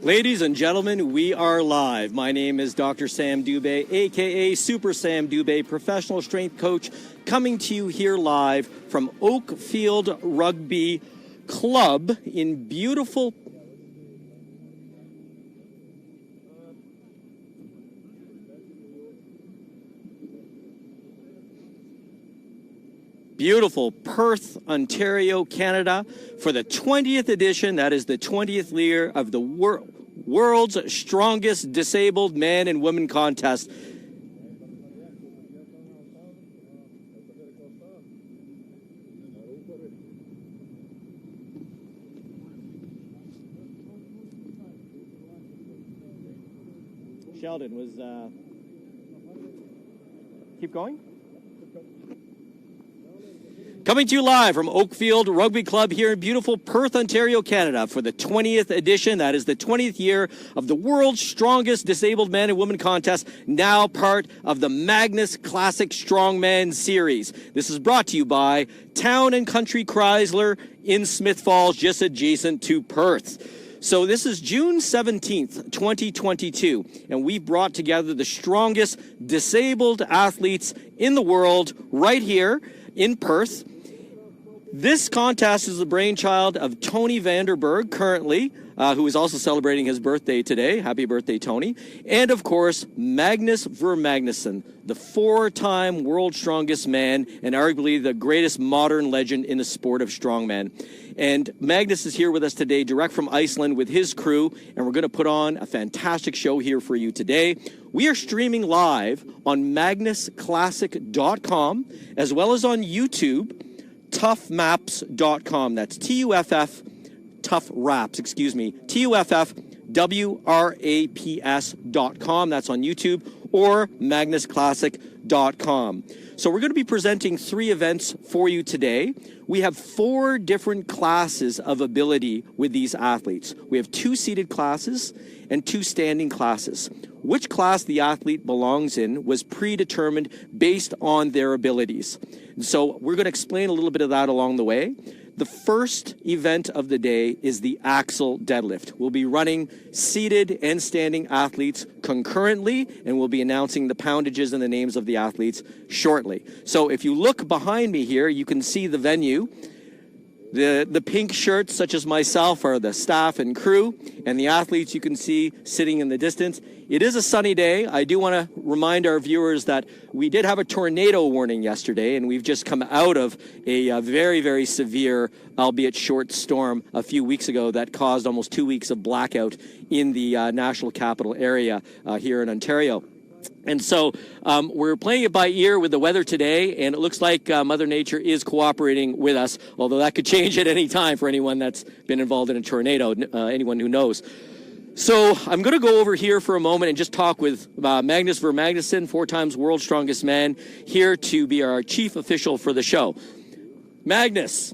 Ladies and gentlemen, we are live. My name is Dr. Sam Dubé, a.k.a. Super Sam Dubé, professional strength coach, coming to you here live from Oakfield Rugby Club in beautiful Perth, Ontario, Canada, for the 20th edition. That is the 20th year of the world's strongest disabled man and woman contest. Sheldon was, keep going? Coming to you live from Oakfield Rugby Club here in beautiful Perth, Ontario, Canada for the 20th edition. That is the 20th year of the world's strongest disabled man and woman contest, now part of the Magnus Classic Strongman Series. This is brought to you by Town and Country Chrysler in Smith Falls, just adjacent to Perth. So this is June 17th, 2022, and we've brought together the strongest disabled athletes in the world right here in Perth. This contest is the brainchild of Tony Vanderberg, currently, who is also celebrating his birthday today. Happy birthday, Tony. And, of course, Magnus Ver Magnusson, the four-time world's strongest man and arguably the greatest modern legend in the sport of strongman. And Magnus is here with us today, direct from Iceland with his crew, and we're going to put on a fantastic show here for you today. We are streaming live on magnusclassic.com as well as on YouTube, TuffWraps.com. That's T-U-F-F, TuffWraps, excuse me, TuffWraps.com. That's on YouTube, or magnusclassic.com. So we're going to be presenting 3 events for you today. We have 4 different classes of ability with these athletes. We have 2 seated classes and 2 standing classes. Which class the athlete belongs in was predetermined based on their abilities. And so we're going to explain a little bit of that along the way. The first event of the day is the axle deadlift. We'll be running seated and standing athletes concurrently, and we'll be announcing the poundages and the names of the athletes shortly. So if you look behind me here, you can see the venue. The pink shirts, such as myself, are the staff and crew, and the athletes you can see sitting in the distance. It is a sunny day. I do want to remind our viewers that we did have a tornado warning yesterday, and we've just come out of a very, very severe, albeit short storm a few weeks ago that caused almost 2 weeks of blackout in the national capital area here in Ontario. And so we're playing it by ear with the weather today, and it looks like Mother Nature is cooperating with us, although that could change at any time for anyone that's been involved in a tornado, anyone who knows. So I'm going to go over here for a moment and just talk with Magnus Ver Magnusson, 4 times world's strongest man, here to be our chief official for the show. Magnus.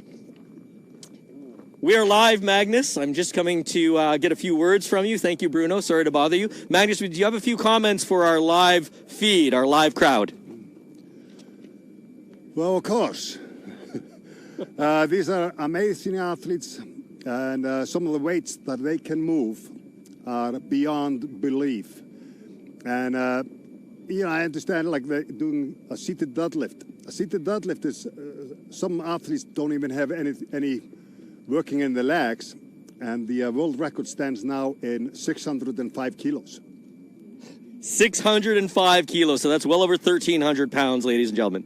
We are live, Magnus. I'm just coming to get a few words from you. Thank you, Bruno. Sorry to bother you. Magnus, do you have a few comments for our live feed, our live crowd? Well, of course. These are amazing athletes, and some of the weights that they can move are beyond belief. And, I understand, like, they're doing a seated deadlift. A seated deadlift is, some athletes don't even have any working in the legs, and the world record stands now in 605 kilos. 605 kilos, so that's well over 1,300 pounds, ladies and gentlemen.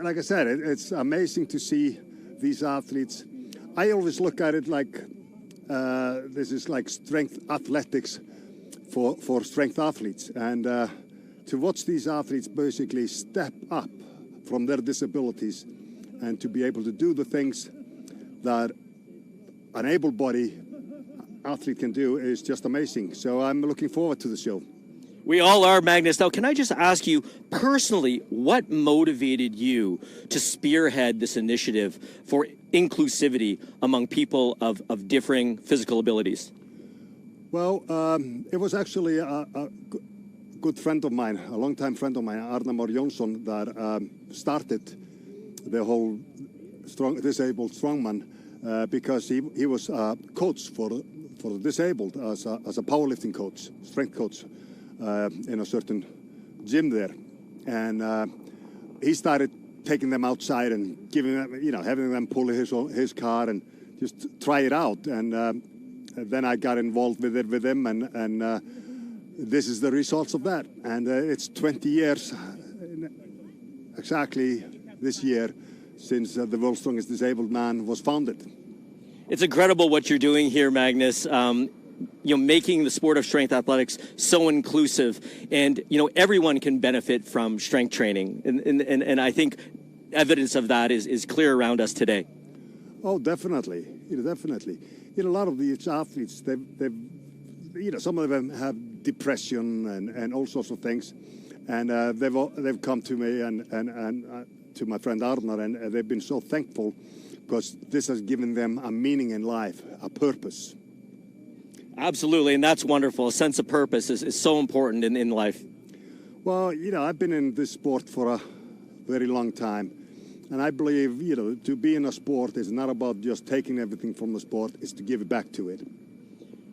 Like I said, it's amazing to see these athletes. I always look at it like this is like strength athletics for strength athletes, and to watch these athletes basically step up from their disabilities and to be able to do the things that an able-bodied athlete can do is just amazing. So I'm looking forward to the show. We all are, Magnus. Now, can I just ask you personally, what motivated you to spearhead this initiative for inclusivity among people of differing physical abilities? Well, it was actually a good friend of mine, a longtime friend of mine, Arnar Jónsson, that started the whole disabled strongman because he was a coach for for the disabled as a powerlifting coach, strength coach, in a certain gym there. And he started taking them outside and giving them, having them pull his car and just try it out. And then I got involved with it with him, and this is the results of that. And it's 20 years exactly this year since the World's Strongest Disabled Man was founded. It's incredible what you're doing here, Magnus. Making the sport of strength athletics so inclusive, and everyone can benefit from strength training, and I think evidence of that is clear around us today. Oh, definitely, definitely. A lot of these athletes, they've some of them have depression and all sorts of things, and they've come to me and to my friend Arnar, and they've been so thankful because this has given them a meaning in life, a purpose. Absolutely, and that's wonderful. A sense of purpose is so important in life. Well, I've been in this sport for a very long time, and I believe, to be in a sport is not about just taking everything from the sport, it's to give it back to it.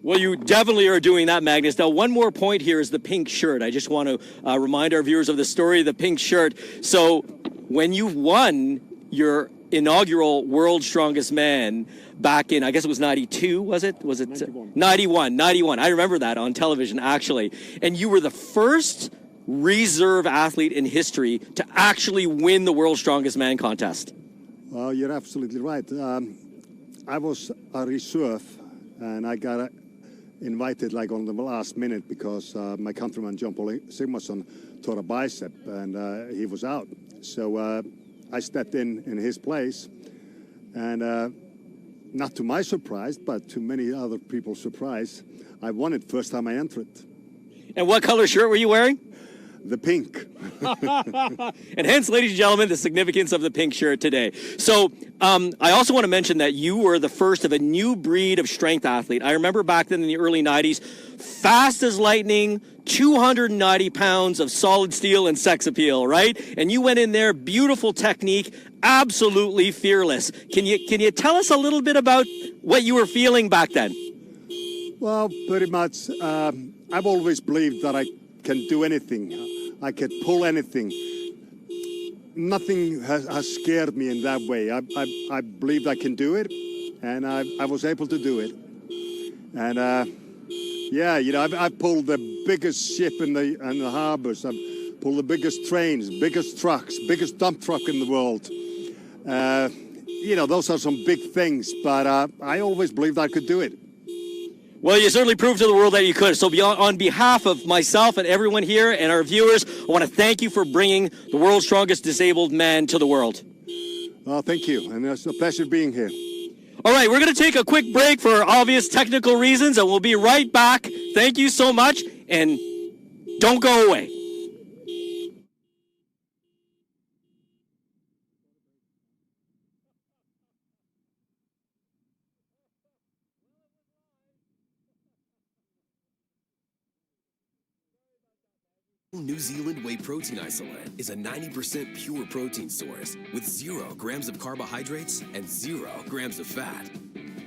Well, you definitely are doing that, Magnus. Now, one more point here is the pink shirt. I just want to remind our viewers of the story of the pink shirt. So when you won your inaugural World's Strongest Man back in, I guess it was 92, was it? Was it 91? 91. I remember that on television, actually. And you were the first reserve athlete in history to actually win the World's Strongest Man contest. Well, you're absolutely right. I was a reserve, and I got invited like on the last minute because my countryman John Paul Sigmarsson tore a bicep, and he was out. So I stepped in his place, and not to my surprise, but to many other people's surprise, I won it first time I entered. And what color shirt were you wearing? The pink. And hence, ladies and gentlemen, the significance of the pink shirt today. So I also want to mention that you were the first of a new breed of strength athlete. I remember back then in the early 90s, fast as lightning, 290 pounds of solid steel and sex appeal, right? And you went in there, beautiful technique, absolutely fearless. Can you tell us a little bit about what you were feeling back then? Well, pretty much. I've always believed that I can do anything. I could pull anything. Nothing has scared me in that way. I believed I can do it, and I was able to do it. And I've pulled the biggest ship in the harbors. I've pulled the biggest trains, biggest trucks, biggest dump truck in the world. Those are some big things, but I always believed I could do it. Well, you certainly proved to the world that you could. So on behalf of myself and everyone here and our viewers, I want to thank you for bringing the world's strongest disabled man to the world. Well, thank you, and it's a pleasure being here. All right, we're going to take a quick break for obvious technical reasons, and we'll be right back. Thank you so much, and don't go away. New Zealand Whey Protein Isolate is a 90% pure protein source with 0 grams of carbohydrates and 0 grams of fat.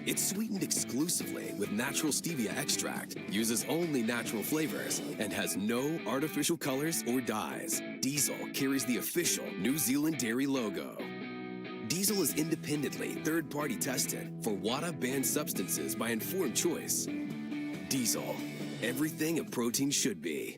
It's sweetened exclusively with natural stevia extract, uses only natural flavors, and has no artificial colors or dyes. Diesel carries the official New Zealand dairy logo. Diesel is independently third-party tested for WADA-banned substances by informed choice. Diesel, everything a protein should be.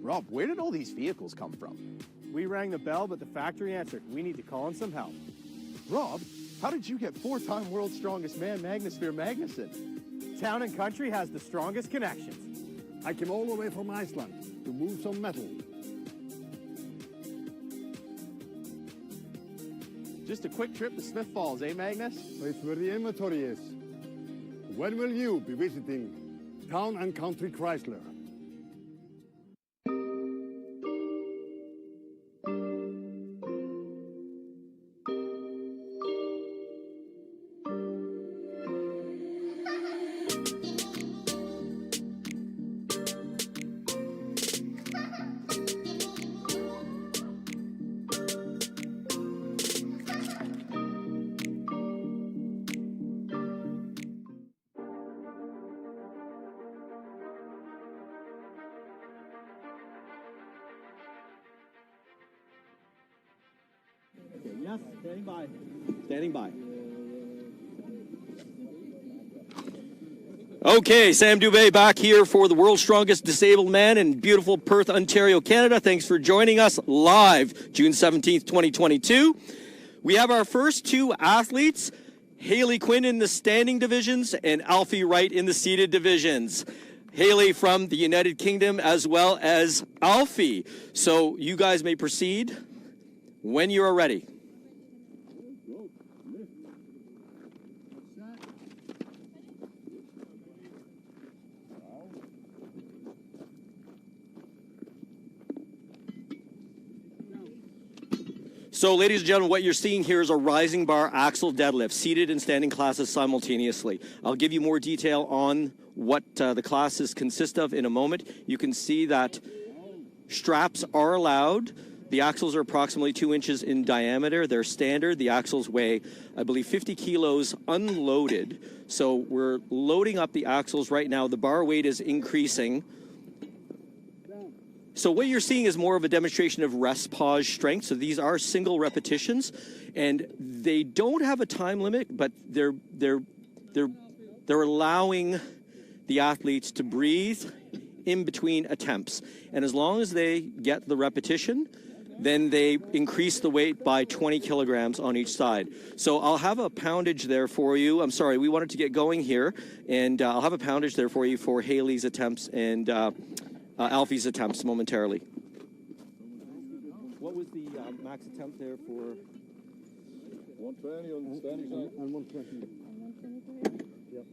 Rob, where did all these vehicles come from? We rang the bell, but the factory answered. We need to call in some help. Rob, how did you get 4-time world's strongest man Magnus Ver Magnusson? Town and Country has the strongest connections. I came all the way from Iceland to move some metal. Just a quick trip to Smith Falls, eh, Magnus? It's where the inventory is. When will you be visiting Town and Country Chrysler? Yes, standing by. Standing by. Okay, Sam Dubé back here for the world's strongest disabled man in beautiful Perth, Ontario, Canada. Thanks for joining us live, June 17th, 2022. We have our first two athletes, Haley Quinn in the standing divisions and Alfie Wright in the seated divisions. Haley from the United Kingdom as well as Alfie. So you guys may proceed when you are ready. So, ladies and gentlemen, what you're seeing here is a rising bar axle deadlift, seated and standing classes simultaneously. I'll give you more detail on what the classes consist of in a moment. You can see that straps are allowed. The axles are approximately 2 inches in diameter. They're standard. The axles weigh, I believe, 50 kilos unloaded. So we're loading up the axles right now. The bar weight is increasing. So what you're seeing is more of a demonstration of rest pause strength. So these are single repetitions, and they don't have a time limit, but they're allowing the athletes to breathe in between attempts. And as long as they get the repetition, then they increase the weight by 20 kilograms on each side. So I'll have a poundage there for you. I'm sorry, we wanted to get going here, and I'll have a poundage there for you for Haley's attempts and Alfie's attempts momentarily. What was the max attempt there for? 120 on the standing side. And 120. Yep.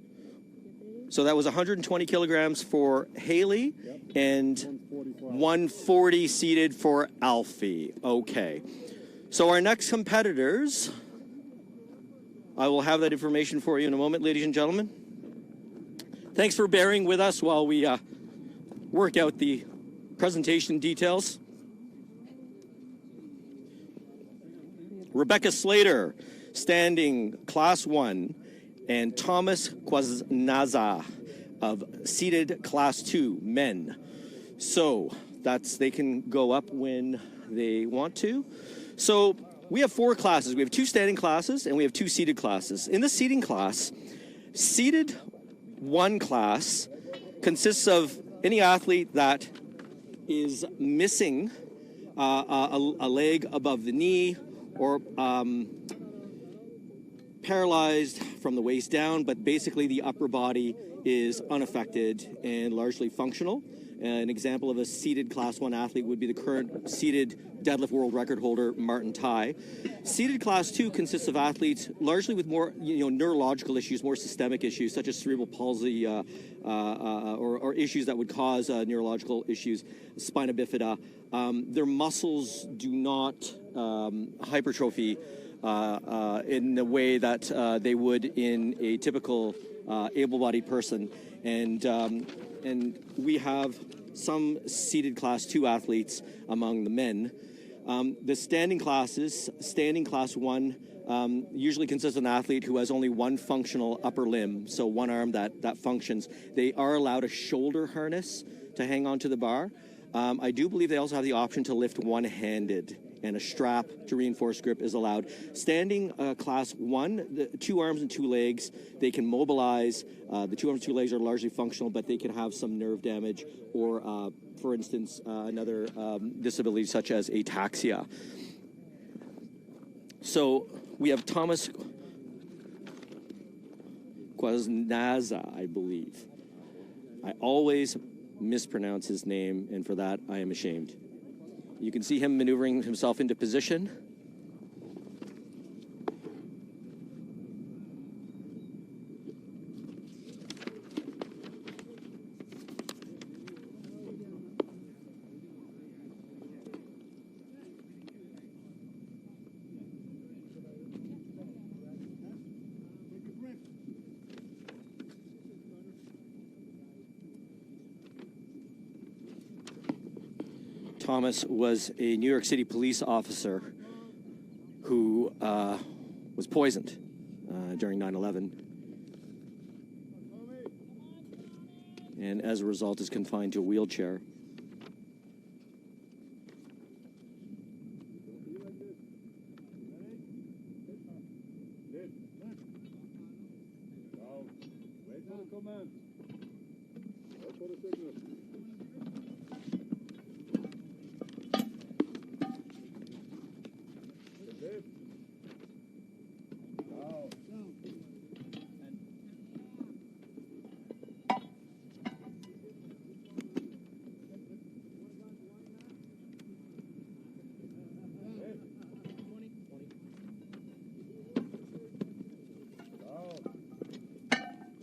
So that was 120 kilograms for Haley, yep, and 140 seated for Alfie. Okay. So our next competitors, I will have that information for you in a moment, ladies and gentlemen. Thanks for bearing with us while we work out the presentation details. Rebecca Slater, standing class 1, and Thomas Quaznaza of seated class 2, men. So they can go up when they want to. So we have 4 classes. We have 2 standing classes and we have 2 seated classes. In the seating class, seated 1 class consists of any athlete that is missing a leg above the knee or paralyzed from the waist down, but basically the upper body is unaffected and largely functional. An example of a seated class 1 athlete would be the current seated deadlift world record holder, Martin Tai. Seated class 2 consists of athletes largely with more neurological issues, more systemic issues, such as cerebral palsy or issues that would cause neurological issues, spina bifida. Their muscles do not hypertrophy in the way that they would in a typical able-bodied person. And we have some seated class 2 athletes among the men. The standing classes, standing class 1 usually consists of an athlete who has only one functional upper limb, so one arm that functions. They are allowed a shoulder harness to hang onto the bar. I do believe they also have the option to lift one-handed, and a strap to reinforce grip is allowed. Standing class 1, the 2 arms and 2 legs, they can mobilize. The 2 arms and 2 legs are largely functional, but they can have some nerve damage or, for instance, another disability such as ataxia. So we have Thomas Quaznaza, I believe. I always mispronounce his name, and for that I am ashamed. You can see him maneuvering himself into position. Thomas was a New York City police officer who was poisoned during 9/11, and as a result is confined to a wheelchair.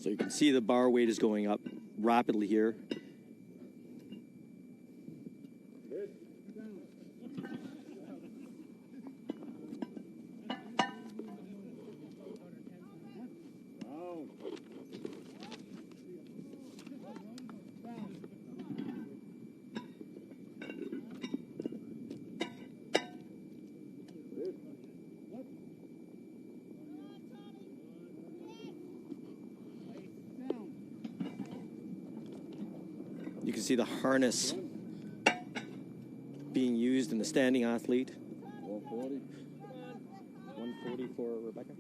So you can see the bar weight is going up rapidly here. You can see the harness being used in the standing athlete. 140 for Rebecca.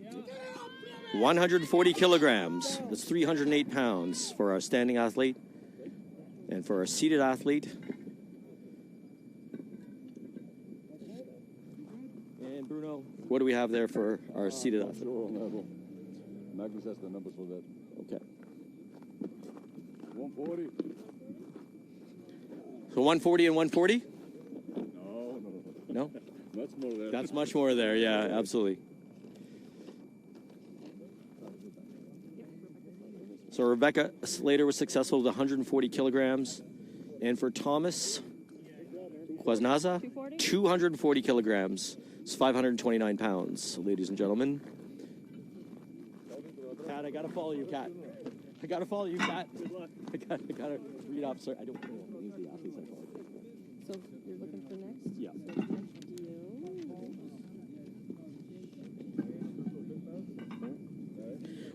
140 kilograms. That's 308 pounds for our standing athlete. And for our seated athlete. And Bruno, what do we have there for our seated athlete? Magnus has the numbers for that. Okay. 140. So 140 and 140? No? No? Much more there. That's much more there, yeah, absolutely. So Rebecca Slater was successful with 140 kilograms. And for Thomas Quaznaza, 240 kilograms. It's 529 pounds, ladies and gentlemen. Kat, I gotta follow you, Kat. I gotta follow you, Kat. I gotta read off. Sorry, I don't know. These are the athletes I follow. So you're looking for next? Yeah.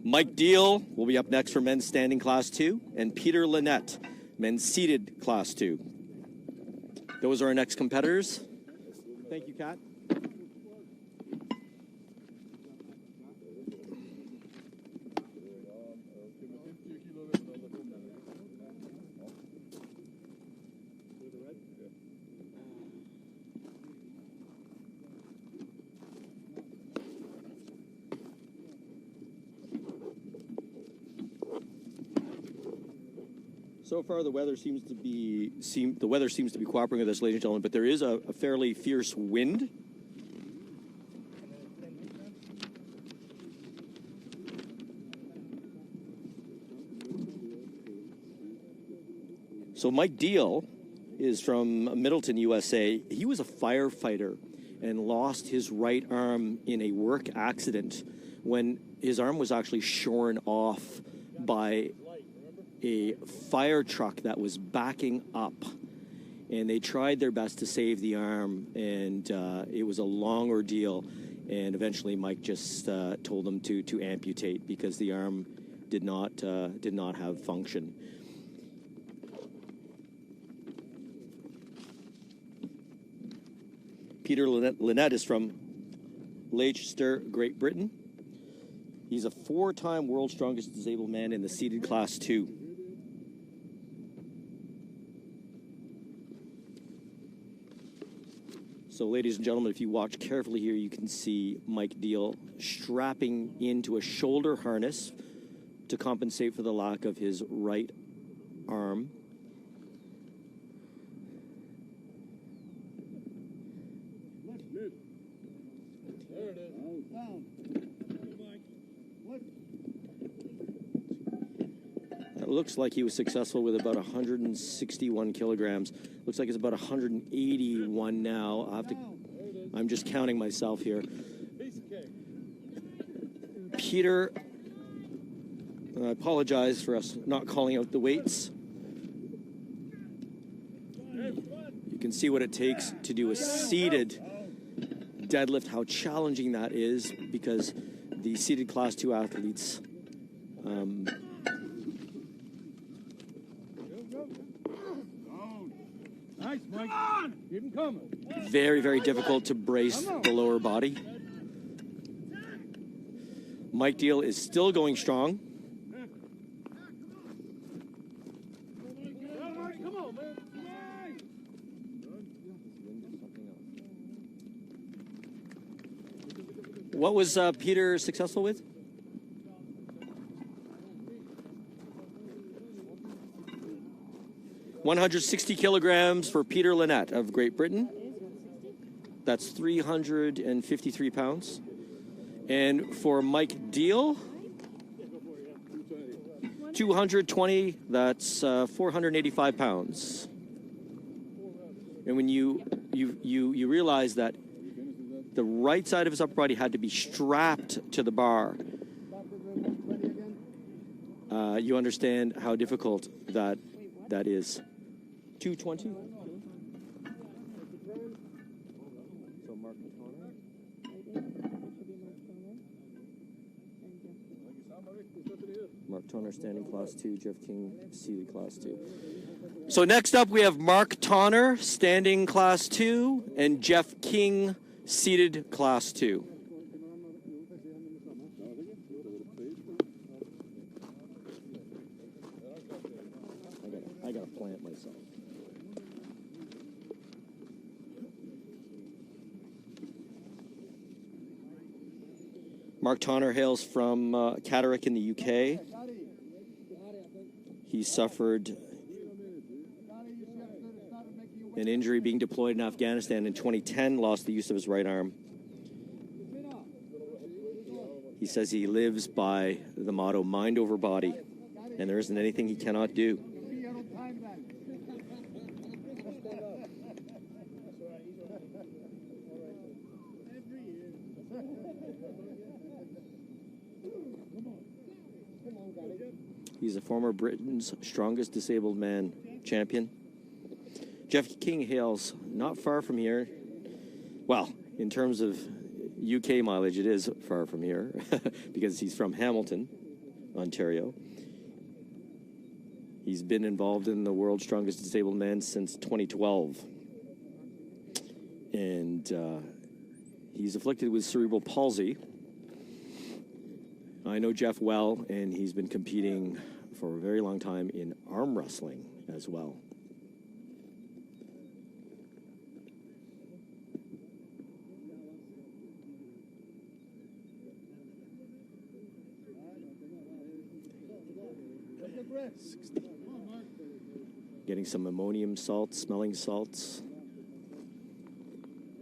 Mike Deal will be up next for men's standing class 2, and Peter Lynette, men's seated class 2. Those are our next competitors. Thank you, Kat. So far, the weather seems to be cooperating with us, ladies and gentlemen. But there is a fairly fierce wind. So Mike Deal is from Middleton, USA. He was a firefighter and lost his right arm in a work accident when his arm was actually shorn off by a fire truck that was backing up, and they tried their best to save the arm, and it was a long ordeal, and eventually Mike just told them to amputate because the arm did not have function. Peter Lynette is from Leicester, Great Britain. He's a 4-time world's strongest disabled man in the seated class 2. So, ladies and gentlemen, if you watch carefully here, you can see Mike Deal strapping into a shoulder harness to compensate for the lack of his right arm. It looks like he was successful with about 161 kilograms. Looks like it's about 181 now. I'm just counting myself here. Peter, I apologize for us not calling out the weights. You can see what it takes to do a seated deadlift, how challenging that is, because the seated class 2 athletes Nice, Mike. Keep him coming. very, very difficult to brace the lower body. Mike Deal is still going strong. Come on, man. Nice. What was Peter successful with? $160 kilograms for Peter Lynette of Great Britain. That's 353 pounds. And for Mike Deal, 220, that's 485 pounds. And when you realize that the right side of his upper body had to be strapped to the bar, you understand how difficult that is. 220. So Mark Toner standing class 2, Jeff King seated class 2. So next up we have Mark Tonner standing class 2 and Jeff King seated class 2. I gotta plant myself. Mark Tonner hails from Catterick in the UK. He suffered an injury being deployed in Afghanistan in 2010, lost the use of his right arm. He says he lives by the motto, mind over body, and there isn't anything he cannot do. He's a former Britain's strongest disabled man champion. Jeff King hails not far from here. Well, in terms of UK mileage, it is far from here because he's from Hamilton, Ontario. He's been involved in the world's strongest disabled man since 2012. And he's afflicted with cerebral palsy. I know Jeff well, and he's been competing for a very long time in arm wrestling as well. Getting some ammonium salts, smelling salts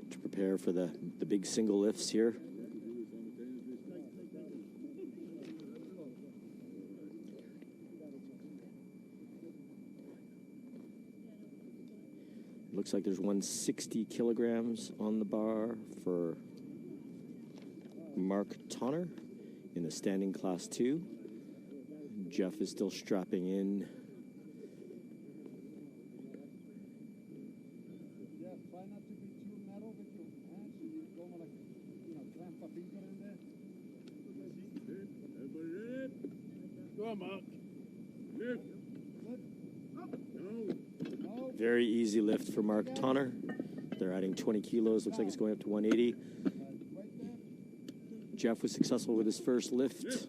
to prepare for the big single lifts here. Looks like there's 160 kilograms on the bar for Mark Tonner in the standing class 2. Jeff is still strapping in. Very easy lift for Mark Tonner. They're adding 20 kilos. Looks like it's going up to 180. Jeff was successful with his first lift.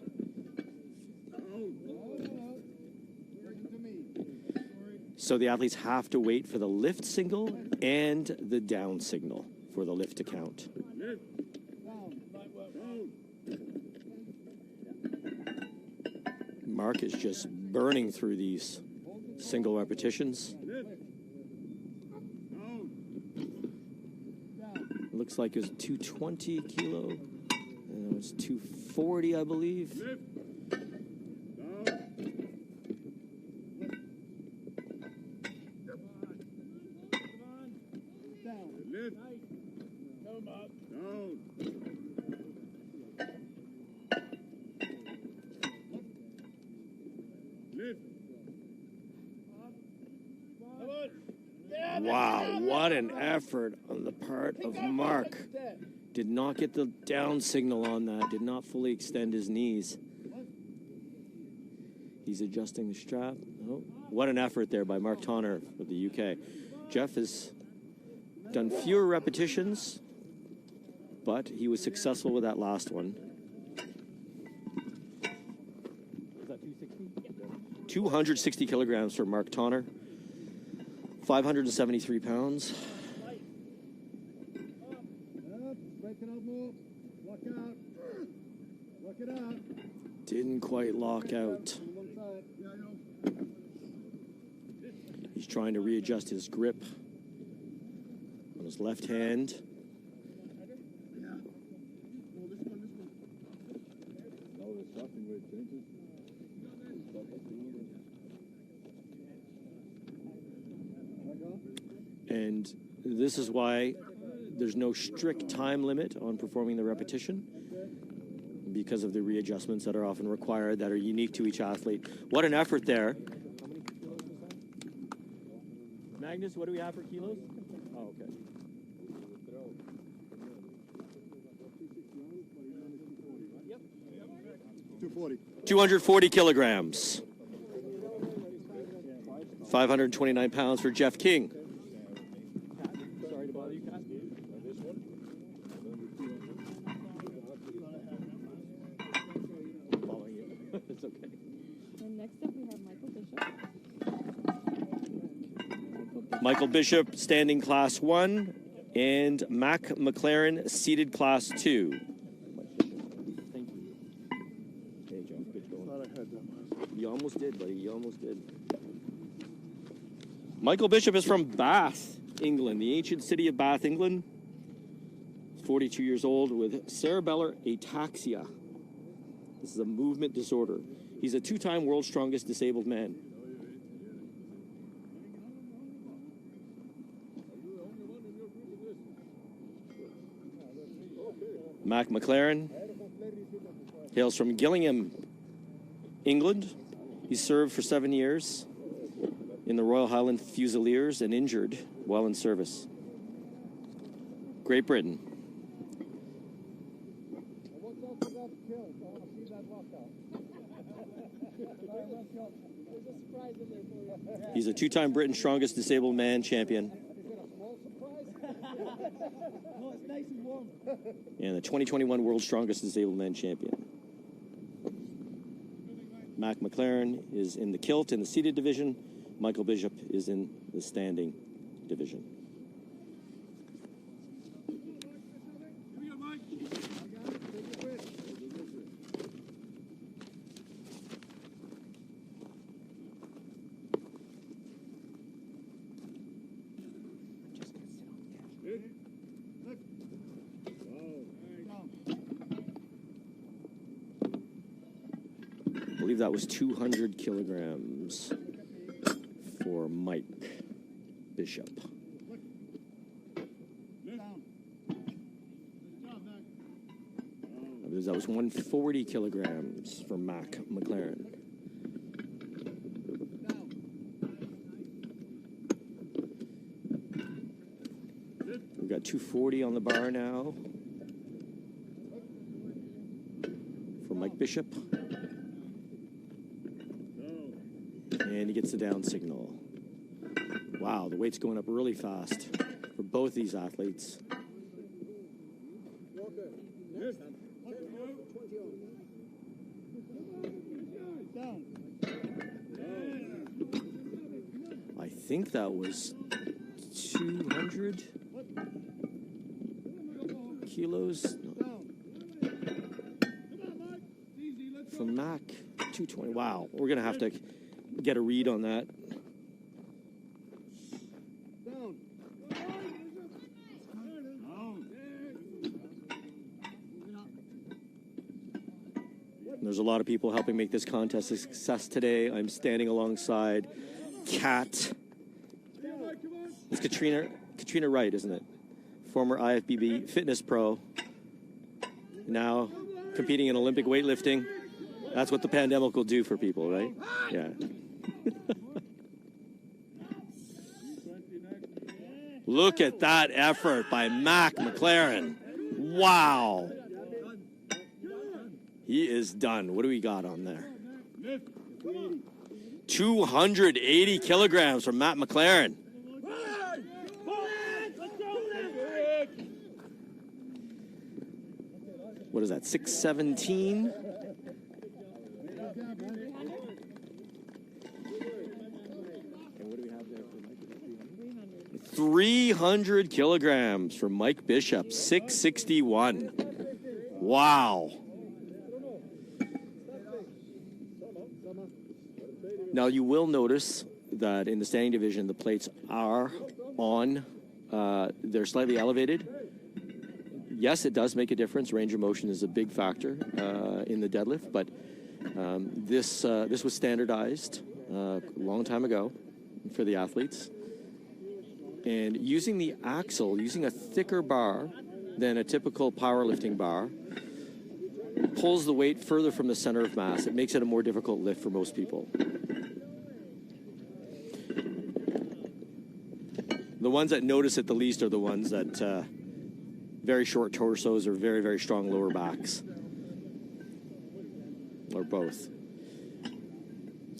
So the athletes have to wait for the lift signal and the down signal for the lift to count. Mark is just burning through these single repetitions. Looks like it was 220 kilo. And it was 240, I believe. Wow, what an effort on the part of Mark. Did not get the down signal on that, did not fully extend his knees. He's adjusting the strap. Oh, what an effort there by Mark Tonner of the UK. Jeff has done fewer repetitions, but he was successful with that last one. Was that 260? 260 kilograms for Mark Tonner. 573 pounds. Straighten out more. Lock out. Lock it out. Didn't quite lock out. He's trying to readjust his grip on his left hand. And this is why there's no strict time limit on performing the repetition, because of the readjustments that are often required that are unique to each athlete. What an effort there. Magnus, what do we have for kilos? Oh, okay. 240. 240 kilograms. 529 pounds for Jeff King. Sorry to bother you, Kat. This one? Following you. It's okay. And next up we have Michael Bishop. Michael Bishop, standing class 1, and Mac McLaren, seated class 2. Thank you. Hey, John, good going. Thought I had that. You almost did, buddy. You almost did. Michael Bishop is from Bath, England, the ancient city of Bath, England. 42 years old with cerebellar ataxia. This is a movement disorder. He's a 2-time world's strongest disabled man. Mac McLaren hails from Gillingham, England. He served for 7 years in the Royal Highland Fusiliers and injured while in service. Great Britain. He's a 2-time Britain's strongest disabled man champion. And the 2021 World's Strongest Disabled Man champion. Mac McLaren is in the kilt in the seated division. Michael Bishop is in the standing division. I believe that was 200 kilograms for Mike Bishop. I believe that was 140 kilograms for Mac McLaren. We've got 240 on the bar now for Mike Bishop. And he gets the down signal. Wow, the weight's going up really fast for both these athletes. I think that was 200 kilos for Mac. 220. Wow, we're going to have to get a read on that. There's a lot of people helping make this contest a success today. I'm standing alongside Kat. It's Katrina Wright, isn't it? Former IFBB fitness pro. Now competing in Olympic weightlifting. That's what the pandemic will do for people, right? Yeah. Look at that effort by Mac McLaren. Wow. He is done. What do we got on there? 280 kilograms from Matt McLaren. What is that, 617? 300 kilograms for Mike Bishop, 661. Wow. Now you will notice that in the standing division, the plates are on, they're slightly elevated. Yes, it does make a difference. Range of motion is a big factor in the deadlift, but this was standardized a long time ago for the athletes. And using the axle, using a thicker bar than a typical powerlifting bar, pulls the weight further from the center of mass. It makes it a more difficult lift for most people. The ones that notice it the least are the ones that very short torsos or very, very strong lower backs, or both.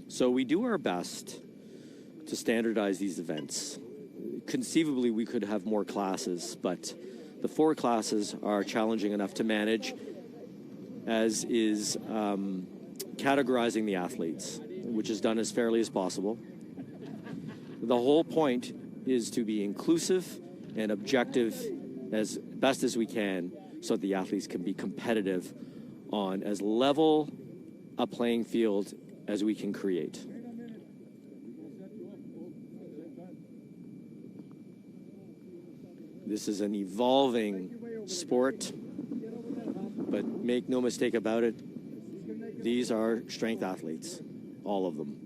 So we do our best to standardize these events. Conceivably, we could have more classes, but the 4 classes are challenging enough to manage, as is categorizing the athletes, which is done as fairly as possible. The whole point is to be inclusive and objective as best as we can so that the athletes can be competitive on as level a playing field as we can create. This is an evolving sport, but make no mistake about it, these are strength athletes, all of them.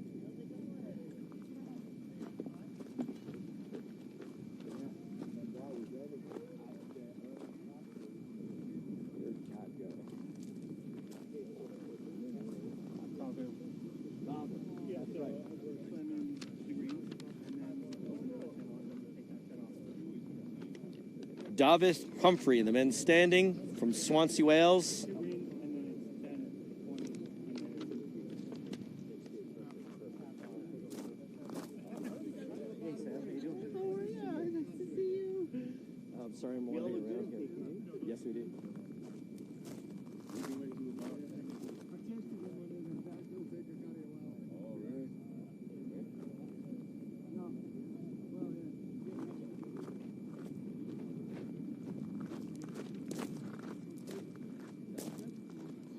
Davis Humphrey in the men's standing from Swansea, Wales. I'm sorry, I'm wandering around here. Yes, we do.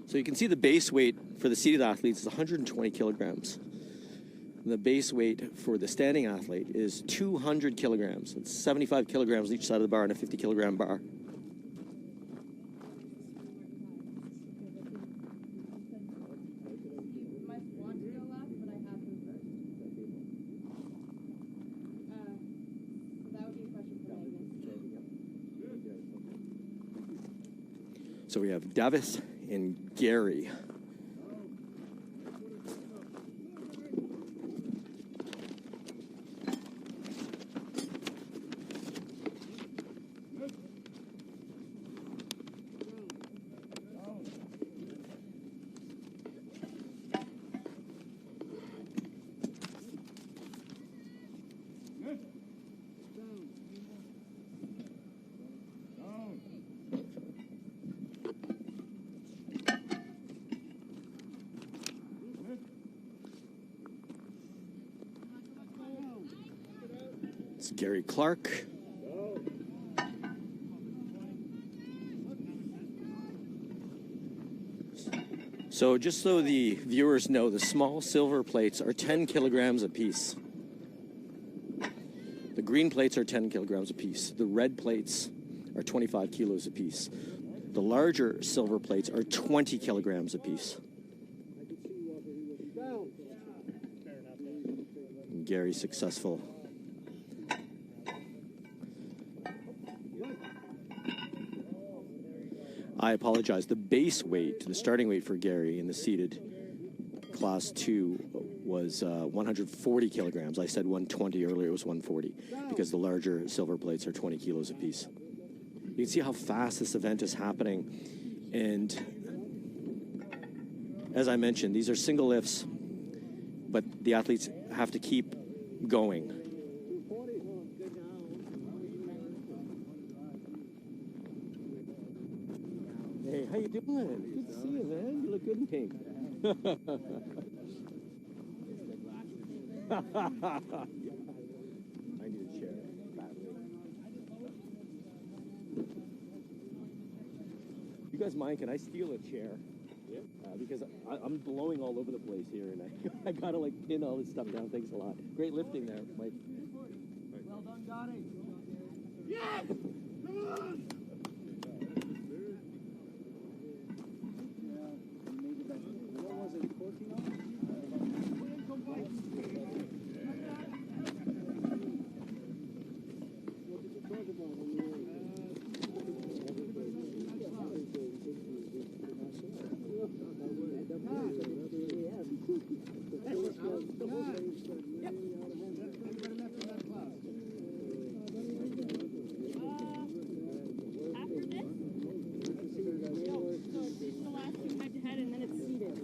So you can see the base weight for the seated athletes is 120 kilograms. And the base weight for the standing athlete is 200 kilograms. It's 75 kilograms on each side of the bar and a 50 kilogram bar. So we have Davis and Gary. It's Gary Clark. So just so the viewers know, the small silver plates are 10 kilograms apiece. The green plates are 10 kilograms apiece. The red plates are 25 kilos apiece. The larger silver plates are 20 kilograms apiece. And Gary's successful. I apologize. The base weight, the starting weight for Gary in the seated class 2 was 140 kilograms. I said 120 earlier, it was 140 because the larger silver plates are 20 kilos apiece. You can see how fast this event is happening. And as I mentioned, these are single lifts, but the athletes have to keep going. Hey, how you doing? Good to see you, man. You look good in pink. I need a chair. You guys mind? Can I steal a chair? Yeah. Because I'm blowing all over the place here, and I gotta like pin all this stuff down. Thanks a lot. Great lifting there, Mike. Well done, Johnny. Yes! Come on! What was it, 14 on? After this? No, so it's the last two head to head and then it's seated.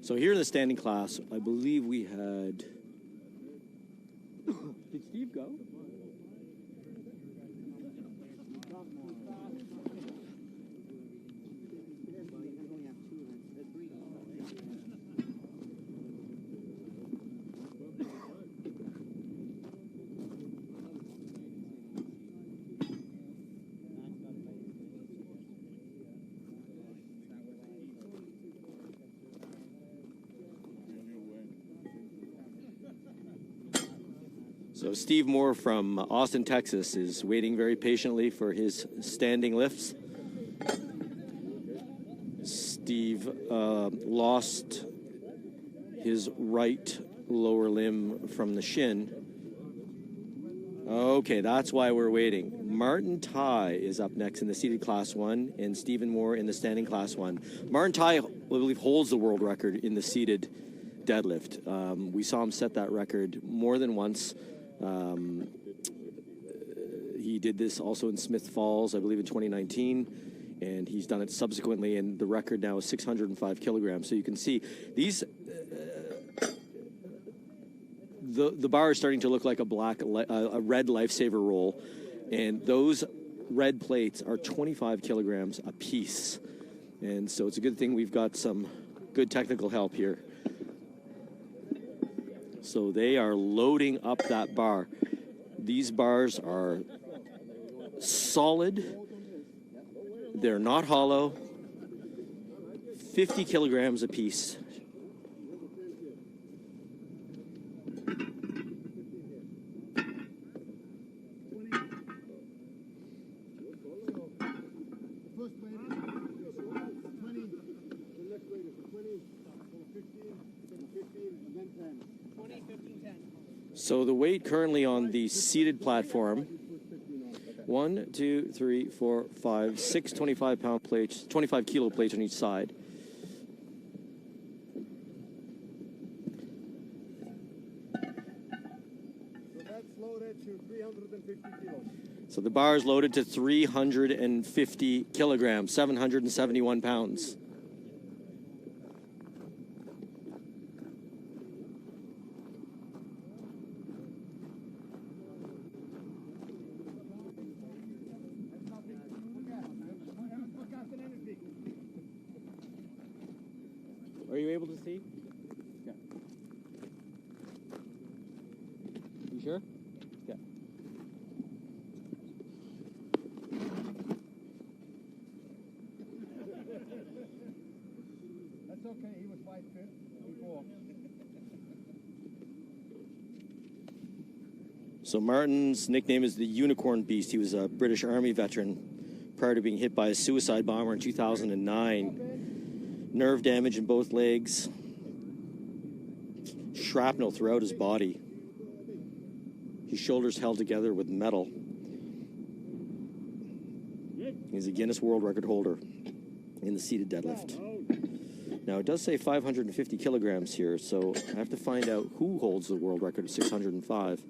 So here in the standing class, I believe we had. Did Steve go? So Steve Moore from Austin, Texas is waiting very patiently for his standing lifts. Steve lost his right lower limb from the shin. Okay, that's why we're waiting. Martin Ty is up next in the seated class 1 and Stephen Moore in the standing class 1. Martin Ty, I believe, holds the world record in the seated deadlift. We saw him set that record more than once. He did this also in Smith Falls, I believe, in 2019, and he's done it subsequently, and the record now is 605 kilograms. So you can see these. The bar is starting to look like a red lifesaver roll, and those red plates are 25 kilograms a piece, and so it's a good thing we've got some good technical help here. So they are loading up that bar. These bars are solid. They're not hollow. 50 kilograms a piece. So the weight currently on the seated platform, 1, 2, 3, 4, 5, 6 25-pound plates, 25 kilo plates on each side. So that's loaded to 350 kilos. So the bar is loaded to 350 kilograms, 771 pounds. Are you able to see? Yeah. You sure? Yeah. That's okay, he was 5'5" before. So Martin's nickname is the Unicorn Beast. He was a British Army veteran prior to being hit by a suicide bomber in 2009. Nerve damage in both legs. Shrapnel throughout his body. His shoulders held together with metal. He's a Guinness World Record holder in the seated deadlift. Now, it does say 550 kilograms here, so I have to find out who holds the world record of 605.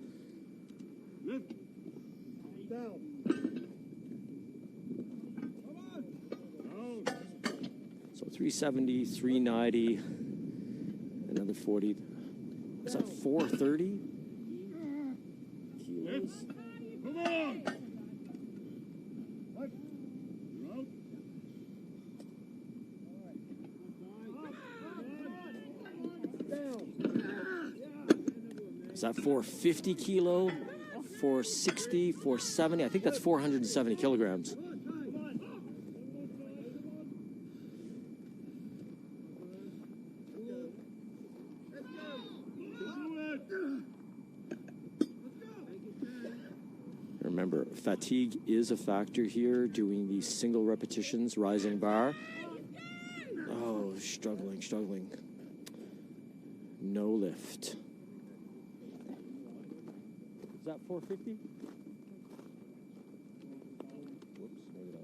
So 370, 390, another 440. Is that 430? Kilos. Come on! You're out. Is that 450 kilo? 460, 470? I think that's 470 kilograms. Remember, fatigue is a factor here, doing these single repetitions, rising bar. Oh, struggling. No lift. Is that 450? Whoops, maybe not.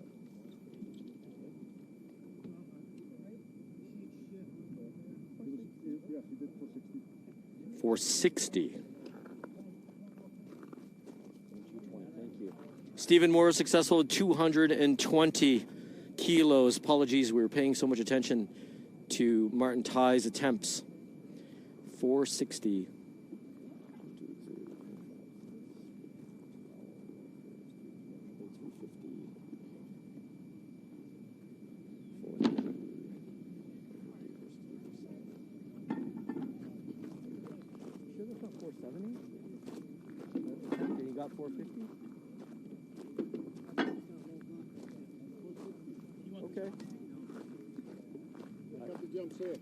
460. Stephen Moore successful at 220 kilos. Apologies, we were paying so much attention to Martin Ty's attempts. 460. Sure that's not 470? And you got 450? Okay.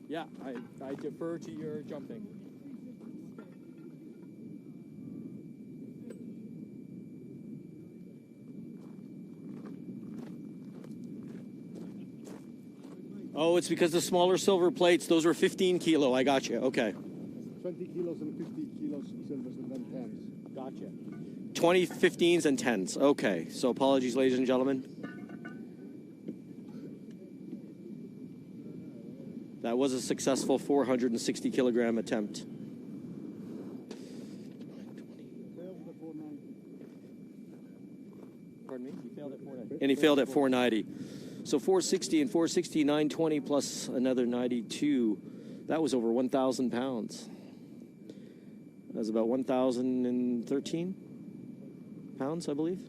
Yeah, I defer to your jumping. Oh, it's because the smaller silver plates, those were 15 kilo. I got you. Okay. 20 kilos and 50 kilos silvers and then 10s. Gotcha. 20, 15s, and 10s. Okay. So apologies, ladies and gentlemen. That was a successful 460 kilogram attempt. Pardon me? He failed at 490. And he failed at 490. So 460 and 460, 920 plus another 92. That was over 1,000 pounds. That was about 1,013 pounds, I believe.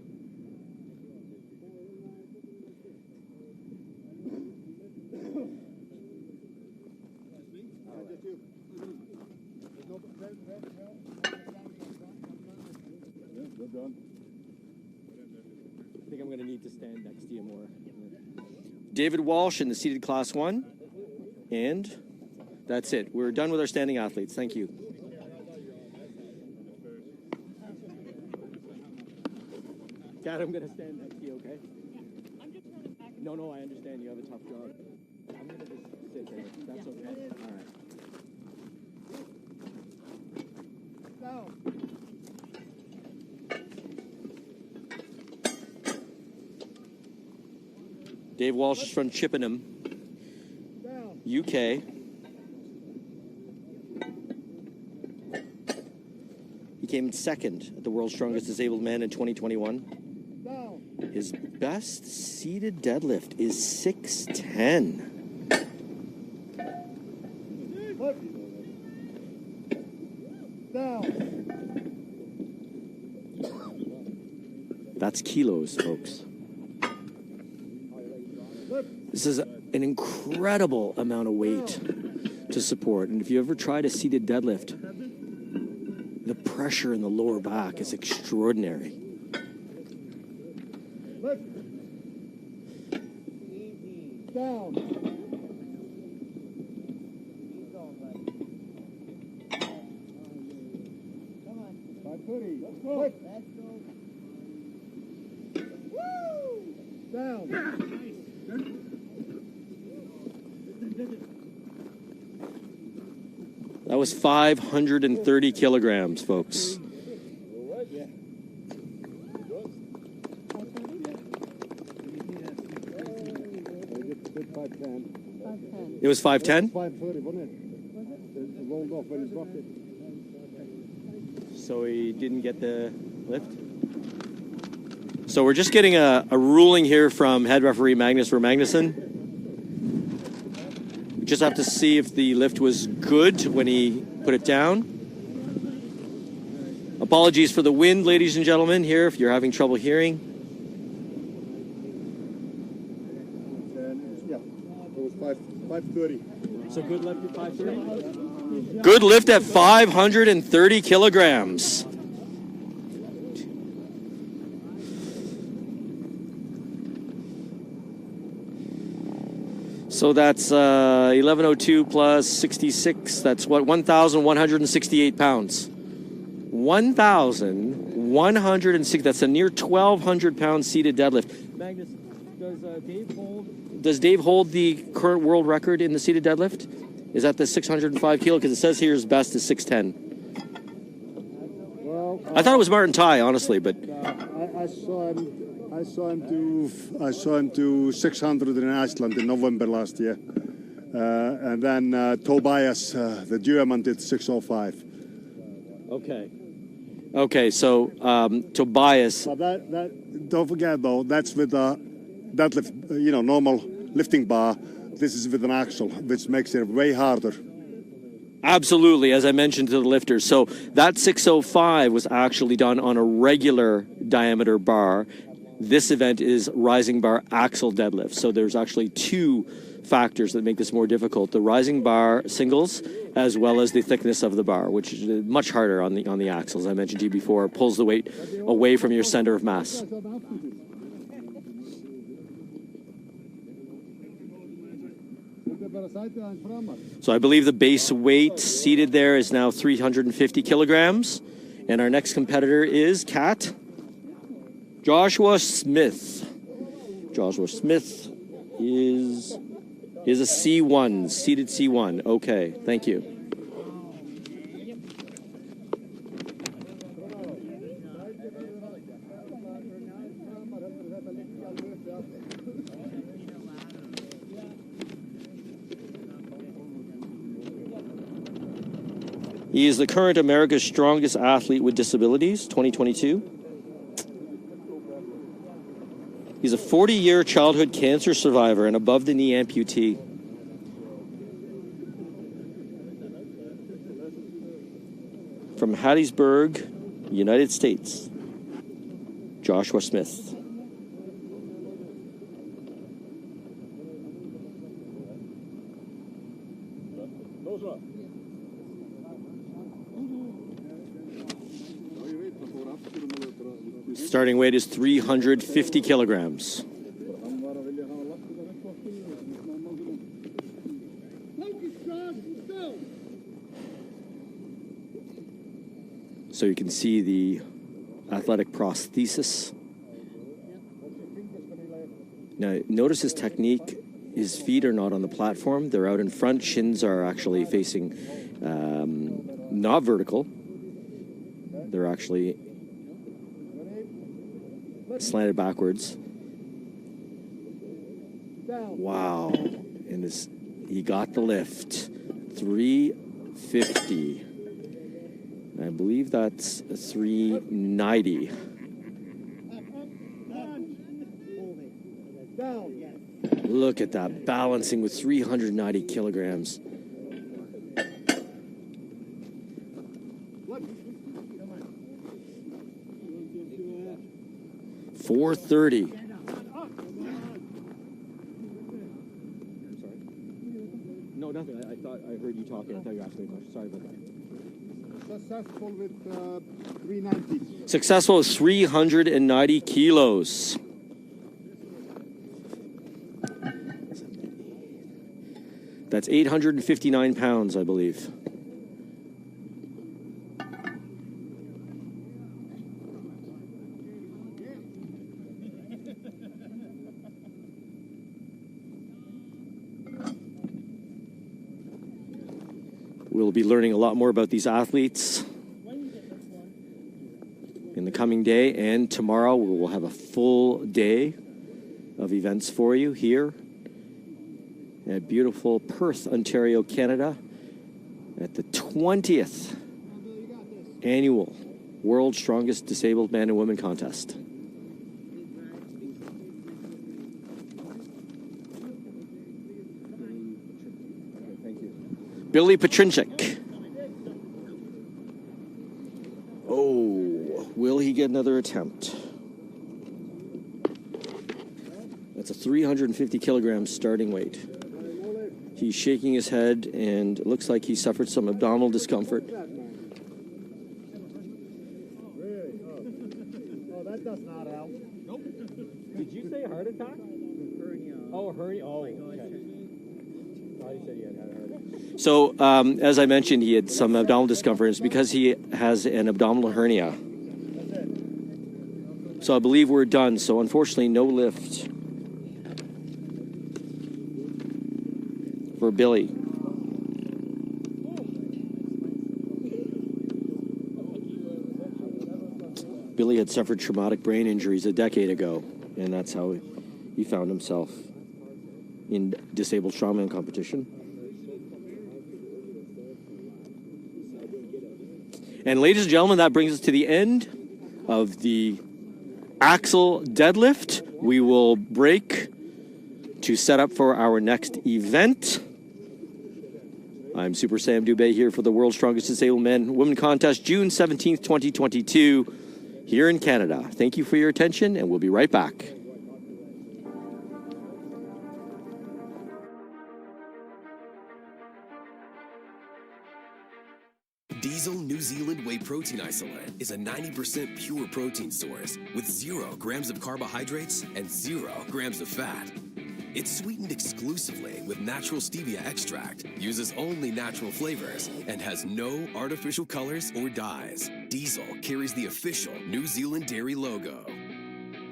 I think I'm going to need to stand next to you more. David Walsh in the seated class 1. And that's it. We're done with our standing athletes. Thank you. Dad, I'm going to stand next to you, okay? I'm just running back. No, I understand. You have a tough job. I'm going to just sit there. That's okay. All right. Dave Walsh is from Chippenham, UK. He came second at the World's Strongest Disabled Man in 2021. His best seated deadlift is 610. That's kilos, folks. This is an incredible amount of weight to support. And if you ever tried a seated deadlift, the pressure in the lower back is extraordinary. That was 530 kilograms, folks. It was 510? 530, wasn't it? It rolled off when he dropped it. So he didn't get the lift? So we're just getting a ruling here from head referee Magnus Ver Magnusson. Just have to see if the lift was good when he put it down. Apologies for the wind, ladies and gentlemen, here, if you're having trouble hearing. Yeah, it was 530. So good luck at 5:30. Good lift at 530 kilograms. So that's 1102 plus 66. That's what, 1,168 pounds. 1,106. That's a near 1,200 pound seated deadlift. Magnus, does Dave hold the current world record in the seated deadlift? Is that the 605 kilo? Because it says here his best is 610. Well, I thought it was Martin Ty, honestly, but I saw him do 600 in Iceland in November last year, and then Tobias, the German, did 605. okay. So Tobias. But that don't forget though, that's with a deadlift, normal lifting bar. This is with an axle, which makes it way harder. Absolutely, as I mentioned to the lifters. So that 605 was actually done on a regular diameter bar. This event is rising bar axle deadlift. So there's actually two factors that make this more difficult: the rising bar singles, as well as the thickness of the bar, which is much harder on the axles. I mentioned to you before, it pulls the weight away from your center of mass. So I believe the base weight seated there is now 350 kilograms. And our next competitor is Joshua Smith. Joshua Smith is a C1, seated C1. Okay, thank you. He is the current America's strongest athlete with disabilities, 2022. He's a 40-year childhood cancer survivor and above-the-knee amputee. From Hattiesburg, United States, Joshua Smith. Starting weight is 350 kilograms. So you can see the athletic prosthesis. Now, notice his technique. His feet are not on the platform. They're out in front. Shins are actually facing not vertical. They're actually slanted backwards. Wow. And he got the lift. 350. I believe that's 390. Look at that, balancing with 390 kilograms. $430. No, nothing. I thought I heard you talking. I thought you were asking a question. Sorry about that. Successful with 390. Successful with 390 kilos. That's 859 pounds, I believe. We'll be learning a lot more about these athletes in the coming day, and tomorrow we will have a full day of events for you here at beautiful Perth, Ontario, Canada, at the 20th annual World's Strongest Disabled Man and Woman Contest. Billy Petrinchik. Oh, will he get another attempt? That's a 350 kilograms starting weight. He's shaking his head, and it looks like he suffered some abdominal discomfort. Oh, that does not help. Did you say heart attack? Hernia. Oh, hernia. Oh, okay. I said you had a heart attack. So, as I mentioned, he had some abdominal discomfort. It's because he has an abdominal hernia. So I believe we're done. So unfortunately, no lift for Billy. Billy had suffered traumatic brain injuries a decade ago, and that's how he found himself in disabled strongman competition. And ladies and gentlemen, that brings us to the end of the axle deadlift. We will break to set up for our next event. I'm Super Sam Dubé here for the World's Strongest Disabled Men Women Contest, June 17th, 2022, here in Canada. Thank you for your attention, and we'll be right back. Diesel New Zealand Whey Protein Isolate is a 90% pure protein source with 0 grams of carbohydrates and 0 grams of fat. It's sweetened exclusively with natural stevia extract, uses only natural flavors, and has no artificial colors or dyes. Diesel carries the official New Zealand dairy logo.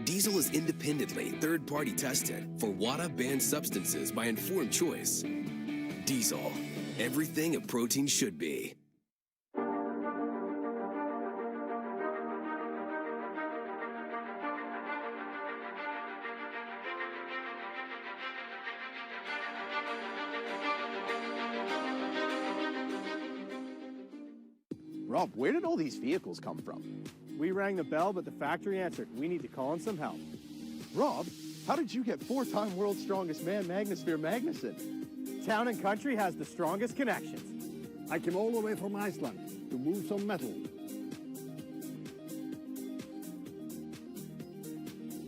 Diesel is independently third-party tested for WADA-banned substances by informed choice. Diesel, everything a protein should be. Rob, where did all these vehicles come from? We rang the bell, but the factory answered. We need to call in some help. Rob, how did you get 4-time world's strongest man Magnus Ver Magnusson? Town and Country has the strongest connections. I came all the way from Iceland to move some metal.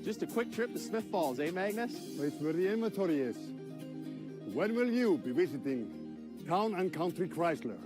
Just a quick trip to Smith Falls, eh, Magnus? It's where the inventory is. When will you be visiting Town and Country Chrysler?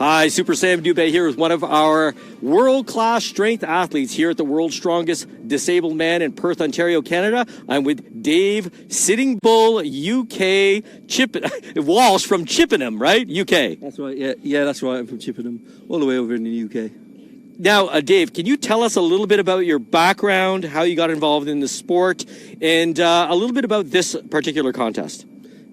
Hi, Super Sam Dubé here with one of our world-class strength athletes here at the World's Strongest Disabled Man in Perth, Ontario, Canada. I'm with Dave Sitting Bull, UK, Walsh from Chippenham, right? UK. That's right, yeah, that's right. I'm from Chippenham, all the way over in the UK. Now, Dave, can you tell us a little bit about your background, how you got involved in the sport, and a little bit about this particular contest?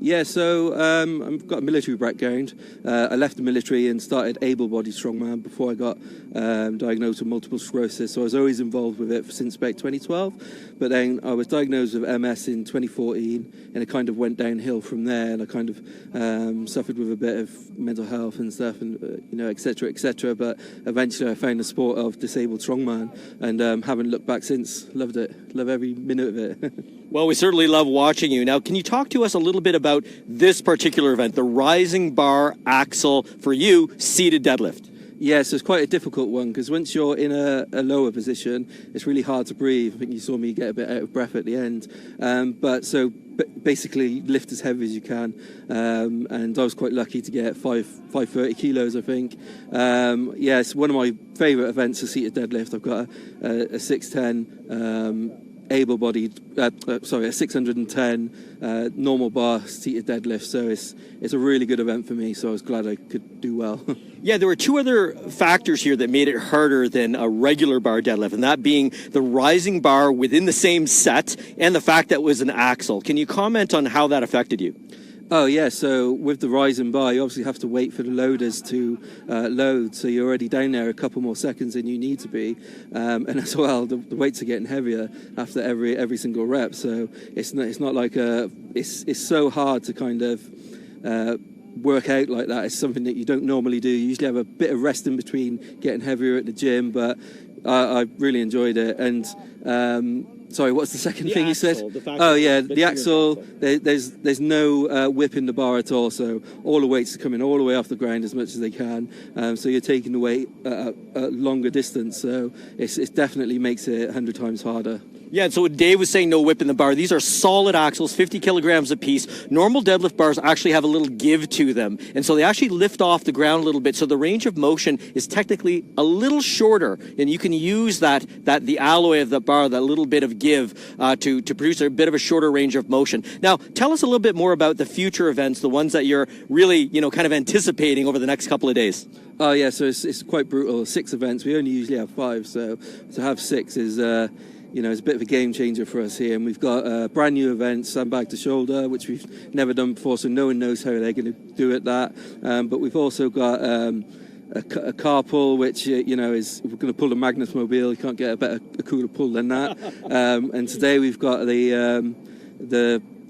Yeah, so I've got a military background. I left the military and started able-bodied strongman before I got diagnosed with multiple sclerosis. So I was always involved with it since about 2012. But then I was diagnosed with MS in 2014, and it kind of went downhill from there. And I kind of suffered with a bit of mental health and stuff, and et cetera, et cetera. But eventually I found the sport of disabled strongman, and haven't looked back since. Loved it. Love every minute of it. Well, we certainly love watching you. Now, can you talk to us a little bit about this particular event, the rising bar axle for you, seated deadlift? Yes, it's quite a difficult one because once you're in a lower position, it's really hard to breathe. I think you saw me get a bit out of breath at the end. Basically, lift as heavy as you can. And I was quite lucky to get 530 kilos, I think. It's one of my favourite events, a seated deadlift. I've got a 610 able-bodied, a 610 normal bar seated deadlift. So it's a really good event for me. So I was glad I could do well. Yeah, there were two other factors here that made it harder than a regular bar deadlift, and that being the rising bar within the same set and the fact that it was an axle. Can you comment on how that affected you? Oh, yeah, so with the rising bar, you obviously have to wait for the loaders to load, so you're already down there a couple more seconds than you need to be. And as well, the weights are getting heavier after every single rep, so it's not like it's so hard to kind of work out like that. It's something that you don't normally do. You usually have a bit of rest in between getting heavier at the gym, but I really enjoyed it. And sorry, what's the second thing you said? The axle. There's no whip in the bar at all, so all the weights are coming all the way off the ground as much as they can. So you're taking the weight at a longer distance, so it definitely makes it 100 times harder. Yeah, so what Dave was saying, no whip in the bar. These are solid axles, 50 kilograms apiece. Normal deadlift bars actually have a little give to them, and so they actually lift off the ground a little bit. So the range of motion is technically a little shorter, and you can use the alloy of the bar, that little bit of give, to produce a bit of a shorter range of motion. Now, tell us a little bit more about the future events, the ones that you're really, kind of anticipating over the next couple of days. Oh yeah, so it's quite brutal. 6 events. We only usually have 5, so to have 6 is. It's a bit of a game changer for us here, and we've got a brand new event, sandbag to shoulder, which we've never done before, so no one knows how they're going to do it. But we've also got a car pull, which is we're going to pull a Magnus Mobile. You can't get a cooler pull than that. And today we've got the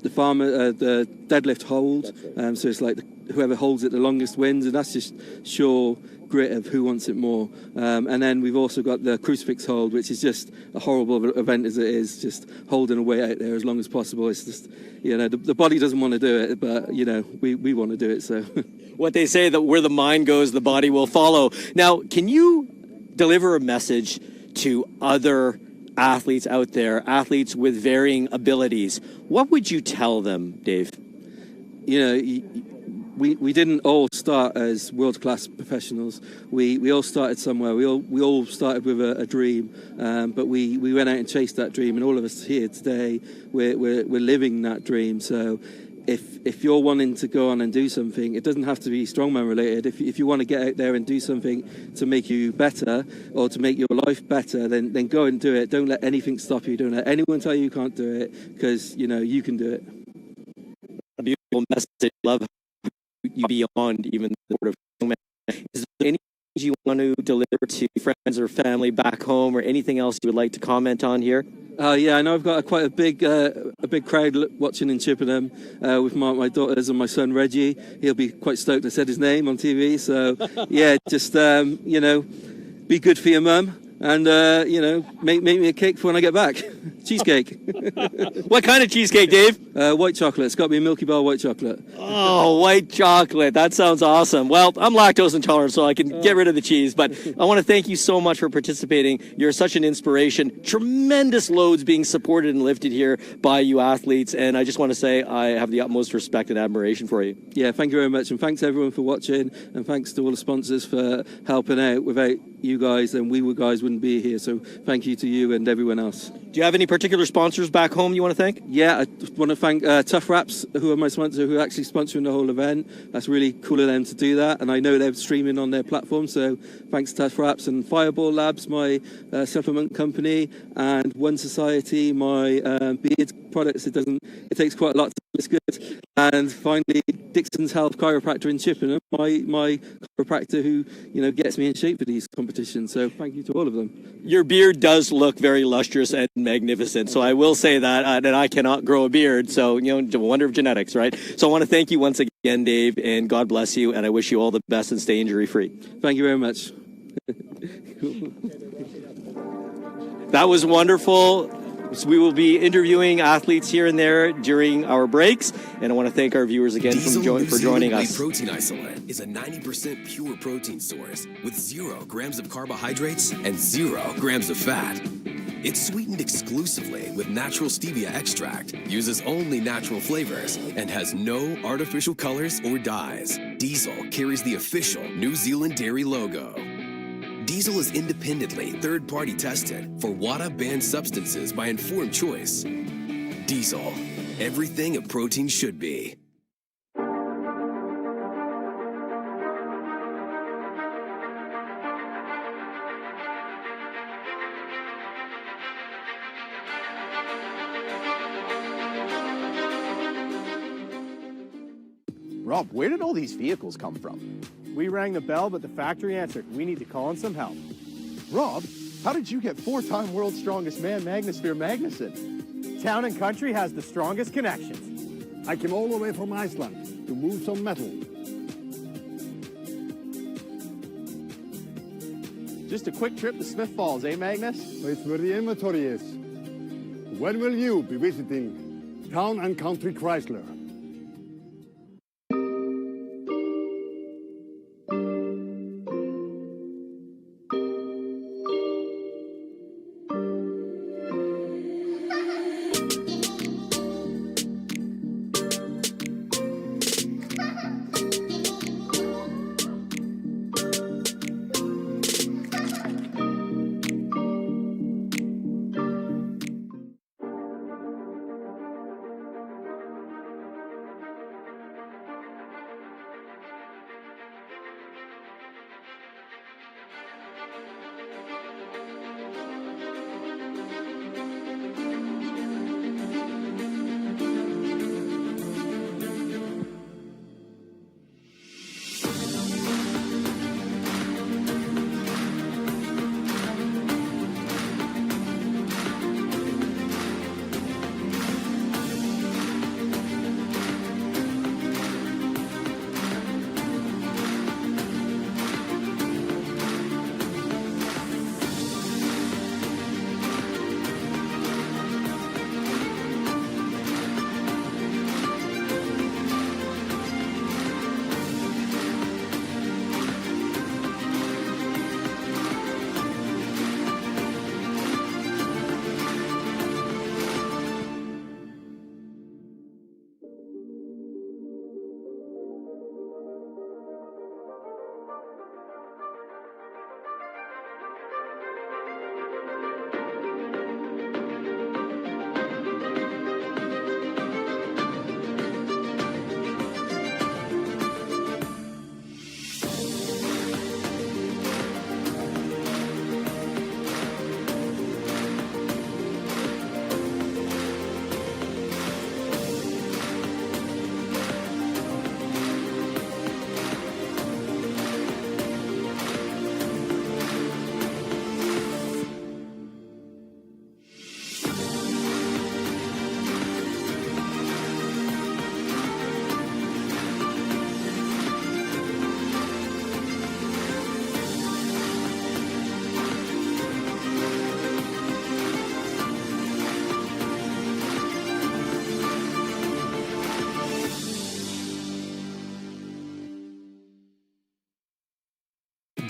deadlift hold. So it's like whoever holds it the longest wins, and that's just sure grit of who wants it more. And then we've also got the crucifix hold, which is just a horrible event as it is, just holding a weight out there as long as possible. It's just, the body doesn't want to do it, but, we want to do it, so. What they say, that where the mind goes, the body will follow. Now, can you deliver a message to other athletes out there, athletes with varying abilities? What would you tell them, Dave? We didn't all start as world-class professionals. We all started somewhere. We all started with a dream, but we went out and chased that dream. And all of us here today, we're living that dream. So if you're wanting to go on and do something, it doesn't have to be strongman related. If you want to get out there and do something to make you better or to make your life better, then go and do it. Don't let anything stop you. Don't let anyone tell you can't do it, because you can do it. A beautiful message. Love you beyond even the word of strongman. Is there anything you want to deliver to friends or family back home, or anything else you would like to comment on here? Yeah, I know I've got quite a big crowd watching in Chippenham with my daughters and my son Reggie. He'll be quite stoked I said his name on TV. So yeah, just be good for your mum. and make me a cake for when I get back. Cheesecake. What kind of cheesecake, Dave? White chocolate. It's got to be a Milky Bar white chocolate. Oh, white chocolate. That sounds awesome. Well, I'm lactose intolerant, so I can get rid of the cheese. But I want to thank you so much for participating. You're such an inspiration. Tremendous loads being supported and lifted here by you athletes. And I just want to say I have the utmost respect and admiration for you. Yeah, thank you very much. And thanks everyone for watching. And thanks to all the sponsors for helping out. Without you guys, then we guys wouldn't be here. So thank you to you and everyone else. Do you have any particular sponsors back home you want to thank? Yeah, I want to thank TuffWraps, who are my sponsor, who are actually sponsoring the whole event. That's really cool of them to do that. And I know they're streaming on their platform. So thanks to TuffWraps and Fireball Labs, my supplement company, and One Society, my beard products. It takes quite a lot to it's good. And finally, Dixon's Health Chiropractor in Chippenham, my chiropractor who gets me in shape for these competitions. So thank you to all of them. Your beard does look very lustrous and magnificent. So I will say that, and I cannot grow a beard. So wonder of genetics, right? So I want to thank you once again, Dave, and God bless you. And I wish you all the best and stay injury free. Thank you very much. That was wonderful. So we will be interviewing athletes here and there during our breaks, and I want to thank our viewers again for joining us. Protein isolate is a 90% pure protein source with 0 grams of carbohydrates and 0 grams of fat. It's sweetened exclusively with natural stevia extract, uses only natural flavors, and has no artificial colors or dyes. Diesel carries the official New Zealand dairy logo. Diesel is independently third-party tested for WADA-banned substances by informed choice. Diesel, everything a protein should be. Rob, where did all these vehicles come from? We rang the bell, but the factory answered. We need to call in some help. Rob, how did you get 4-time world's strongest man, Magnus Ver Magnusson? Town and country has the strongest connections. I came all the way from Iceland to move some metal. Just a quick trip to Smith Falls, eh, Magnus? It's where the inventory is. When will you be visiting Town and Country Chrysler?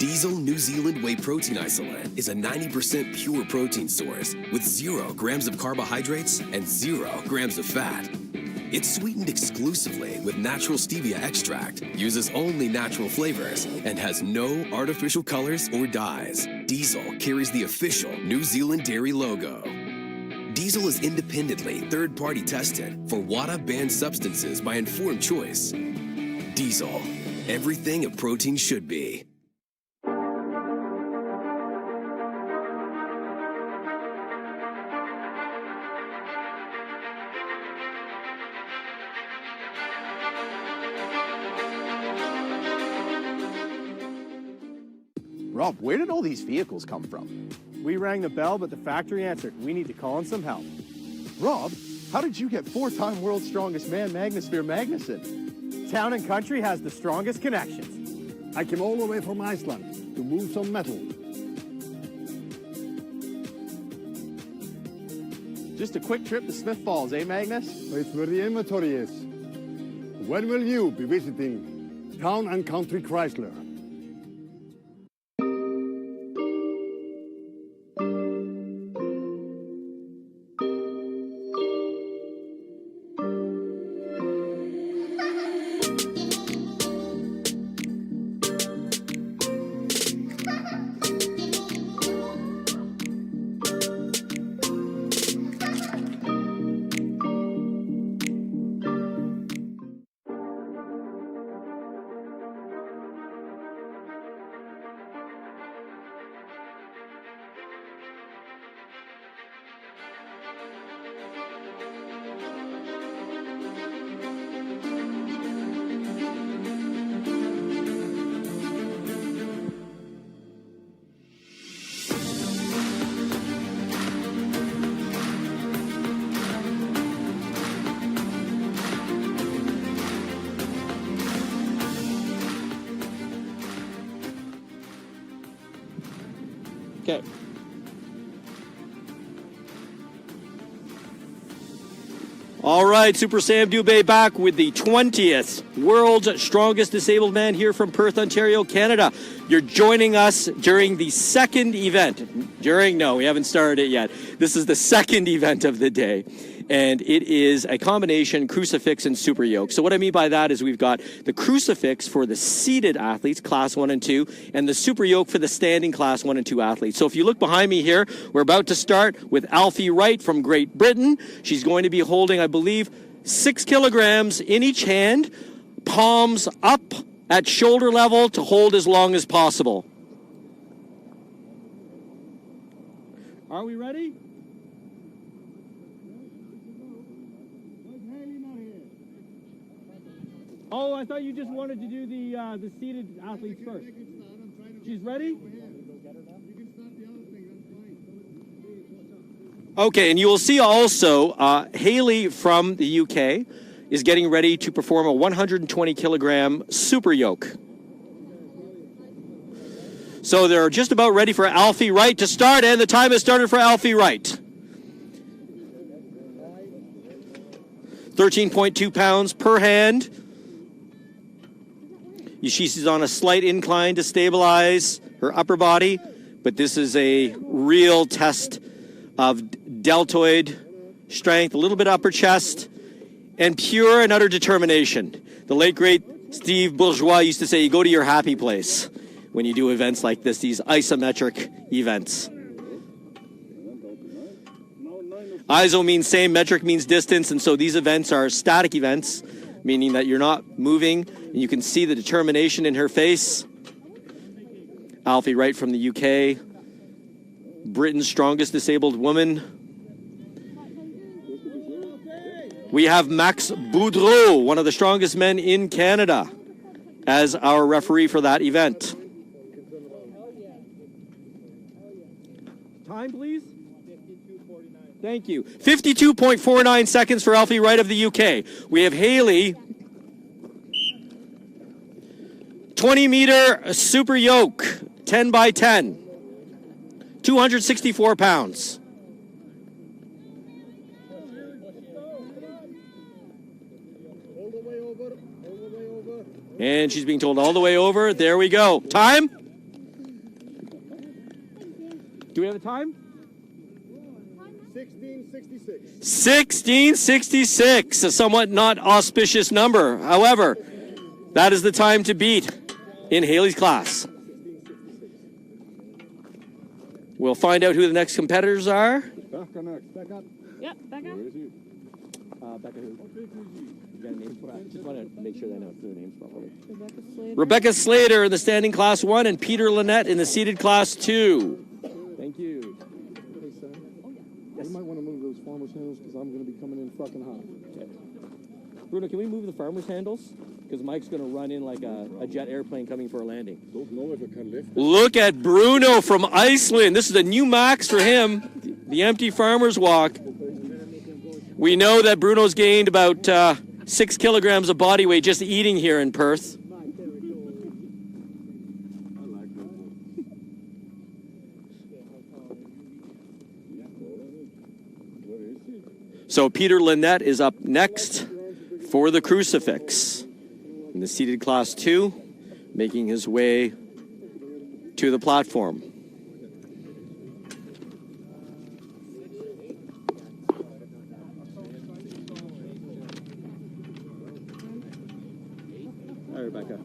Diesel New Zealand Whey Protein Isolate is a 90% pure protein source with 0 grams of carbohydrates and 0 grams of fat. It's sweetened exclusively with natural stevia extract, uses only natural flavors, and has no artificial colors or dyes. Diesel carries the official New Zealand dairy logo. Diesel is independently third-party tested for WADA banned substances by informed choice. Diesel, everything a protein should be. Rob, where did all these vehicles come from? We rang the bell, but the factory answered. We need to call in some help. Rob, how did you get 4-time world's strongest man, Magnus Ver Magnusson? Town and Country has the strongest connections. I came all the way from Iceland to move some metal. Just a quick trip to Smith Falls, eh, Magnus? It's where the inventory is. When will you be visiting Town and Country Chrysler? Okay. All right, Super Sam Dubé back with the 20th World's Strongest Disabled Man here from Perth, Ontario, Canada. You're joining us during the second event. No, we haven't started it yet. This is the second event of the day. And it is a combination crucifix and super yoke. So what I mean by that is we've got the crucifix for the seated athletes, class 1 and 2, and the super yoke for the standing class 1 and 2 athletes. So if you look behind me here, we're about to start with Alfie Wright from Great Britain. She's going to be holding, I believe, 6 kilograms in each hand, palms up at shoulder level to hold as long as possible. Are we ready? Oh, I thought you just wanted to do the seated athletes first. She's ready? Okay, and you will see also Haley from the UK is getting ready to perform a 120 kilogram super yoke. So they're just about ready for Alfie Wright to start, and the time has started for Alfie Wright. 13.2 pounds per hand. She's on a slight incline to stabilize her upper body, but this is a real test of deltoid strength, a little bit upper chest, and pure and utter determination. The late, great Steve Bourgeois used to say, you go to your happy place when you do events like this, these isometric events. Iso means same, metric means distance, and so these events are static events, meaning that you're not moving, and you can see the determination in her face. Alfie Wright from the UK, Britain's strongest disabled woman. We have Max Boudreau, one of the strongest men in Canada, as our referee for that event. Time, please. Thank you. 52.49 seconds for Alfie Wright of the UK. We have Haley, 20-meter super yoke, 10 by 10, 264 pounds. And she's being told all the way over. There we go. Time? Do we have a time? 1666. 1666, a somewhat not auspicious number. However, that is the time to beat in Haley's class. We'll find out who the next competitors are. Becca next. Becca. Yep, Becca. Where is he? Becca who? You got a name for that? Just want to make sure they know their names properly. Rebecca Slater. Rebecca Slater in the standing class 1 and Peter Lynette in the seated class 2. Thank you. Hey, son. You might want to move those farmer's handles because I'm going to be coming in fucking hot. Okay. Bruno, can we move the farmer's handles? Because Mike's going to run in like a jet airplane coming for a landing. Don't know if I can lift. Look at Bruno from Iceland. This is a new max for him. The empty farmer's walk. We know that Bruno's gained about 6 kilograms of body weight just eating here in Perth. So Peter Lynette is up next for the crucifix in the seated class 2, making his way to the platform. Hi, Rebecca.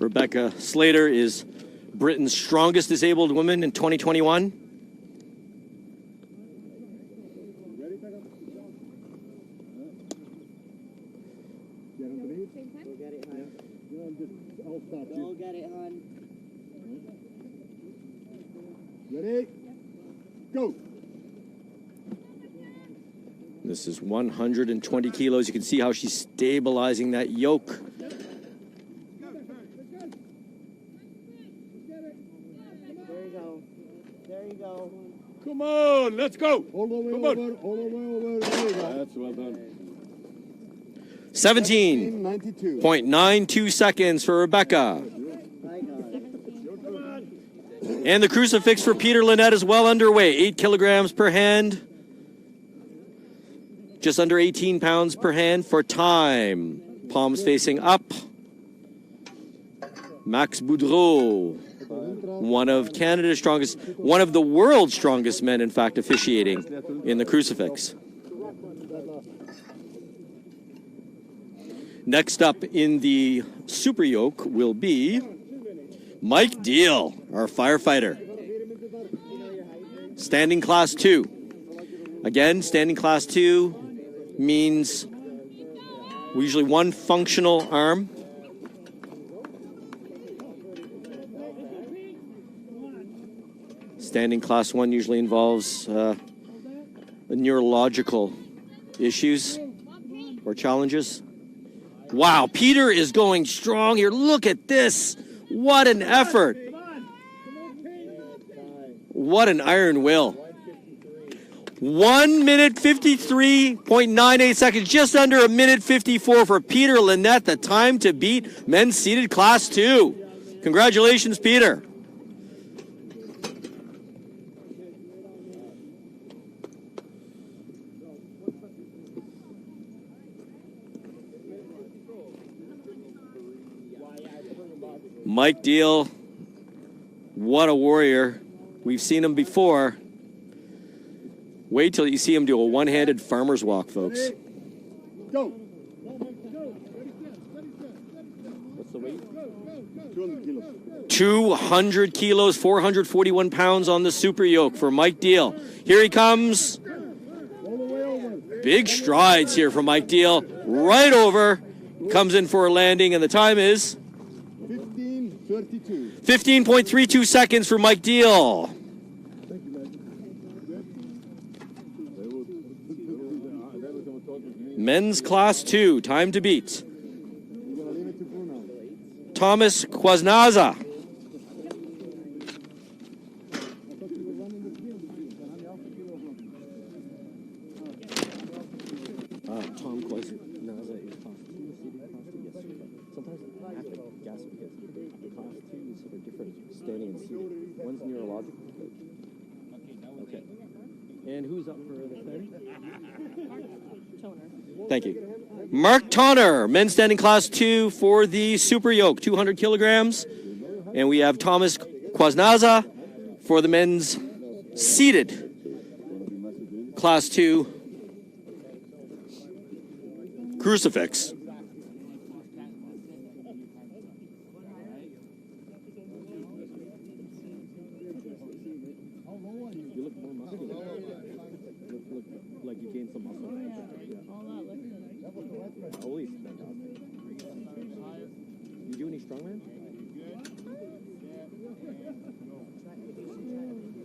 Rebecca Slater is Britain's strongest disabled woman in 2021. Don't get it, hon. Ready? Go. This is 120 kilos. You can see how she's stabilizing that yoke. There you go. There you go. Come on, let's go. Hold on, Come over. on. Hold on, over. There you go. That's well done. 17.92 seconds for Rebecca. And the crucifix for Peter Lynette is well underway. 8 kilograms per hand. Just under 18 pounds per hand for time. Palms facing up. Max Boudreau, one of Canada's strongest, one of the world's strongest men, in fact, officiating in the crucifix. Next up in the super yoke will be Mike Deal, our firefighter. Standing class 2. Again, standing class 2 means usually one functional arm. Standing class 1 usually involves neurological issues or challenges. Wow, Peter is going strong here. Look at this. What an effort. What an iron will. 1 minute 53.98 seconds, just under a minute 54 for Peter Lynette, the time to beat men's seated class 2. Congratulations, Peter. Mike Deal, what a warrior. We've seen him before. Wait till you see him do a one-handed farmer's walk, folks. Go. What's the weight? 200 kilos. 200 kilos, 441 pounds on the super yoke for Mike Deal. Here he comes. Big strides here from Mike Deal. Right over. Comes in for a landing, and the time is 15:32. 15.32 seconds for Mike Deal. Men's class 2, time to beat. Thomas Quaznaza. John's neurological coach. Okay. And who's up for the thing? Thank you. Mark Tonner, men's standing class 2 for the super yoke, 200 kilograms. And we have Thomas Kwasnaza for the men's seated class 2 crucifix. Like you gained some muscle. Holy fantastic. You do any strongman?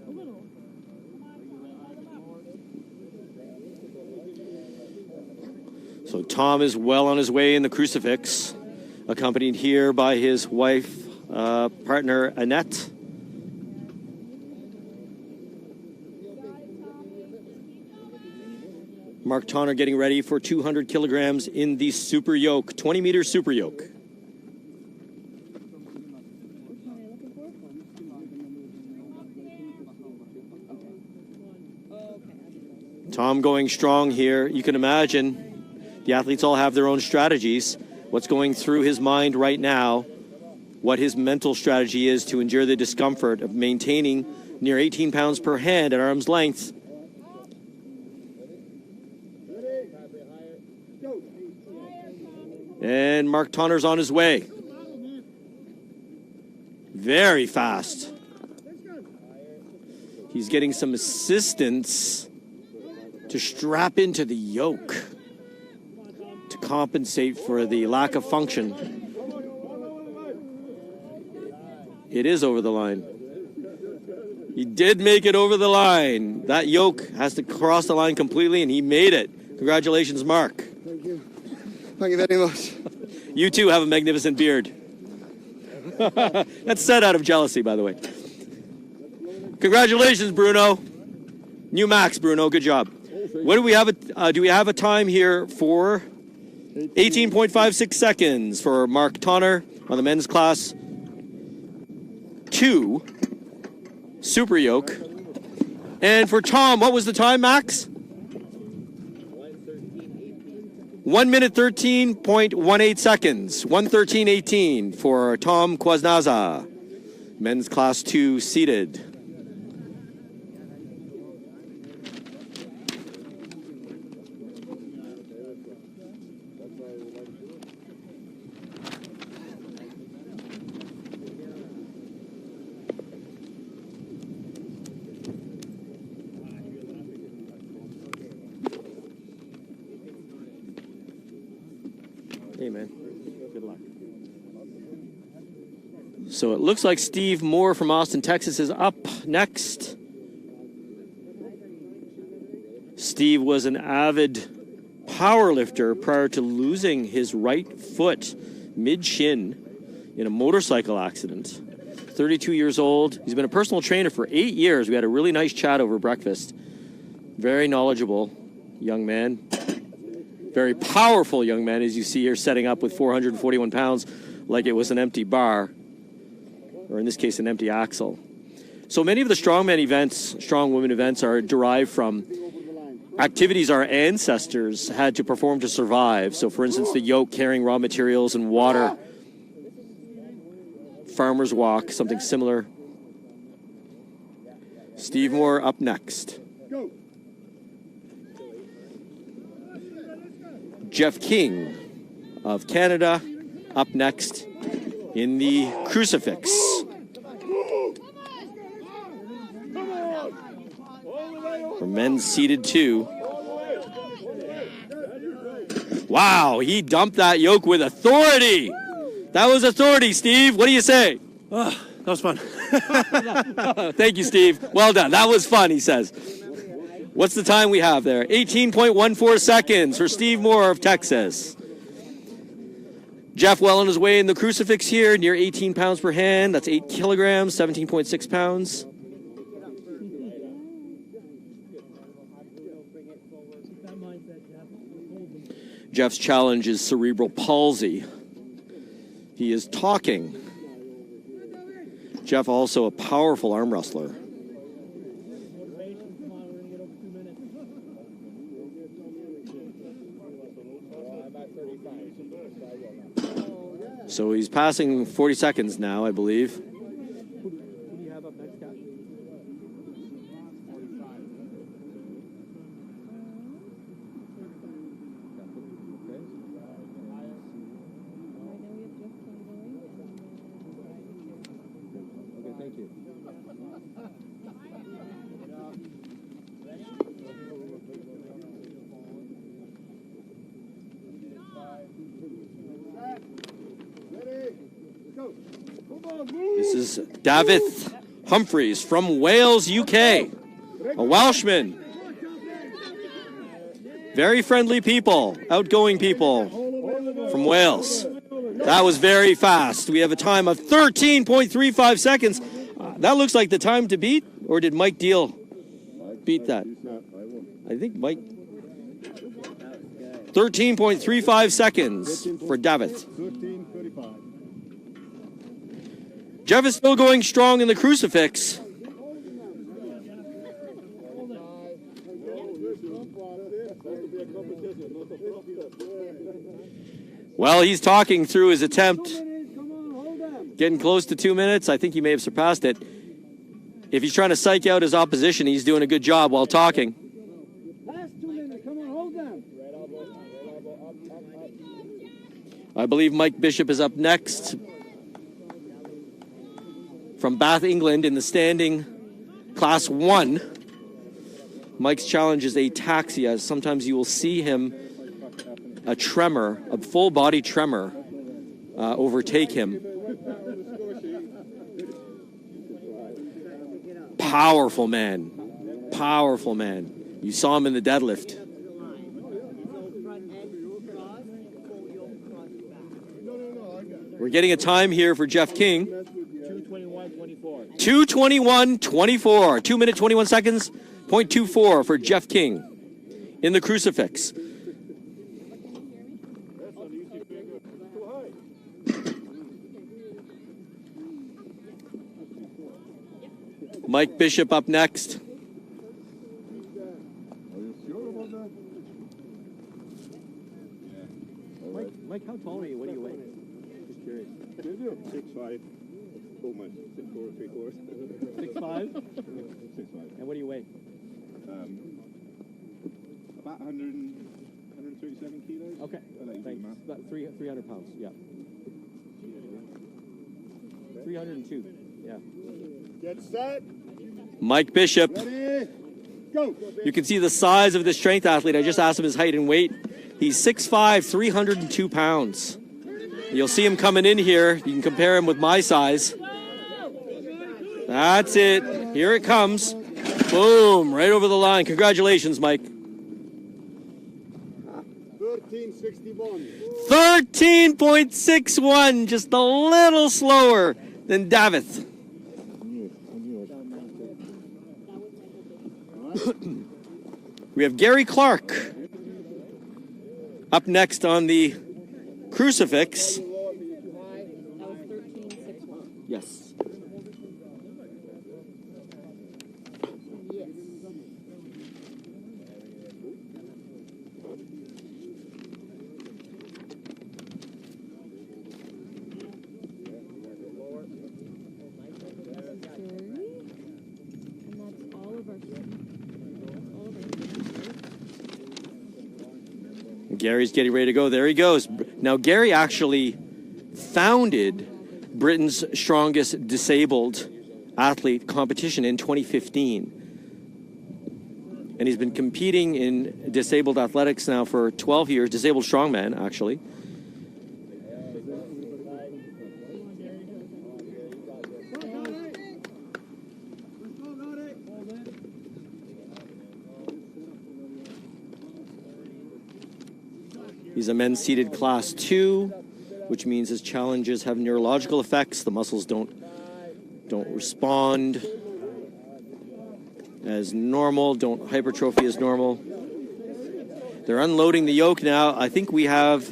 A little. So Tom is well on his way in the crucifix, accompanied here by his wife, partner Annette. Mark Tonner getting ready for 200 kilograms in the super yoke, 20-meter super yoke. Tom going strong here. You can imagine the athletes all have their own strategies. What's going through his mind right now, what his mental strategy is to endure the discomfort of maintaining near 18 pounds per hand at arm's length. And Mark Tonner's on his way. Very fast. He's getting some assistance to strap into the yoke to compensate for the lack of function. It is over the line. He did make it over the line. That yoke has to cross the line completely, and he made it. Congratulations, Mark. Thank you. Thank you very much. You too have a magnificent beard. That's said out of jealousy, by the way. Congratulations, Bruno. New max, Bruno. Good job. What do we have? Do we have a time here for 18.56 seconds for Mark Tonner on the men's class 2 super yoke? And for Tom, what was the time, Max? 1 minute 13.18 seconds. 1:13.18 for Tom Kwasnaza, men's class 2 seated. Hey, man. Good luck. So it looks like Steve Moore from Austin, Texas is up next. Steve was an avid power lifter prior to losing his right foot mid-shin in a motorcycle accident. 32 years old. He's been a personal trainer for 8 years. We had a really nice chat over breakfast. Very knowledgeable young man. Very powerful young man, as you see here, setting up with 441 pounds like it was an empty bar, or in this case, an empty axle. So many of the strongman events, strong women events, are derived from activities our ancestors had to perform to survive. So, for instance, the yoke carrying raw materials and water, farmer's walk, something similar. Steve Moore up next. Jeff King of Canada up next in the crucifix. For men's seated 2. Wow, he dumped that yoke with authority. That was authority, Steve. What do you say? Oh, that was fun. Thank you, Steve. Well done. That was fun, he says. What's the time we have there? 18.14 seconds for Steve Moore of Texas. Jeff well on his way in the crucifix here, near 18 pounds per hand. That's 8 kilograms, 17.6 pounds. Jeff's challenge is cerebral palsy. He is talking. Jeff also a powerful arm wrestler. So he's passing 40 seconds now, I believe. Who do you have up next, Kat? Okay, thank you. This is David Humphreys from Wales, UK. A Welshman. Very friendly people, outgoing people from Wales. That was very fast. We have a time of 13.35 seconds. That looks like the time to beat, or did Mike Deal beat that? I think Mike. 13.35 seconds for David. 13:35. Jeff is still going strong in the crucifix. Well, he's talking through his attempt. Getting close to 2 minutes. I think he may have surpassed it. If he's trying to psych out his opposition, he's doing a good job while talking. Last 2 minutes. Come on, hold them. I believe Mike Bishop is up next from Bath, England in the standing class 1. Mike's challenge is ataxia. Sometimes you will see him, a tremor, a full body tremor, overtake him. Powerful man. Powerful man. You saw him in the deadlift. We're getting a time here for Jeff King. 2:21:24. 2:21:24. 2 minutes, 21 seconds. 0.24 for Jeff King in the crucifix. Mike Bishop up next. Mike, how tall are you? What do you weigh? Just curious. 6'5". Almost 6'4", 3/4. 6'5"? 6'5". And what do you weigh? About 137 kilos. Okay. Thanks. About 300 pounds. Yeah. 302. Yeah. Get set. Mike Bishop. Ready. Go. You can see the size of the strength athlete. I just asked him his height and weight. He's 6'5", 302 pounds. You'll see him coming in here. You can compare him with my size. That's it. Here it comes. Boom, right over the line. Congratulations, Mike. 13:61. 13.61, just a little slower than David. We have Gary Clark up next on the crucifix. Yes. Gary's getting ready to go. There he goes. Now, Gary actually founded Britain's strongest disabled athlete competition in 2015. And he's been competing in disabled athletics now for 12 years, disabled strongman, actually. He's a men's seated class 2, which means his challenges have neurological effects. The muscles don't respond as normal, don't hypertrophy as normal. They're unloading the yoke now. I think we have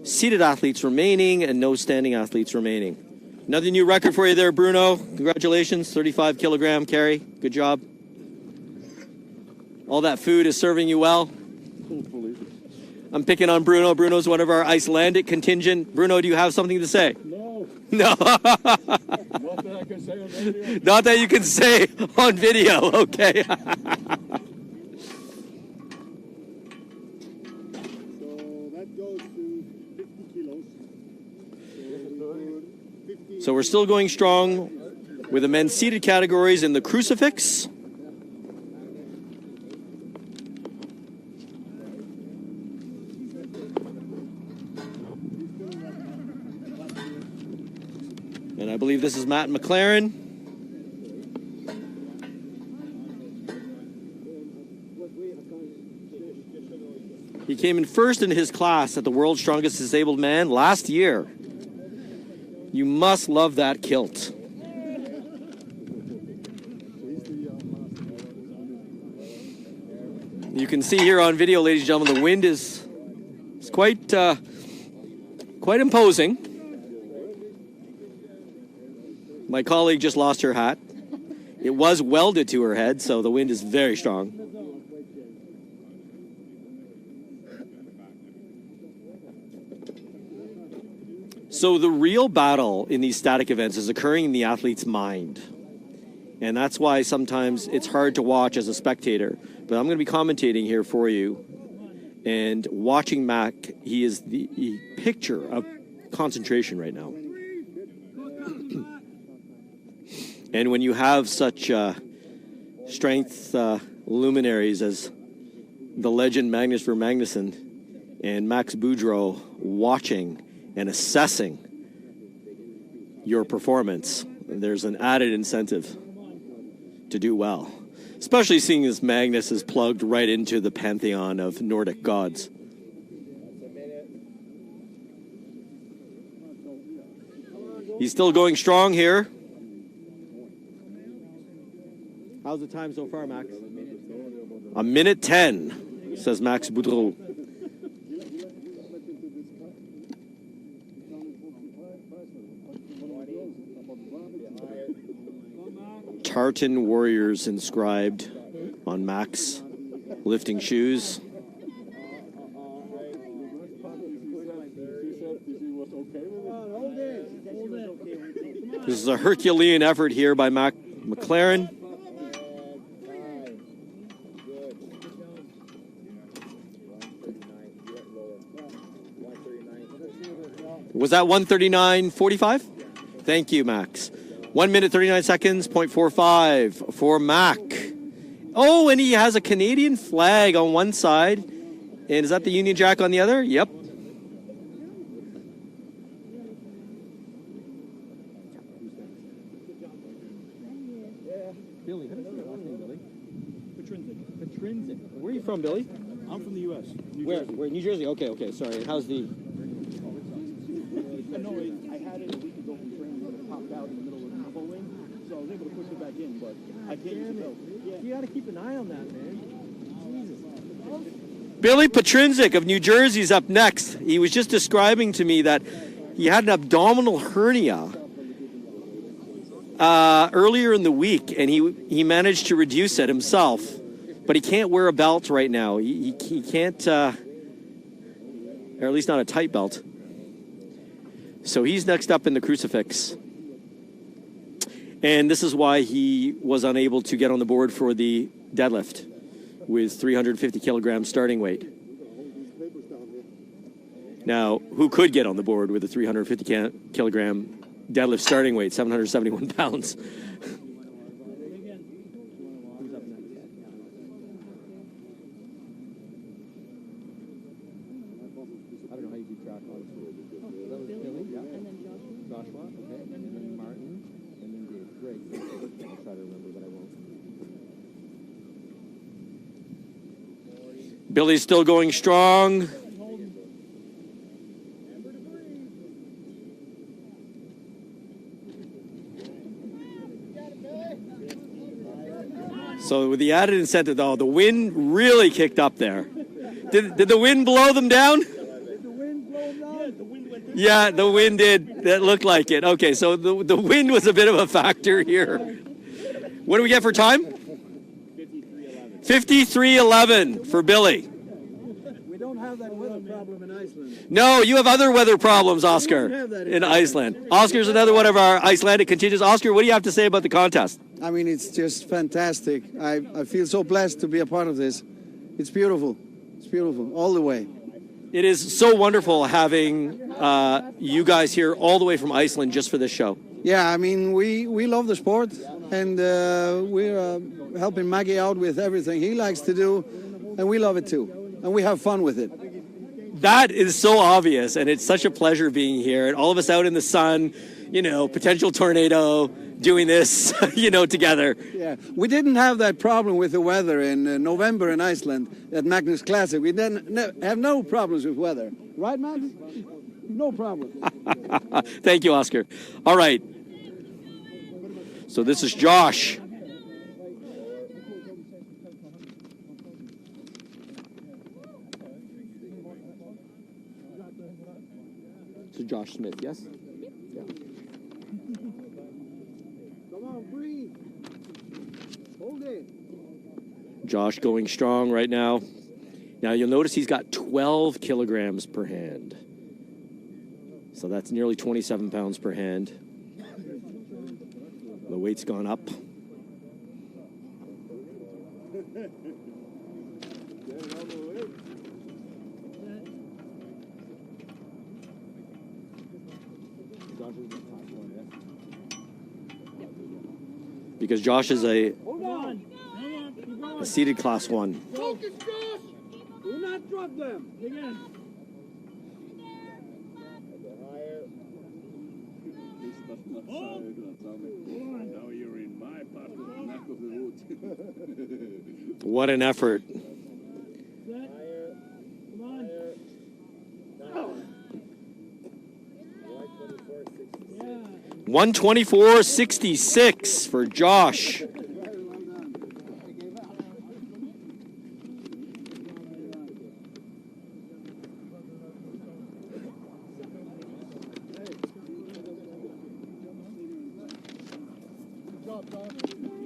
seated athletes remaining and no standing athletes remaining. Another new record for you there, Bruno. Congratulations, 35 kilogram carry. Good job. All that food is serving you well. I'm picking on Bruno. Bruno's one of our Icelandic contingent. Bruno, do you have something to say? No. No. Not that I can say on video. Not that you can say on video. Okay. So that goes to 50 kilos. So we're still going strong with the men's seated categories in the crucifix. And I believe this is Matt McLaren. He came in first in his class at the World's Strongest Disabled Man last year. You must love that kilt. You can see here on video, ladies and gentlemen, the wind is quite imposing. My colleague just lost her hat. It was welded to her head, so the wind is very strong. So the real battle in these static events is occurring in the athlete's mind. And that's why sometimes it's hard to watch as a spectator. But I'm going to be commentating here for you. And watching Mac, he is the picture of concentration right now. And when you have such strength luminaries as the legend Magnus Ver Magnusson and Max Boudreau watching and assessing your performance, there's an added incentive to do well, especially seeing as Magnus is plugged right into the pantheon of Nordic gods. He's still going strong here. How's the time so far, Max? A minute 10, says Max Boudreau. Tartan warriors inscribed on Max lifting shoes. This is a Herculean effort here by Mac McLaren. Was that 1:39.45? Thank you, Max. 1 minute, 39 seconds, 0.45 for Mac. Oh, and he has a Canadian flag on one side. And is that the Union Jack on the other? Yep. Billy, how do you say your last name, Billy? Patrinsic. Where are you from, Billy? I'm from the U.S. Where? New Jersey? Okay. Sorry. How's the... No, I had it a week ago from training, but it popped out in the middle of the bowling, so I was able to push it back in, but I can't use it. Yeah. You got to keep an eye on that, man. Jesus. Billy Patrinsic of New Jersey is up next. He was just describing to me that he had an abdominal hernia earlier in the week, and he managed to reduce it himself, but he can't wear a belt right now. He can't, or at least not a tight belt. So he's next up in the crucifix. And this is why he was unable to get on the board for the deadlift with 350 kilograms starting weight. Now, who could get on the board with a 350 kilogram deadlift starting weight, 771 pounds? Billy's still going strong. So with the added incentive, though, the wind really kicked up there. Did the wind blow them down? Did the wind blow them down? Yeah, the wind went Yeah, the wind did. That looked like it. Okay, so the wind was a bit of a factor here. What do we get for time? 53:11 for Billy. We don't have that weather problem in Iceland. No, you have other weather problems, Oscar, have that in Iceland. Oscar's another one of our Icelandic contingents. Oscar, what do you have to say about the contest? I mean, it's just fantastic. I feel so blessed to be a part of this. It's beautiful. It's beautiful all the way. It is so wonderful having you guys here all the way from Iceland just for this show. Yeah, I mean, we love the sport, and we're helping Maggie out with everything he likes to do, and we love it too, and we have fun with it. That is so obvious, and it's such a pleasure being here, and all of us out in the sun, you know, potential tornado, doing this, you know, together. Yeah, we didn't have that problem with the weather in November in Iceland at Magnus Classic. We didn't have no problems with weather. Right, Max? No problem. Thank you, Oscar. All right. So this is Josh. So Josh Smith, yes? Yeah. Come on, breathe. Hold it. Josh going strong right now. Now you'll notice he's got 12 kilograms per hand. So that's nearly 27 pounds per hand. The weight's gone up. Because Josh is a seated class 1. Focus, Josh! Do not drop them. Again. Now you're in my part of the neck of the woods. What an effort. 124.66 for Josh.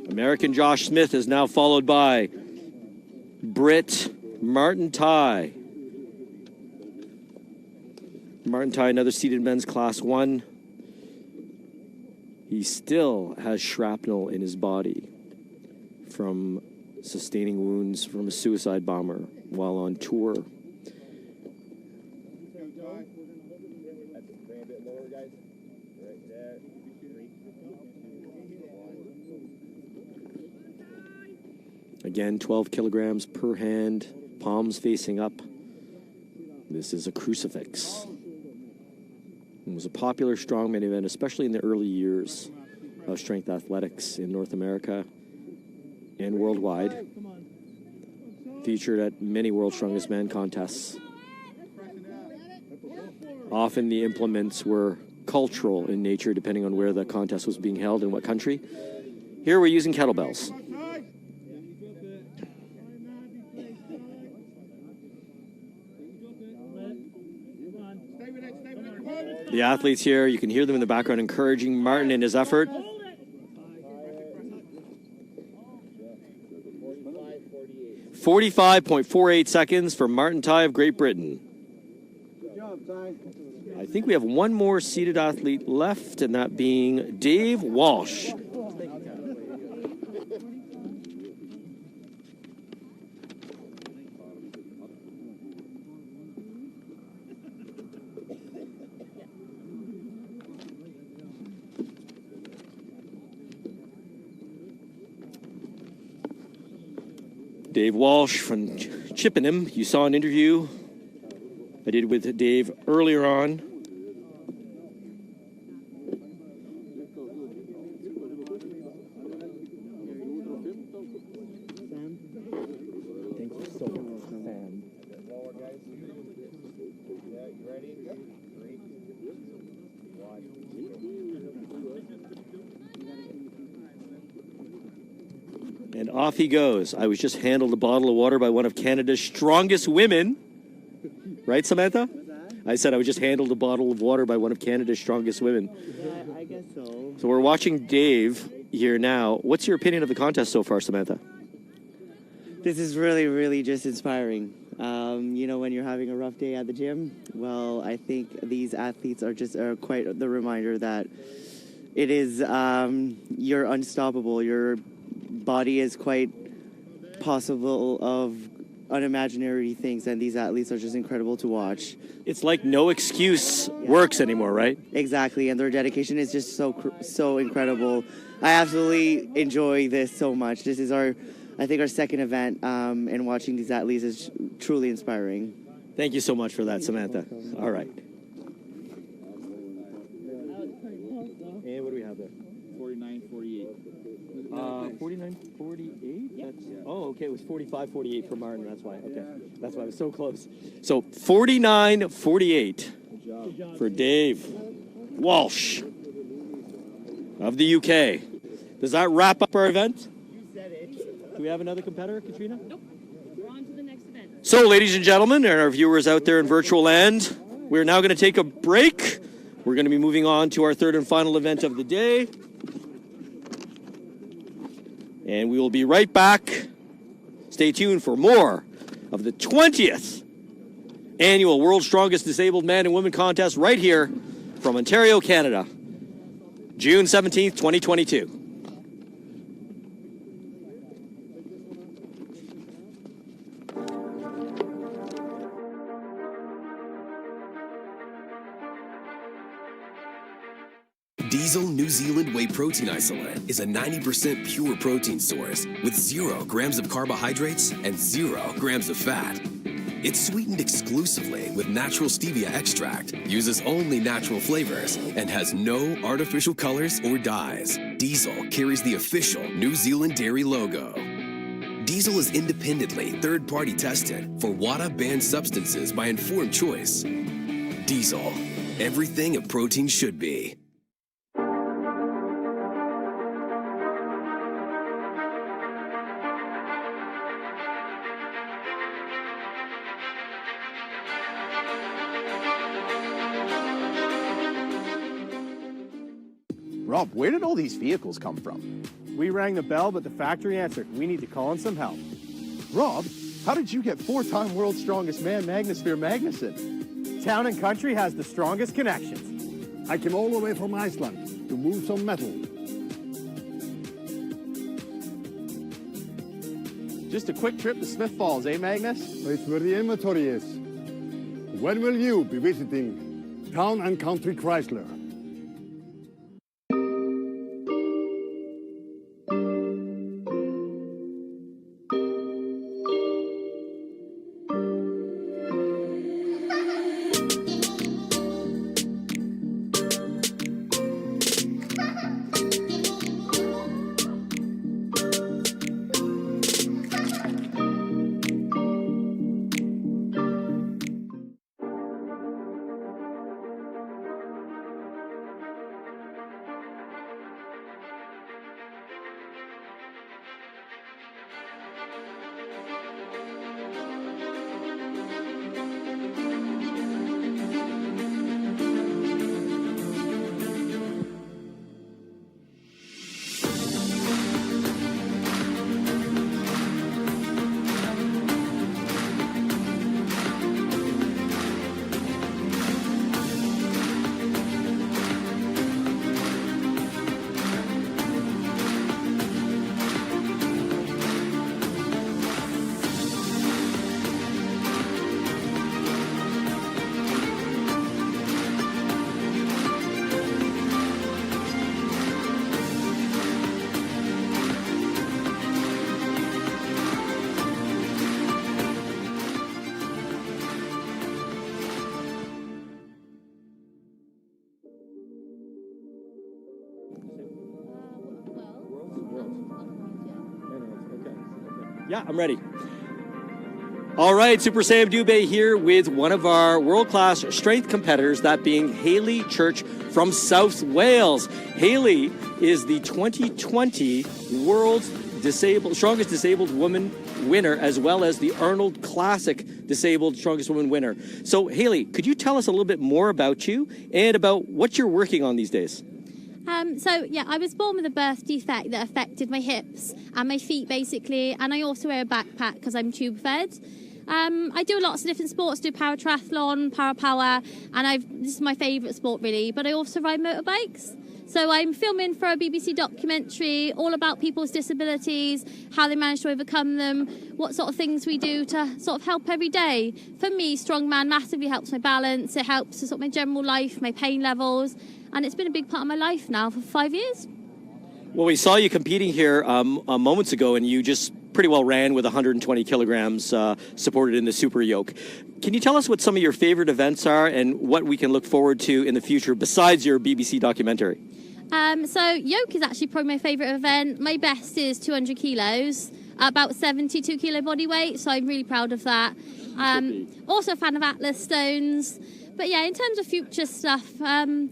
American Josh Smith is now followed by Britt Martin Ty. Martin Ty, another seated men's class 1. He still has shrapnel in his body from sustaining wounds from a suicide bomber while on tour. Again, 12 kilograms per hand, palms facing up. This is a crucifix. It was a popular strongman event, especially in the early years of strength athletics in North America and worldwide. Featured at many World's Strongest Man contests. Often the implements were cultural in nature, depending on where the contest was being held and what country. Here we're using kettlebells. The athletes here, you can hear them in the background encouraging Martin in his effort. .45.48 seconds for Martin Ty of Great Britain. Good job, Ty. I think we have one more seated athlete left, and that being Dave Walsh. Dave Walsh from Chippenham. You saw an interview I did with Dave earlier on. Thank you so much, Sam. And off he goes. I was just handed a bottle of water by one of Canada's strongest women. Right, Samantha? I said I was just handled a bottle of water by one of Canada's strongest women. Yeah, I guess so. So we're watching Dave here now. What's your opinion of the contest so far, Samantha? This is really, really just inspiring. You know, when you're having a rough day at the gym, well, I think these athletes are quite the reminder that it is, you're unstoppable. Your body is quite possible of unimaginary things, and these athletes are just incredible to watch. It's like no excuse works anymore, right? Exactly, and their dedication is just so incredible. I absolutely enjoy this so much. This is I think our second event, and watching these athletes is truly inspiring. Thank you so much for that, Samantha. All right. And what do we have there? 49-48. 49-48? That's, oh, okay. It was 45-48 for Martin. That's why. Okay. That's why I was so close. So 49-48 for Dave Walsh of the UK. Does that wrap up our event? Do we have another competitor, Katrina? Nope. We're on to the next event. So, ladies and gentlemen, and our viewers out there in virtual land, we're now going to take a break. We're going to be moving on to our third and final event of the day. And we will be right back. Stay tuned for more of the 20th annual World's Strongest Disabled Man and Woman Contest right here from Ontario, Canada, June 17th, 2022. Diesel New Zealand Whey Protein Isolate is a 90% pure protein source with 0 grams of carbohydrates and 0 grams of fat. It's sweetened exclusively with natural stevia extract, uses only natural flavors, and has no artificial colors or dyes. Diesel carries the official New Zealand dairy logo. Diesel is independently third-party tested for WADA banned substances by informed choice. Diesel, everything a protein should be. Rob, where did all these vehicles come from? We rang the bell, but the factory answered. We need to call in some help. Rob, how did you get 4-time world's strongest man, Magnus Ver Magnusson? Town and Country has the strongest connections. I came all the way from Iceland to move some metal. Just a quick trip to Smith Falls, eh, Magnus? It's where the inventory is. When will you be visiting Town and Country Chrysler? Yeah, I'm ready. All right, Super Sam Dubé here with one of our world-class strength competitors, that being Hayley Church from South Wales. Hayley is the 2020 World's Strongest Disabled Woman winner, as well as the Arnold Classic Disabled Strongest Woman winner. So, Haley, could you tell us a little bit more about you and about what you're working on these days? I was born with a birth defect that affected my hips and my feet, basically, and I also wear a backpack because I'm tube fed. I do lots of different sports, do para triathlon, para power, and this is my favourite sport, really, but I also ride motorbikes. So I'm filming for a BBC documentary all about people's disabilities, how they manage to overcome them, what sort of things we do to sort of help every day. For me, Strongman massively helps my balance, it helps sort of my general life, my pain levels, and it's been a big part of my life now for 5 years. Well, we saw you competing here moments ago, and you just pretty well ran with 120 kilograms supported in the super yoke. Can you tell us what some of your favorite events are and what we can look forward to in the future besides your BBC documentary? So yoke is actually probably my favourite event. My best is 200 kilos, about 72 kilo body weight, so I'm really proud of that. Also a fan of Atlas stones. But yeah, in terms of future stuff, I'm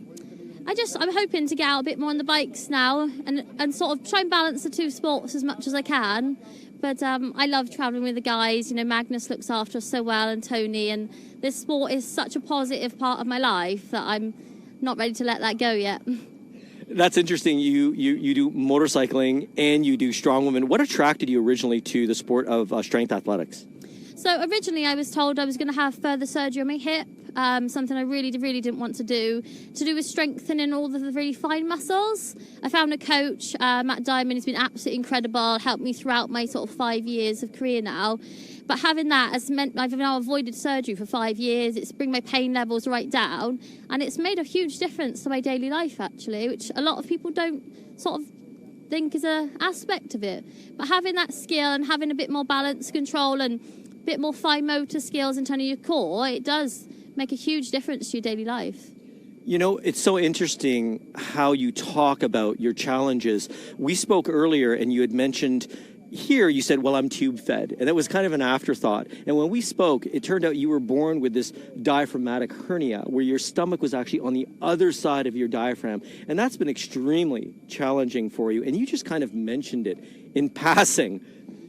hoping to get out a bit more on the bikes now and sort of try and balance the two sports as much as I can. But I love travelling with the guys. You know, Magnus looks after us so well, and Tony, and this sport is such a positive part of my life that I'm not ready to let that go yet. That's interesting. You do motorcycling and you do strongwoman. What attracted you originally to the sport of strength athletics? So originally I was told I was going to have further surgery on my hip, something I really didn't want to do with strengthening all the really fine muscles. I found a coach, Matt Diamond, who's been absolutely incredible, helped me throughout my sort of 5 years of career now. But having that has meant I've now avoided surgery for 5 years. It's bring my pain levels right down, and it's made a huge difference to my daily life, actually, which a lot of people don't sort of think is an aspect of it. But having that skill and having a bit more balance control and a bit more fine motor skills in terms of your core, it does make a huge difference to your daily life. You know, it's so interesting how you talk about your challenges. We spoke earlier and you had mentioned here, you said, well, I'm tube fed. And that was kind of an afterthought. And when we spoke, it turned out you were born with this diaphragmatic hernia where your stomach was actually on the other side of your diaphragm. And that's been extremely challenging for you. And you just kind of mentioned it in passing.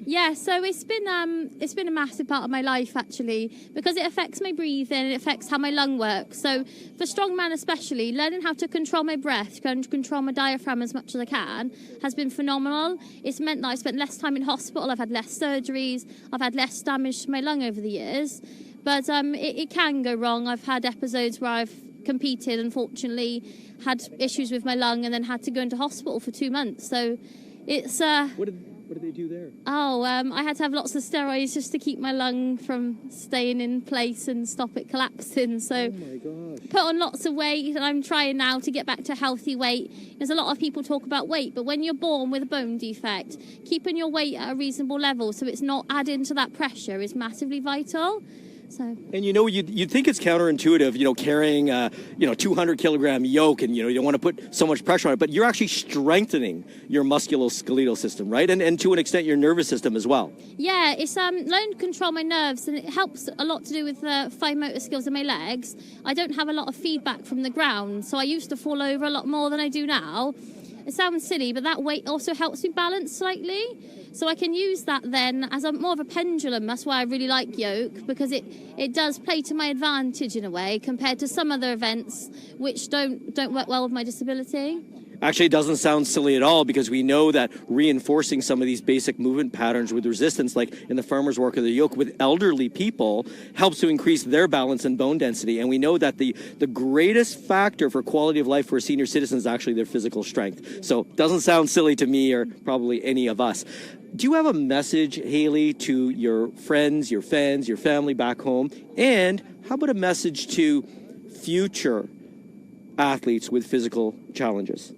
Yeah, so it's been a massive part of my life, actually, because it affects my breathing, it affects how my lung works. So for strongman especially, learning how to control my breath, control my diaphragm as much as I can, has been phenomenal. It's meant that I spent less time in hospital, I've had less surgeries, I've had less damage to my lung over the years. But it can go wrong. I've had episodes where I've competed, unfortunately, had issues with my lung and then had to go into hospital for 2 months. So it's... What did they do there? I had to have lots of steroids just to keep my lung from staying in place and stop it collapsing. So oh my gosh. Put on lots of weight, and I'm trying now to get back to a healthy weight. There's a lot of people talk about weight, but when you're born with a bone defect, keeping your weight at a reasonable level so it's not adding to that pressure is massively vital. So. And you know, you'd think it's counterintuitive, you know, carrying 200 kilogram yoke, and you don't want to put so much pressure on it, but you're actually strengthening your musculoskeletal system, right? And to an extent your nervous system as well. Yeah, it's learning to control my nerves, and it helps a lot to do with fine motor skills in my legs. I don't have a lot of feedback from the ground, so I used to fall over a lot more than I do now. It sounds silly, but that weight also helps me balance slightly. So I can use that then as more of a pendulum. That's why I really like yoke, because it does play to my advantage in a way compared to some other events which don't work well with my disability. Actually, it doesn't sound silly at all, because we know that reinforcing some of these basic movement patterns with resistance, like in the farmer's work of the yoke with elderly people, helps to increase their balance and bone density. And we know that the greatest factor for quality of life for a senior citizen is actually their physical strength. So it doesn't sound silly to me or probably any of us. Do you have a message, Haley, to your friends, your fans, your family back home? And how about a message to future athletes with physical challenges?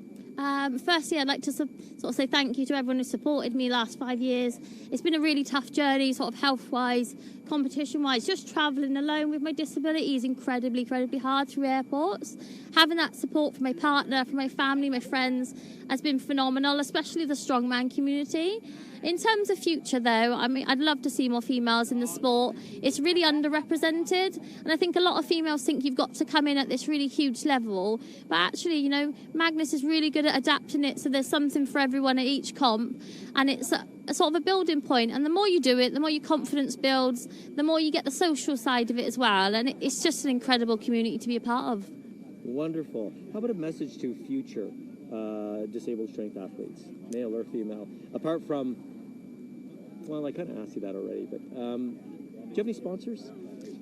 Firstly, I'd like to sort of say thank you to everyone who supported me the last 5 years. It's been a really tough journey, sort of health-wise, competition-wise. Just travelling alone with my disability is incredibly hard through airports. Having that support from my partner, from my family, my friends, has been phenomenal, especially the strongman community. In terms of future, though, I mean, I'd love to see more females in the sport. It's really underrepresented, and I think a lot of females think you've got to come in at this really huge level. But actually, you know, Magnus is really good at adapting it, so there's something for everyone at each comp, and it's a sort of a building point, and the more you do it, the more your confidence builds, the more you get the social side of it as well, and it's just an incredible community to be a part of. Wonderful. How about a message to future disabled strength athletes, male or female? Apart from, well, I kind of asked you that already, but do you have any sponsors?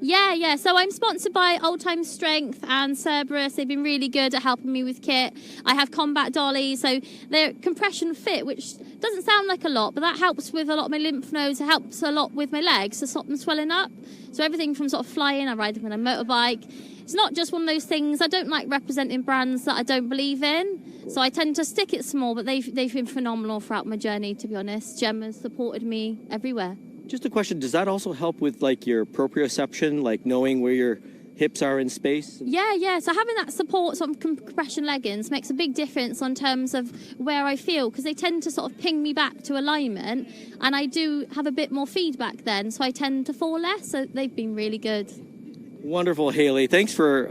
Yeah. So I'm sponsored by Old Time Strength and Cerberus. They've been really good at helping me with kit. I have combat dollies, so they're compression fit, which doesn't sound like a lot, but that helps with a lot of my lymph nodes. It helps a lot with my legs to stop them swelling up. So everything from sort of flying, I ride them on a motorbike. It's not just one of those things. I don't like representing brands that I don't believe in, so I tend to stick it small, but they've been phenomenal throughout my journey, to be honest. Gemma's supported me everywhere. Just a question, does that also help with like your proprioception, like knowing where your hips are in space? Yeah. So having that support sort of compression leggings makes a big difference on terms of where I feel, because they tend to sort of ping me back to alignment, and I do have a bit more feedback then, so I tend to fall less. So they've been really good. Wonderful, Haley. Thanks for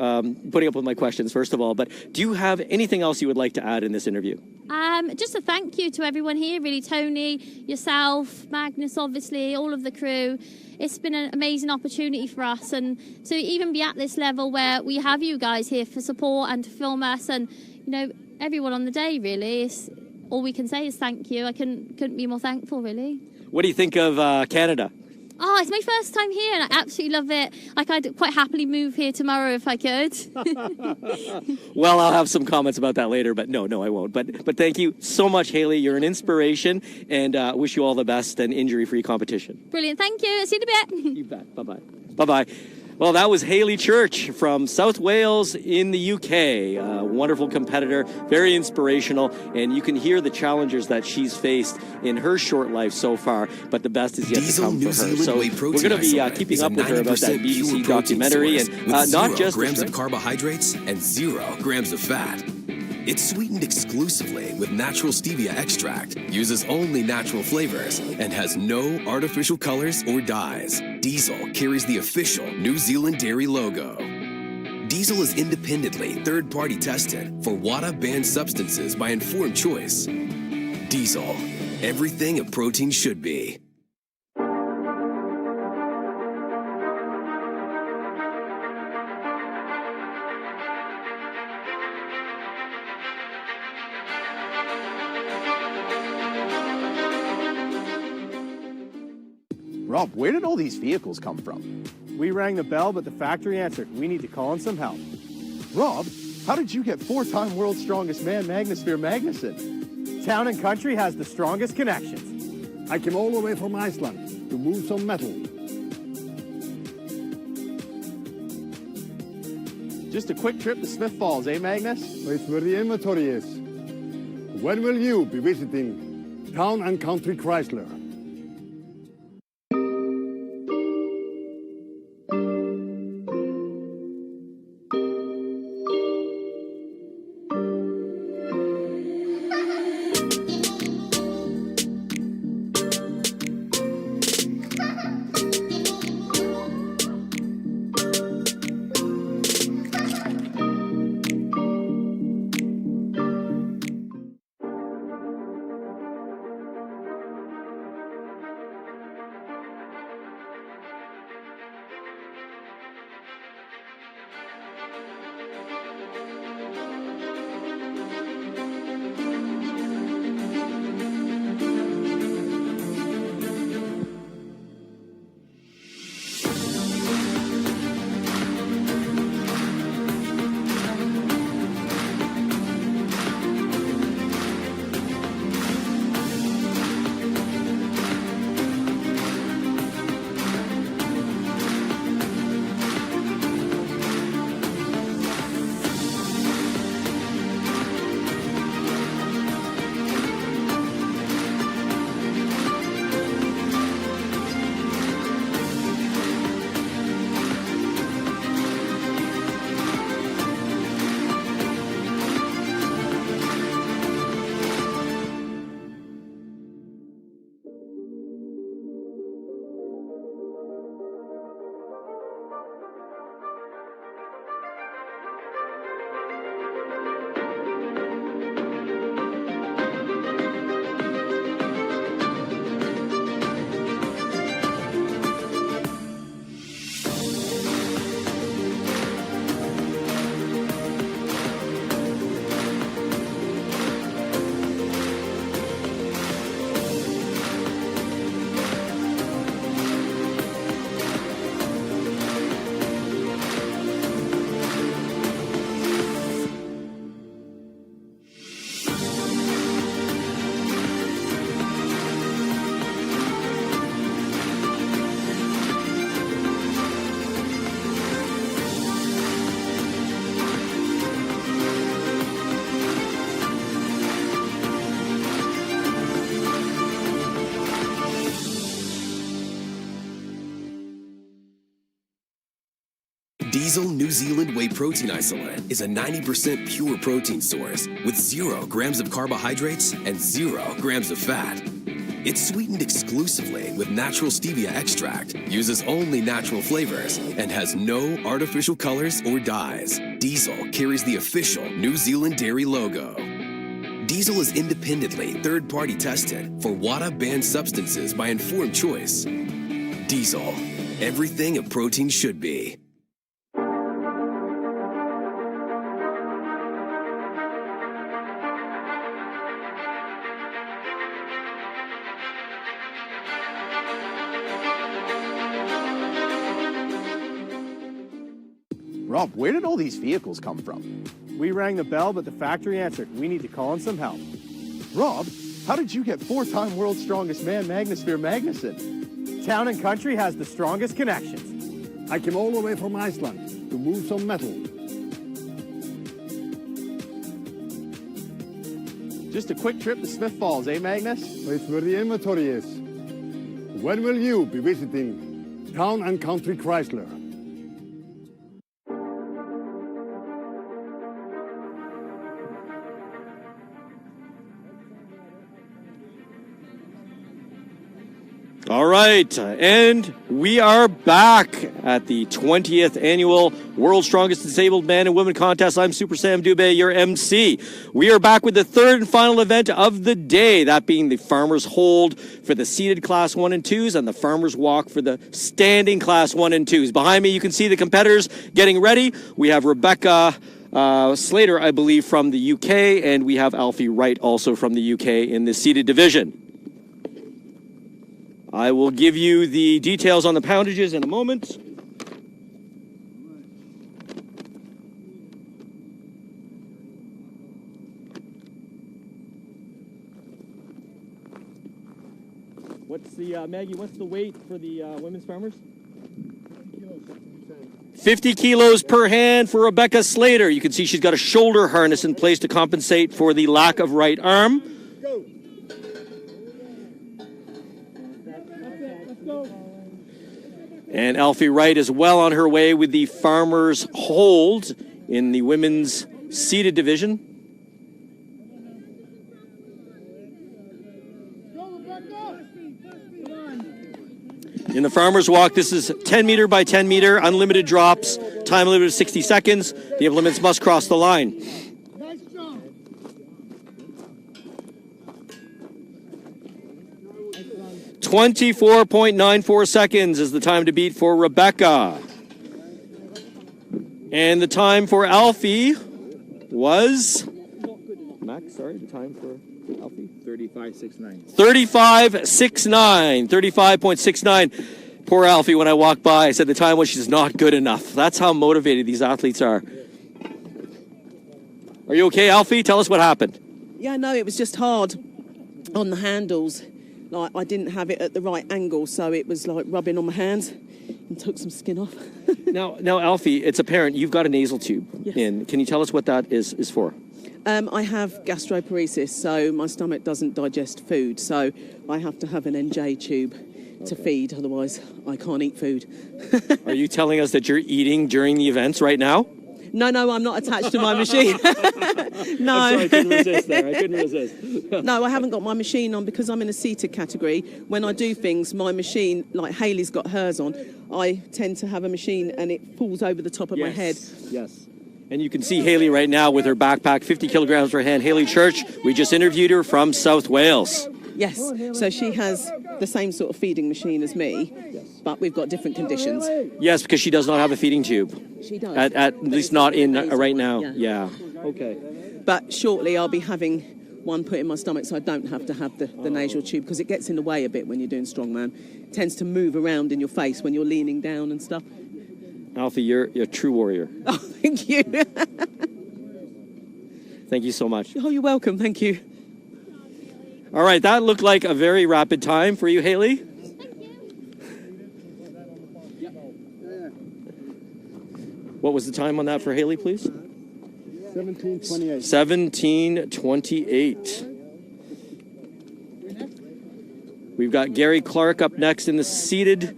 putting up with my questions, first of all. But do you have anything else you would like to add in this interview? Just a thank you to everyone here, really, Tony, yourself, Magnus, obviously, all of the crew. It's been an amazing opportunity for us, and to even be at this level where we have you guys here for support and to film us, and everyone on the day, really. All we can say is thank you. I couldn't be more thankful, really. What do you think of Canada? Oh, it's my first time here, and I absolutely love it. Like, I'd quite happily move here tomorrow if I could. Well, I'll have some comments about that later, but no, I won't. But thank you so much, Haley. You're an inspiration, and wish you all the best and injury-free competition. Brilliant. Thank you. See you in a bit. You bet. Bye-bye. Bye-bye. Well, that was Haley Church from South Wales in the UK. A wonderful competitor, very inspirational, and you can hear the challenges that she's faced in her short life so far, but the best is yet to come for her. So we're going to be keeping up with her about that BBC documentary, and not just grams of carbohydrates and 0 grams of fat. It's sweetened exclusively with natural stevia extract, uses only natural flavors, and has no artificial colors or dyes. Diesel carries the official New Zealand dairy logo. Diesel is independently third-party tested for WADA-banned substances by informed choice. Diesel, everything a protein should be. Rob, where did all these vehicles come from? We rang the bell, but the factory answered. We need to call in some help. Rob, how did you get 4-time world's strongest man, Magnus Ver Magnusson? Town and Country has the strongest connections. I came all the way from Iceland to move some metal. Just a quick trip to Smith Falls, eh, Magnus? It's where the inventory is. When will you be visiting Town and Country Chrysler? Diesel New Zealand Whey Protein Isolate is a 90% pure protein source with 0 grams of carbohydrates and 0 grams of fat. It's sweetened exclusively with natural stevia extract, uses only natural flavors, and has no artificial colors or dyes. Diesel carries the official New Zealand dairy logo. Diesel is independently third-party tested for WADA-banned substances by informed choice. Diesel, everything a protein should be. Rob, where did all these vehicles come from? We rang the bell, but the factory answered. We need to call in some help. Rob, how did you get 4-time world's strongest man, Magnus Ver Magnusson? Town and Country has the strongest connections. I came all the way from Iceland to move some metal. Just a quick trip to Smith Falls, eh, Magnus? It's where the inventory is. When will you be visiting Town and Country Chrysler? All right, and we are back at the 20th Annual World's Strongest Disabled Man and Women Contest. I'm Super Sam Dubé, your MC. We are back with the third and final event of the day, that being the Farmer's Hold for the seated Class 1 and 2s and the Farmer's Walk for the standing Class 1 and 2s. Behind me, you can see the competitors getting ready. We have Rebecca Slater, I believe, from the UK, and we have Alfie Wright, also from the UK, in the seated division. I will give you the details on the poundages in a moment. What's the, Maggie, what's the weight for the women's farmers? 50 kilos per hand for Rebecca Slater. You can see she's got a shoulder harness in place to compensate for the lack of right arm. And Alfie Wright is well on her way with the Farmer's Hold in the women's seated division. In the Farmer's Walk, this is 10 meter by 10 meter, unlimited drops, time limit of 60 seconds. The implements must cross the line. 24.94 seconds is the time to beat for Rebecca. And the time for Alfie was... Max, sorry, the time for Alfie? 35.69. 35.69. 35.69. Poor Alfie, when I walked by, I said the time was she's not good enough. That's how motivated these athletes are. Are you okay, Alfie? Tell us what happened. Yeah, no, it was just hard on the handles. Like, I didn't have it at the right angle, so it was like rubbing on my hands and took some skin off. Now, Alfie, it's apparent you've got a nasal tube in. Can you tell us what that is for? I have gastroparesis, so my stomach doesn't digest food, so I have to have an NJ tube to feed, otherwise I can't eat food. Are you telling us that you're eating during the events right now? No, I'm not attached to my machine. No. I'm sorry, I couldn't resist there. I couldn't resist. No, I haven't got my machine on because I'm in a seated category. When I do things, my machine, like Hayley's got hers on, I tend to have a machine and it falls over the top of my head. Yes. And you can see Hayley right now with her backpack, 50 kilograms per hand. Hayley Church, we just interviewed her from South Wales. Yes, so she has the same sort of feeding machine as me, but we've got different conditions. Yes, because she does not have a feeding tube. She does. At least not in right now. Yeah. Okay. But shortly I'll be having one put in my stomach so I don't have to have the nasal tube because it gets in the way a bit when you're doing strongman. It tends to move around in your face when you're leaning down and stuff. Alfie, you're a true warrior. Oh, thank you. Thank you so much. Oh, you're welcome. Thank you. All right, that looked like a very rapid time for you, Hayley. What was the time on that for Hayley, please? 17:28. 17:28. We've got Gary Clark up next in the seated.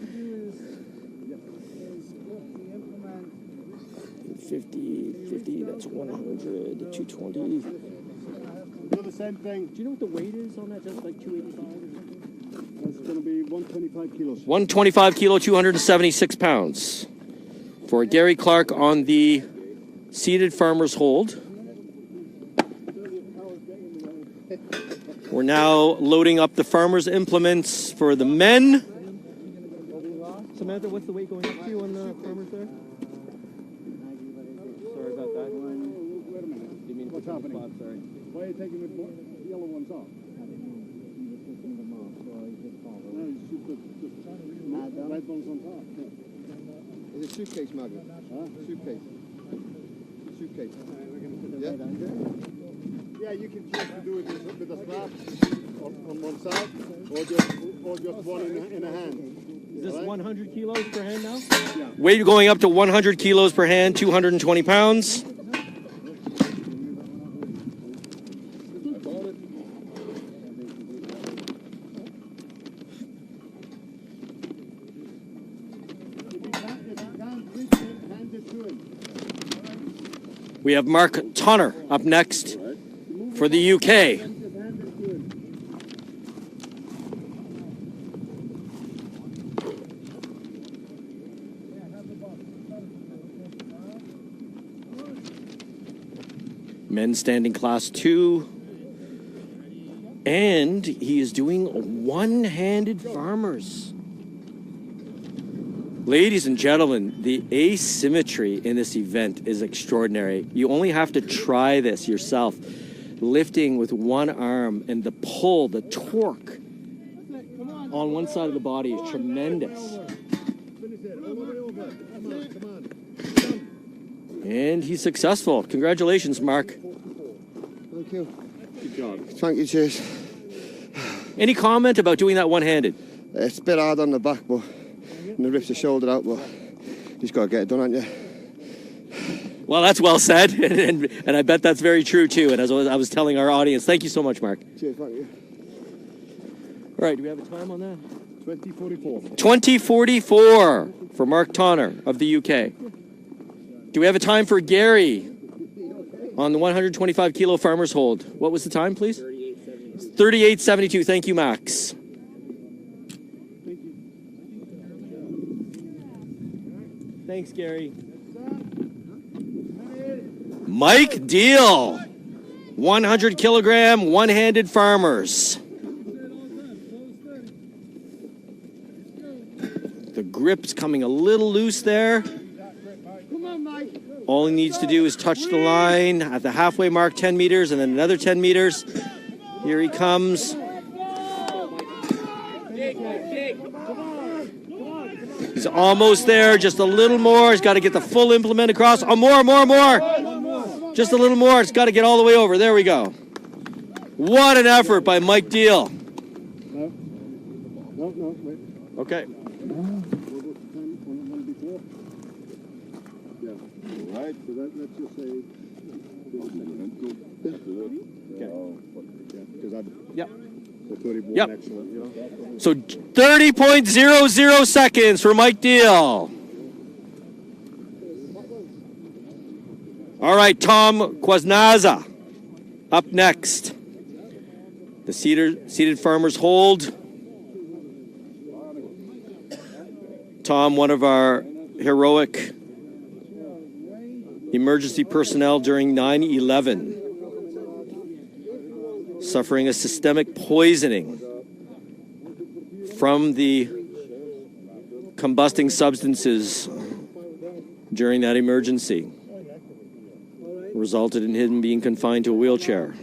20. Do the same thing. Do you know what the weight is on that? Just like 285 or something? That's going to be 125 kilos. 125 kilo, 276 pounds. For Gary Clark on the seated farmer's hold. We're now loading up the farmer's implements for the men. Samantha, what's the weight going up to on the farmers there? Sorry about that. Wait a minute. Didn't mean to What's put you on the happening? spot, sorry. Why are you taking the yellow ones off? No, you should put the red ones on top. Is it suitcase, Magnus? Suitcase. Suitcase. Yeah? Yeah, you can choose to do it with a strap on one side, or just one in a hand. Is this 100 kilos per hand now? Yeah. Weight going up to 100 kilos per hand, 220 pounds. We have Mark Tonner up next for the UK. Men's standing class 2. And he is doing one-handed farmers. Ladies and gentlemen, the asymmetry in this event is extraordinary. You only have to try this yourself. Lifting with one arm, and the pull, the torque on one side of the body is tremendous. And he's successful. Congratulations, Mark. Thank you. Good job. Thank you, cheers. Any comment about doing that one-handed? It's a bit hard on the back, but and it rips the shoulder out, but you just got to get it done, haven't you? Well, that's well said, and I bet that's very true, too. And as I was telling our audience, thank you so much, Mark. Cheers, thank you. All right, do we have a time on that? 20:44. 20:44 for Mark Tonner of the UK. Do we have a time for Gary on the 125 kilo farmer's hold? What was the time, please? 38:72. Thank you, Max. Thanks, Gary. Mike Deal, 100 kilogram, one-handed farmers. The grip's coming a little loose there. All he needs to do is touch the line at the halfway mark, 10 meters, and then another 10 meters. Here he comes. He's almost there, just a little more. He's got to get the full implement across. Oh, more. Just a little more. It's got to get all the way over. There we go. What an effort by Mike Deal. No, wait. Okay. Yeah. Right. So let's just say. Yep. Yep. So 30.00 seconds for Mike Deal. All right, Tom Quaznaza up next. The seated farmers hold. Tom, one of our heroic emergency personnel during 9/11. Suffering a systemic poisoning from the combusting substances during that emergency. Resulted in him being confined to a wheelchair.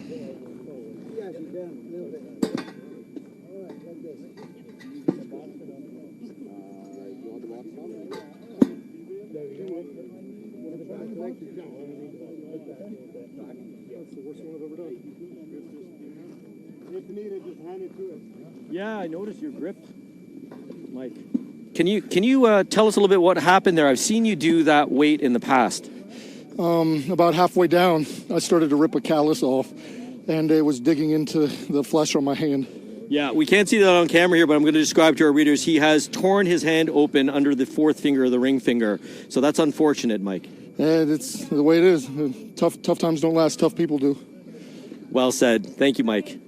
Yeah, I noticed your grip, Mike. Can you tell us a little bit what happened there? I've seen you do that weight in the past. About halfway down, I started to rip a callus off, and it was digging into the flesh on my hand. Yeah, we can't see that on camera here, but I'm going to describe to our readers. He has torn his hand open under the fourth finger of the ring finger. So that's unfortunate, Mike. And it's the way it is. Tough times don't last. Tough people do. Well said. Thank you, Mike.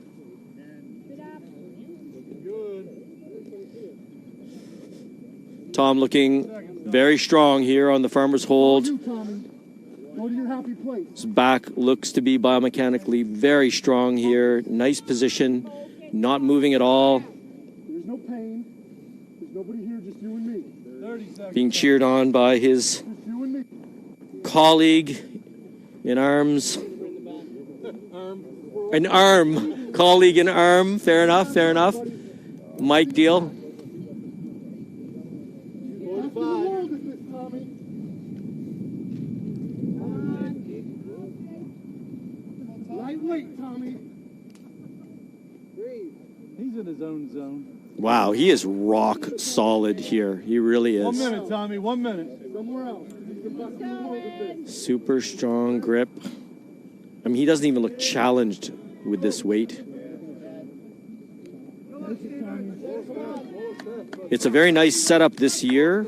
Tom looking very strong here on the farmer's hold. Go to your happy place. His back looks to be biomechanically very strong here. Nice position, not moving at all. There's no pain. There's nobody here, just you and me. 30 seconds. Being cheered on by his colleague in arms. An arm. Colleague in arm. Fair enough, fair enough. Mike Deal. Lightweight, Tommy. He's in his own zone. Wow, he is rock solid here. He really is. 1 minute, Tommy. 1 minute. Somewhere else. Super strong grip. I mean, he doesn't even look challenged with this weight. It's a very nice setup this year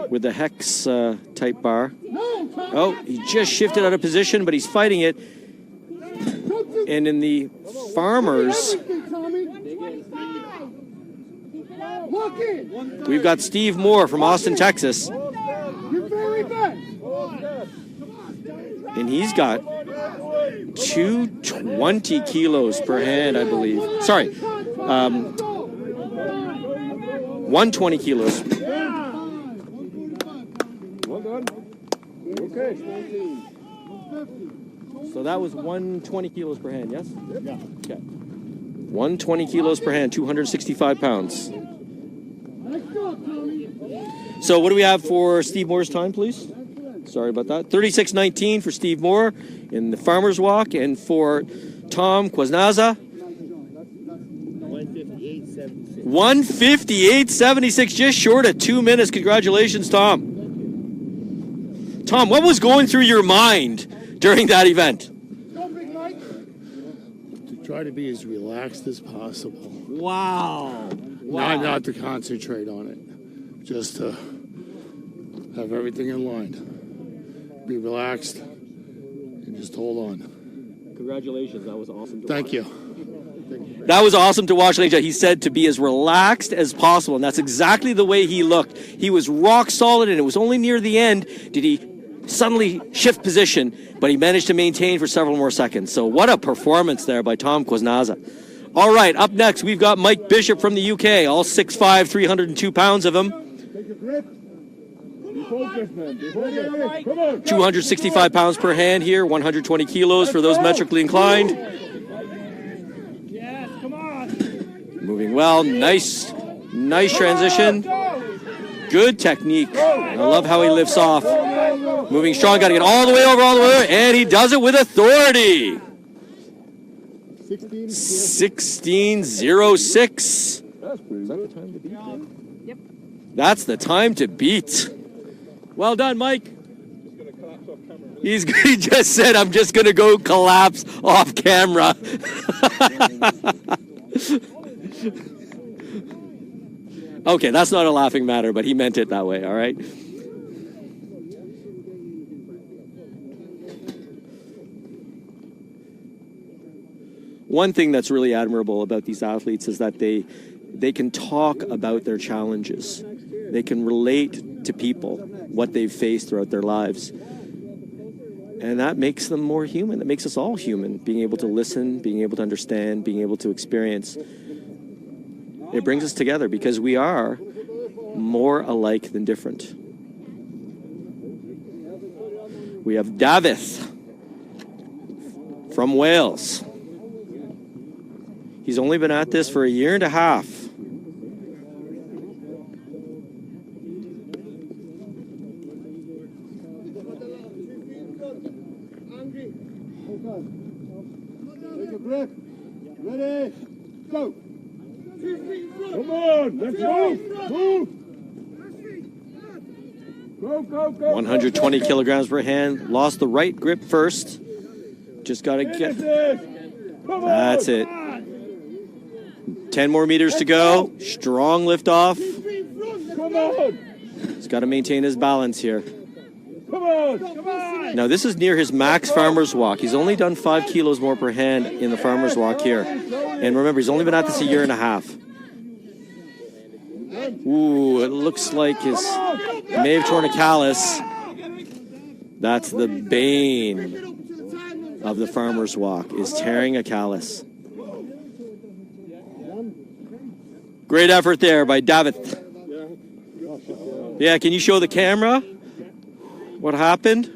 with the hex type bar. Oh, he just shifted out of position, but he's fighting it. And in the farmers, we've got Steve Moore from Austin, Texas. And he's got 220 kilos per hand, I believe. Sorry, 120 kilos. Well done. Okay. So that was 120 kilos per hand, yes? Yeah. Okay. 120 kilos per hand, 265 pounds. So what do we have for Steve Moore's time, please? Sorry about that. 36:19 for Steve Moore in the Farmer's Walk, and for Tom Kwasnaza, 158.76, just short of 2 minutes. Congratulations, Tom. Tom, what was going through your mind during that event? To try to be as relaxed as possible. Wow. Not to concentrate on it. Just to have everything in line. Be relaxed and just hold on. Congratulations. That was awesome to Thank watch. you. That was awesome to watch, He said to be as relaxed as possible, and that's exactly the way he looked. He was rock solid, and it was only near the end did he suddenly shift position, but he managed to maintain for several more seconds. So what a performance there by Tom Kwasnaza. All right, up next, we've got Mike Bishop from the UK, all 6'5", 302 pounds of him. Take a grip. Be focused, man. Be focused. Come on. 265 pounds per hand here, 120 kilos for those metrically inclined. Yes, come on. Moving well, nice transition. Good technique. I love how he lifts off. Moving strong, got to get all the way over, and he does it with authority. 16:06. That's the time to beat. Well done, Mike. He just said, I'm just going to go collapse off camera. Okay, that's not a laughing matter, but he meant it that way, all right? One thing that's really admirable about these athletes is that they can talk about their challenges. They can relate to people, what they've faced throughout their lives. And that makes them more human. It makes us all human, being able to listen, being able to understand, being able to experience. It brings us together because we are more alike than different. We have Davith from Wales. He's only been at this for a year and a half. Take a breath. Ready? Go. Come on, let's go. Move. Go. 120 kilograms per hand. Lost the right grip first. Just got to get... That's it. 10 more meters to go. Strong lift off. Come on. He's got to maintain his balance here. Come on. Now, this is near his max farmer's walk. He's only done 5 kilos more per hand in the farmer's walk here. And remember, he's only been at this a year and a half. Ooh, it looks like he may have torn a callus. That's the bane of the farmer's walk, is tearing a callus. Great effort there by David. Yeah, can you show the camera what happened?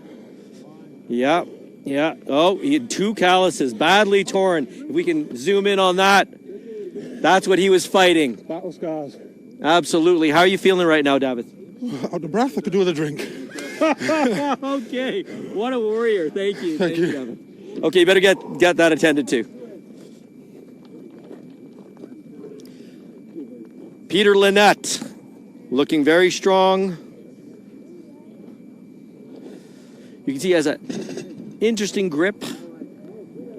Yeah. Oh, he had 2 calluses, badly torn. If we can zoom in on that, that's what he was fighting. Battle scars. Absolutely. How are you feeling right now, David? Out of breath, I could do with a drink. Okay. What a warrior. Thank you. Thank you. David. Okay, you better get that attended to. Peter Lynette, looking very strong. You can see he has an interesting grip,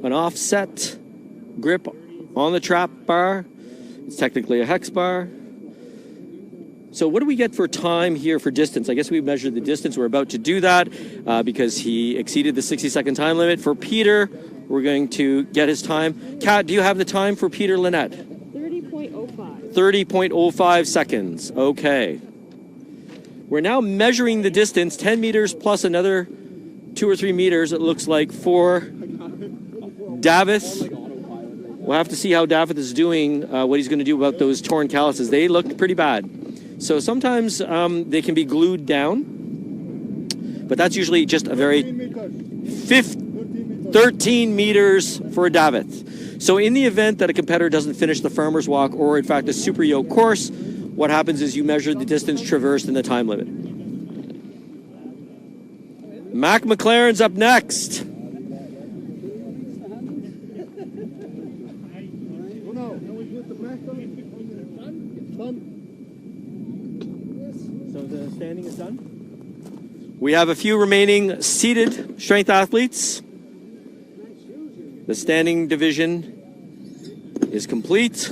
an offset grip on the trap bar. It's technically a hex bar. So what do we get for time here for distance? I guess we measured the distance. We're about to do that because he exceeded the 60-second time limit. For Peter, we're going to get his time. Kat, do you have the time for Peter Lynette? 30.05. 30.05 seconds. Okay. We're now measuring the distance, 10 meters plus another 2 or 3 meters, it looks like, for Davith. We'll have to see how Davith is doing, what he's going to do about those torn calluses. They look pretty bad. So sometimes they can be glued down, but that's usually just a very 13 meters for Davith. So in the event that a competitor doesn't finish the farmer's walk or in fact a super yoke course, what happens is you measure the distance traversed in the time limit. Mac McLaren's up next. So the standing is done? We have a few remaining seated strength athletes. The standing division is complete.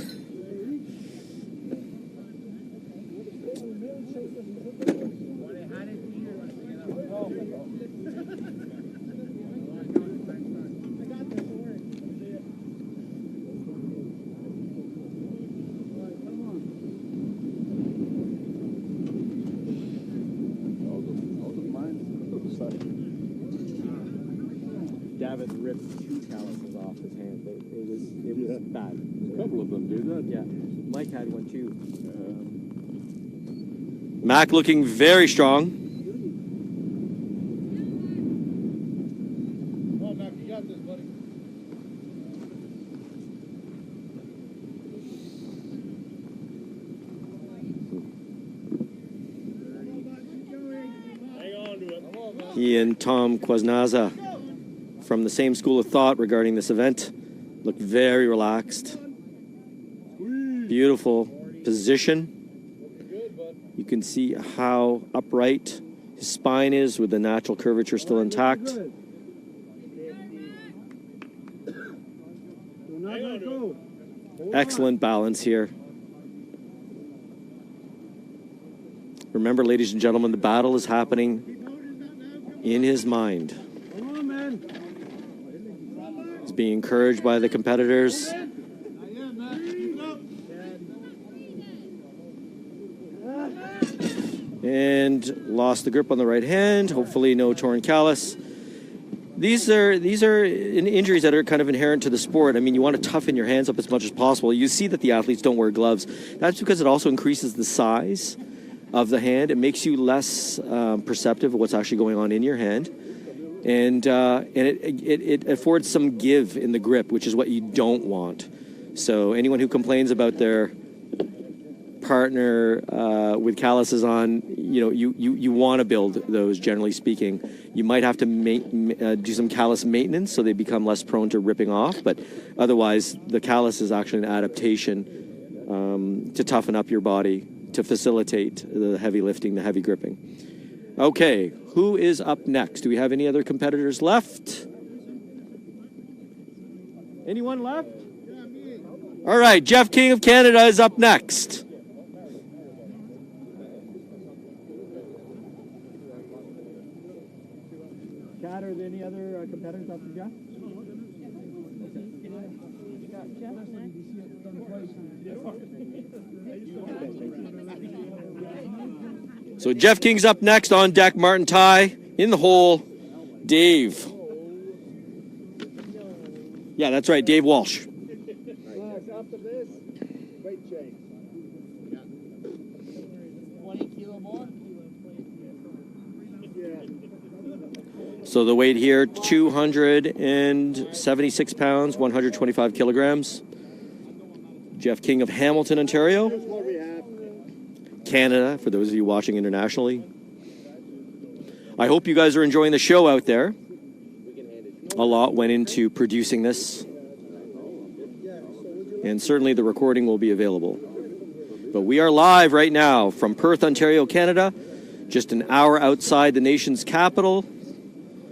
David ripped 2 calluses off his hand. It was bad. A couple of them did that. Yeah. Mike had one too. Mac looking very strong. Come on, Mac, you got this, buddy. He and Tom Kwasnaza from the same school of thought regarding this event look very relaxed. Beautiful position. You can see how upright his spine is with the natural curvature still intact. Excellent balance here. Remember, ladies and gentlemen, the battle is happening in his mind. He's being encouraged by the competitors. And lost the grip on the right hand. Hopefully no torn callus. These are injuries that are kind of inherent to the sport. I mean, you want to toughen your hands up as much as possible. You see that the athletes don't wear gloves. That's because it also increases the size of the hand. It makes you less perceptive of what's actually going on in your hand. And it affords some give in the grip, which is what you don't want. So anyone who complains about their partner with calluses on, you want to build those, generally speaking. You might have to do some callus maintenance so they become less prone to ripping off, but otherwise the callus is actually an adaptation to toughen up your body, to facilitate the heavy lifting, the heavy gripping. Okay, who is up next? Do we have any other competitors left? Anyone left? All right, Jeff King of Canada is up next. Are there any other competitors after Jeff? So Jeff King's up next on deck. Martin Ty in the hole. Dave. Yeah, that's right. Dave Walsh. After this, weight change. 20 kilo more? So the weight here, 276 pounds, 125 kilograms. Jeff King of Hamilton, Ontario. Canada, for those of you watching internationally. I hope you guys are enjoying the show out there. A lot went into producing this. And certainly the recording will be available. But we are live right now from Perth, Ontario, Canada. Just an hour outside the nation's capital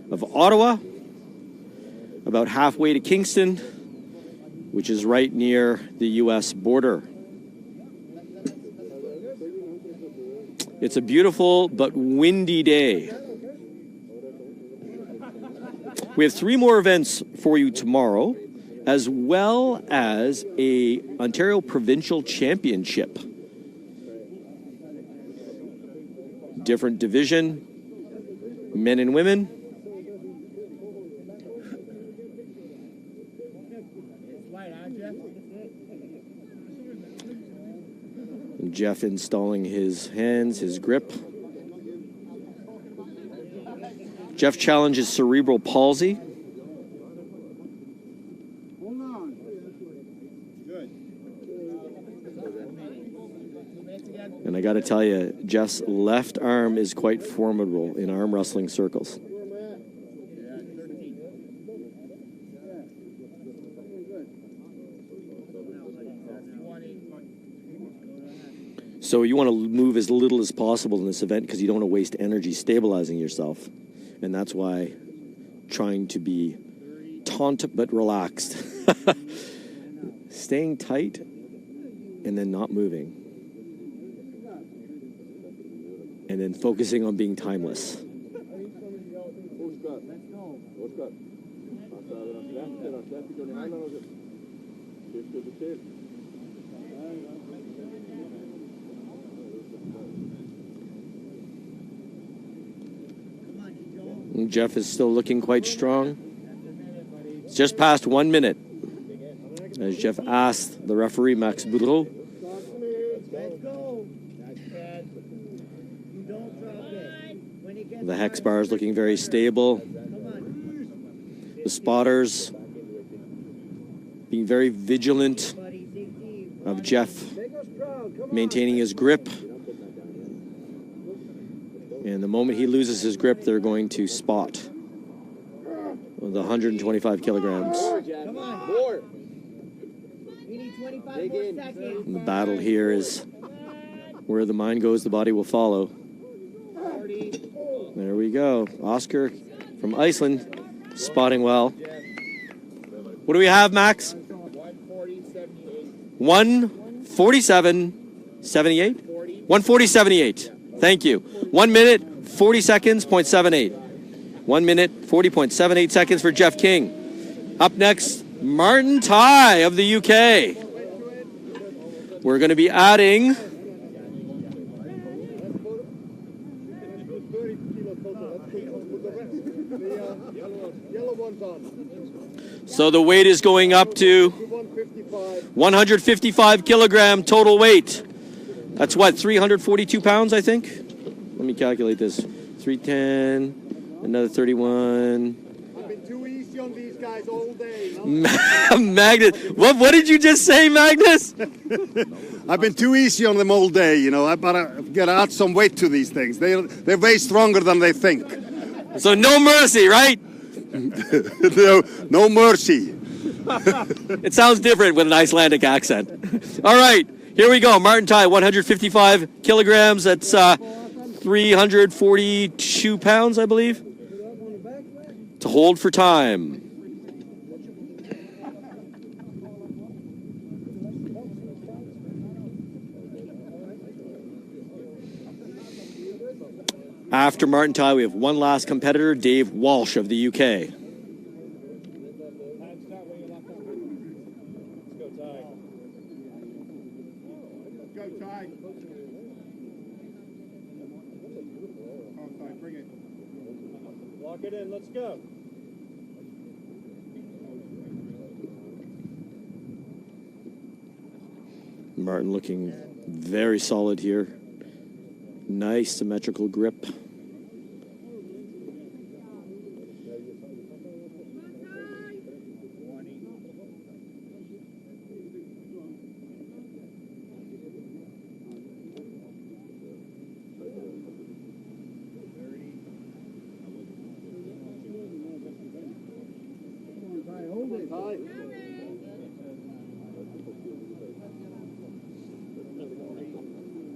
of Ottawa. About halfway to Kingston, which is right near the U.S. border. It's a beautiful but windy day. We have 3 more events for you tomorrow, as well as a Ontario Provincial Championship. Different division, men and women. Jeff installing his hands, his grip. Jeff challenges cerebral palsy. Hold on. Good. And I got to tell you, Jeff's left arm is quite formidable in arm wrestling circles. So you want to move as little as possible in this event because you don't want to waste energy stabilizing yourself. And that's why trying to be taut but relaxed. Staying tight and then not moving. And then focusing on being timeless. And Jeff is still looking quite strong. It's just past 1 minute. As Jeff asked the referee, Max Boudreau. The hex bar is looking very stable. The spotters being very vigilant of Jeff maintaining his grip. And the moment he loses his grip, they're going to spot the 125 kilograms. Come on, more. We need 25 more seconds. And the battle here is where the mind goes, the body will follow. There we go. Oscar from Iceland, spotting well. What do we have, Max? 147.78. 140.78. Thank you. 1 minute, 40 seconds, 0.78. 1 minute, 40.78 seconds for Jeff King. Up next, Martin Ty of the UK. We're going to be adding so the weight is going up to 155 kilogram total weight. That's what, 342 pounds, I think? Let me calculate this. 310, another 31. I've been too easy on these guys all day. Magnus, what did you just say, Magnus? I've been too easy on them all day, you know. I better get add some weight to these things. They're way stronger than they think. So no mercy, right? No mercy. It sounds different with an Icelandic accent. All right, here we go. Martin Ty, 155 kilograms. That's 342 pounds, I believe. To hold for time. After Martin Ty, we have one last competitor, Dave Walsh of the UK. Lock it in, let's go. Martin looking very solid here. Nice symmetrical grip.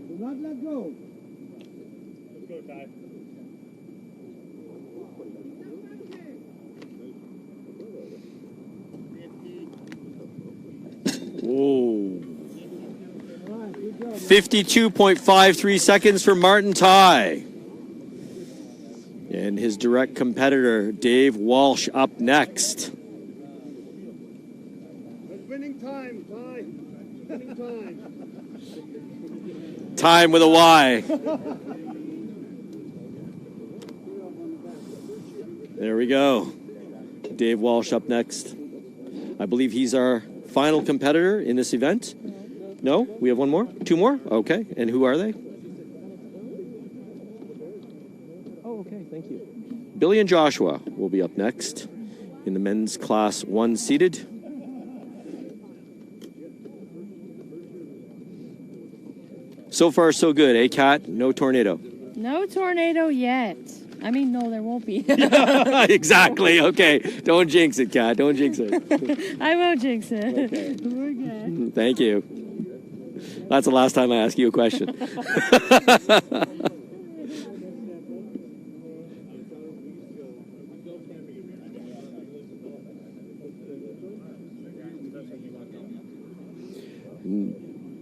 Do not let go. Let's go, Ty. Whoa. 52.53 seconds for Martin Ty. And his direct competitor, Dave Walsh, up next. Winning time, Ty. Winning time. Time with a Y. There we go. Dave Walsh up next. I believe he's our final competitor in this event. No? We have one more? Two more? Okay. And who are they? Oh, okay. Thank you. Billy and Joshua will be up next in the men's class 1 seated. So far, so good, eh, Kat? No tornado. No tornado yet. I mean, no, there won't be. Exactly. Okay. Don't jinx it, Kat. Don't jinx it. I won't jinx it. Okay. We're good. Thank you. That's the last time I ask you a question.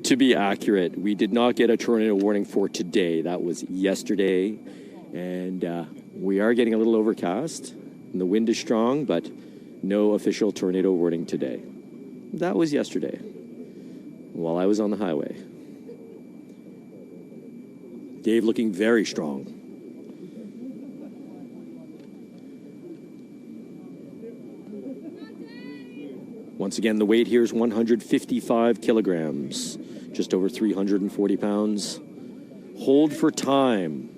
To be accurate, we did not get a tornado warning for today. That was yesterday. And we are getting a little overcast. And the wind is strong, but no official tornado warning today. That was yesterday, while I was on the highway. Dave looking very strong. Once again, the weight here is 155 kilograms, just over 340 pounds. Hold for time.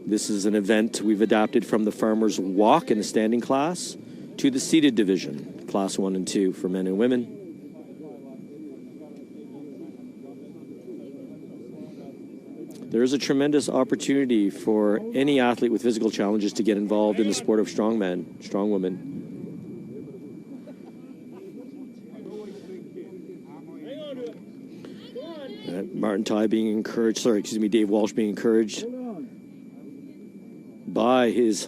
This is an event we've adapted from the farmer's walk in the standing class to the seated division, class 1 and 2 for men and women. There is a tremendous opportunity for any athlete with physical challenges to get involved in the sport of strongman, strongwoman. Martin Ty being encouraged, Dave Walsh being encouraged by his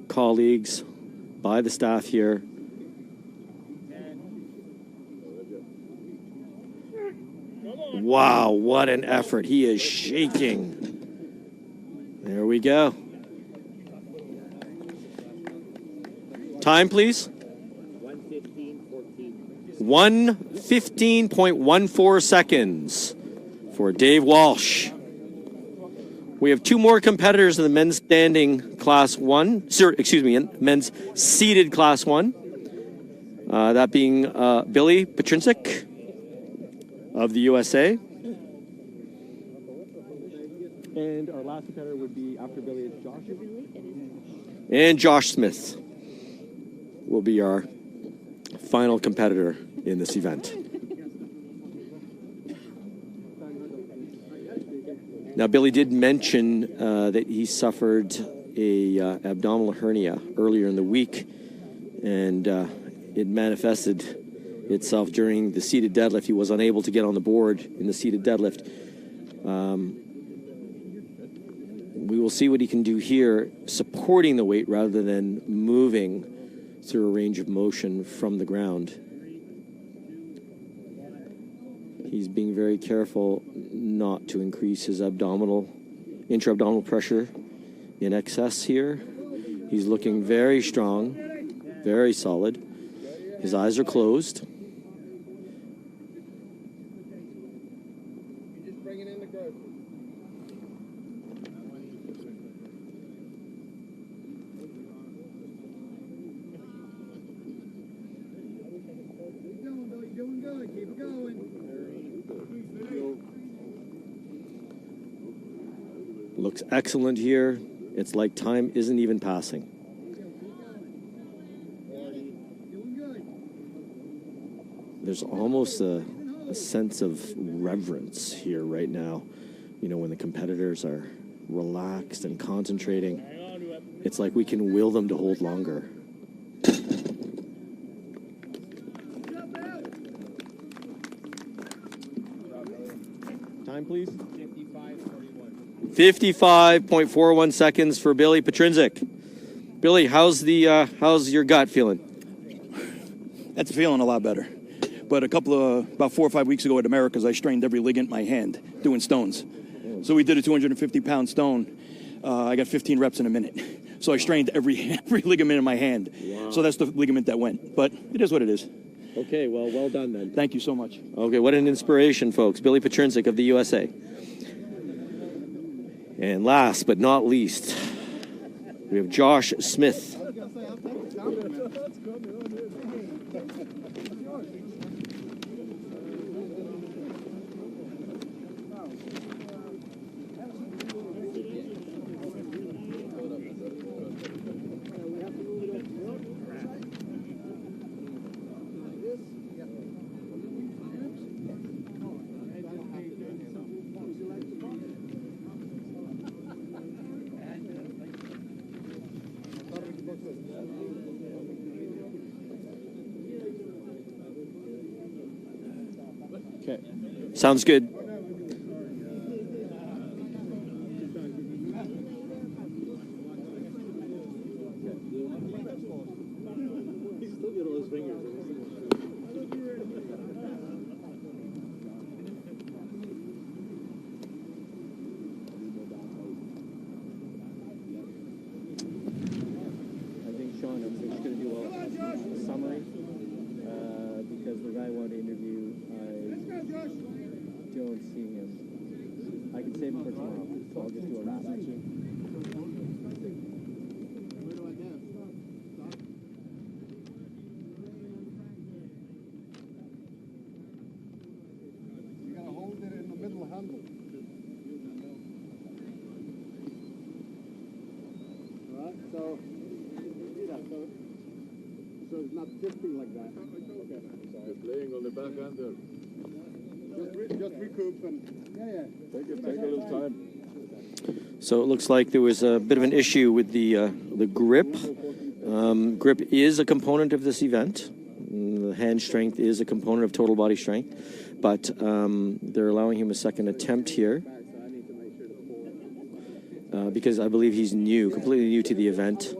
colleagues, by the staff here. Wow, what an effort. He is shaking. There we go. Time, please. 1:15.14 seconds for Dave Walsh. We have two more competitors in the men's standing class 1. Men's seated class 1. That being Billy Petrinsik of the USA. And our last competitor would be after Billy is Josh. And Josh Smith will be our final competitor in this event. Now, Billy did mention that he suffered a abdominal hernia earlier in the week, and it manifested itself during the seated deadlift. He was unable to get on the board in the seated deadlift. We will see what he can do here, supporting the weight rather than moving through a range of motion from the ground. He's being very careful not to increase his intra-abdominal pressure in excess here. He's looking very strong, very solid. His eyes are closed. Looks excellent here. It's like time isn't even passing. There's almost a sense of reverence here right now. You know, when the competitors are relaxed and concentrating, it's like we can will them to hold longer. Time, please. 55.41 seconds for Billy Petrinzik. Billy, how's your gut feeling? That's feeling a lot better. But about 4 or 5 weeks ago at Americas, I strained every ligament in my hand doing stones. So we did a 250-pound stone. I got 15 reps in a minute. So I strained every ligament in my hand. Wow. So that's the ligament that went. But it is what it is. Okay, well done then. Thank you so much. Okay, what an inspiration, folks. Billy Petrinzik of the USA. And last but not least, we have Josh Smith. Okay. Sounds good. I think Sean, I'm just going to do a summary because the guy I want to interview, I don't see him. I can save him for tomorrow, so I'll just do a wrap. You gotta hold it in the middle handle. Alright, so it's not tilting like that. Okay. You're playing on the backhander. Just recoup and Take a little time. So it looks like there was a bit of an issue with the grip. Grip is a component of this event. The hand strength is a component of total body strength, but they're allowing him a second attempt here because I believe he's new, completely new to the event.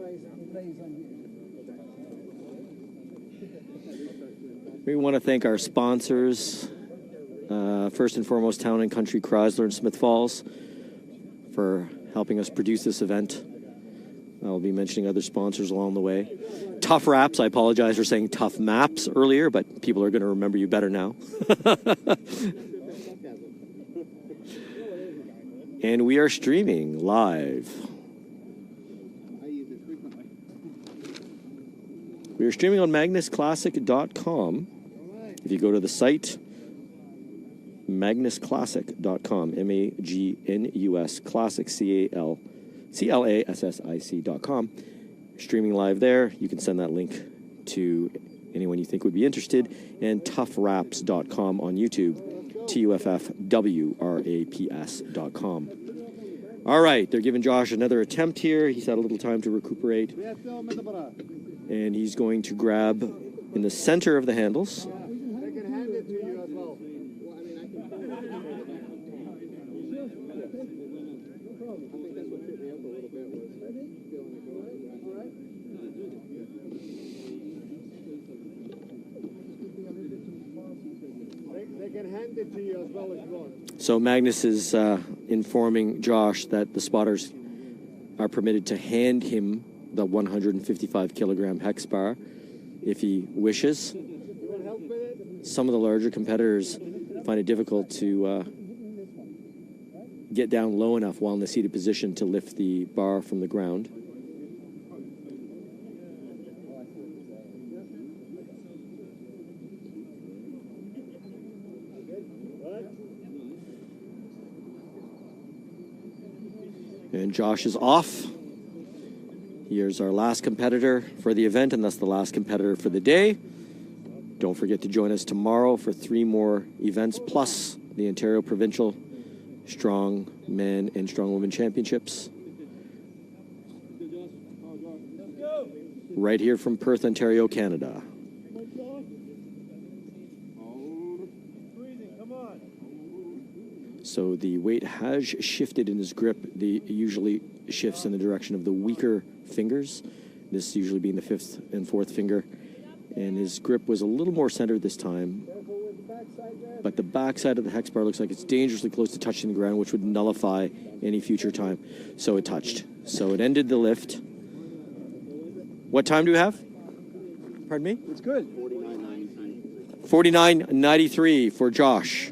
We want to thank our sponsors, first and foremost, Town and Country Chrysler in Smith Falls, for helping us produce this event. I'll be mentioning other sponsors along the way. TuffWraps, I apologize for saying Tough Maps earlier, but people are going to remember you better now. And we are streaming live. We are streaming on MagnusClassic.com. If you go to the site, MagnusClassic.com, MAGNUS Classic, ClassiC.com. Streaming live there. You can send that link to anyone you think would be interested. And TuffWraps.com on YouTube, TuffWraps.com. All right, they're giving Josh another attempt here. He's had a little time to recuperate. And he's going to grab in the center of the handles. they can hand it to you as well if you want. So Magnus is informing Josh that the spotters are permitted to hand him the 155 kilogram hex bar if he wishes. Some of the larger competitors find it difficult to get down low enough while in the seated position to lift the bar from the ground. And Josh is off. Here's our last competitor for the event, and thus the last competitor for the day. Don't forget to join us tomorrow for 3 more events, plus the Ontario Provincial Strong Men and Strong Women Championships. Right here from Perth, Ontario, Canada. So the weight has shifted in his grip. The usually shifts in the direction of the weaker fingers, this usually being the 5th and 4th finger. And his grip was a little more centered this time. But the backside of the hex bar looks like it's dangerously close to touching the ground, which would nullify any future time. So it touched. So it ended the lift. What time do we have? Pardon me? It's good. 49.93 for Josh.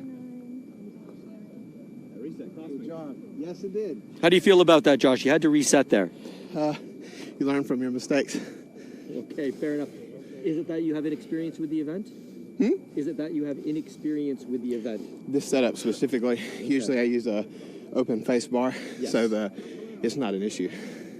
Yes, it did. How do you feel about that, Josh? You had to reset there. You learn from your mistakes. Okay, fair enough. Is it that you have inexperience with the event? Is it that you have inexperience with the event? This setup specifically, usually I use a open face bar, Yes. so it's not an issue.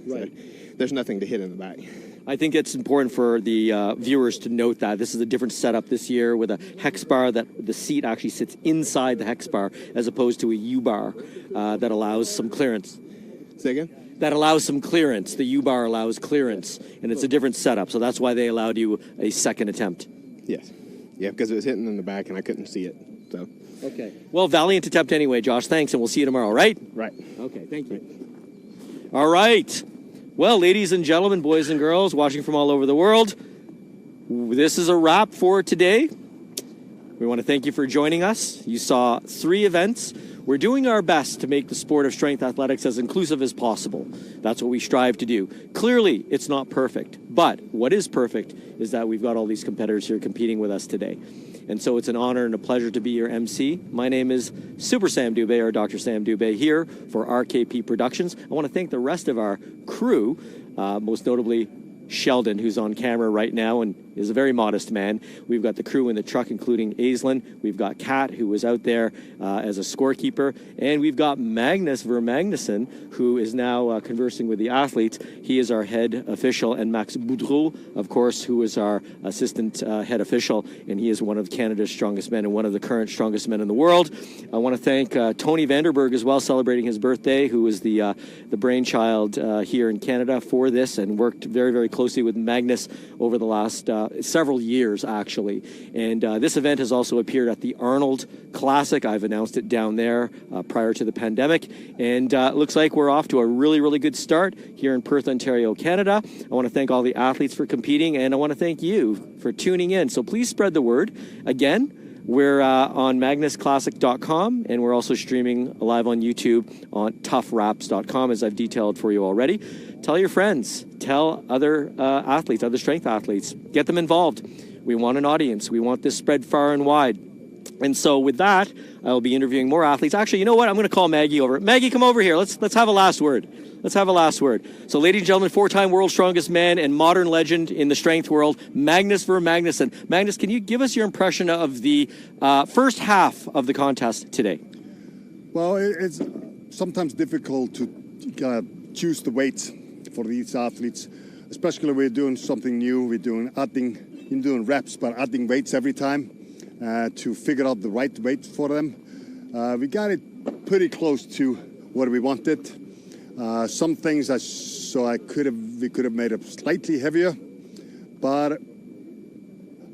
Right. So there's nothing to hit in the back. I think it's important for the viewers to note that this is a different setup this year with a hex bar that the seat actually sits inside the hex bar as opposed to a U-bar that allows some clearance. Say again? That allows some clearance. The U-bar allows clearance, and it's a different setup, so that's why they allowed you a second attempt. Yes. Yeah, because it was hitting in the back and I couldn't see it. So. Okay. Well, valiant attempt anyway, Josh. Thanks, and we'll see you tomorrow, right? Right. Okay, thank you. All right. Well, ladies and gentlemen, boys and girls watching from all over the world, this is a wrap for today. We want to thank you for joining us. You saw 3 events. We're doing our best to make the sport of strength athletics as inclusive as possible. That's what we strive to do. Clearly, it's not perfect, but what is perfect is that we've got all these competitors here competing with us today. And so it's an honor and a pleasure to be your MC. My name is Super Sam Dubé, or Dr. Sam Dubé, here for RKP Productions. I want to thank the rest of our crew, most notably Sheldon, who's on camera right now and is a very modest man. We've got the crew in the truck, including Aislinn. We've got Kat, who was out there as a scorekeeper. And we've got Magnus Ver Magnusson, who is now conversing with the athletes. He is our head official. And Max Boudreau, of course, who is our assistant head official. And he is one of Canada's strongest men and one of the current strongest men in the world. I want to thank Tony Vanderberg as well, celebrating his birthday, who is the brainchild here in Canada for this and worked very, very closely with Magnus over the last several years, actually. And this event has also appeared at the Arnold Classic. I've announced it down there prior to the pandemic. And it looks like we're off to a really, really good start here in Perth, Ontario, Canada. I want to thank all the athletes for competing, and I want to thank you for tuning in. So please spread the word. Again, we're on MagnusClassic.com, and we're also streaming live on YouTube on TuffWraps.com, as I've detailed for you already. Tell your friends. Tell other athletes, other strength athletes. Get them involved. We want an audience. We want this spread far and wide. And so with that, I'll be interviewing more athletes. Actually, you know what? I'm going to call Maggie over. Maggie, come over here. Let's have a last word. Let's have a last word. So, ladies and gentlemen, 4-time world's strongest man and modern legend in the strength world, Magnus Ver Magnusson. Magnus, can you give us your impression of the first half of the contest today? Well, it's sometimes difficult to choose the weights for these athletes, especially when we're doing something new. We're doing reps, but adding weights every time to figure out the right weight for them. We got it pretty close to what we wanted. Some things we could have made it slightly heavier, but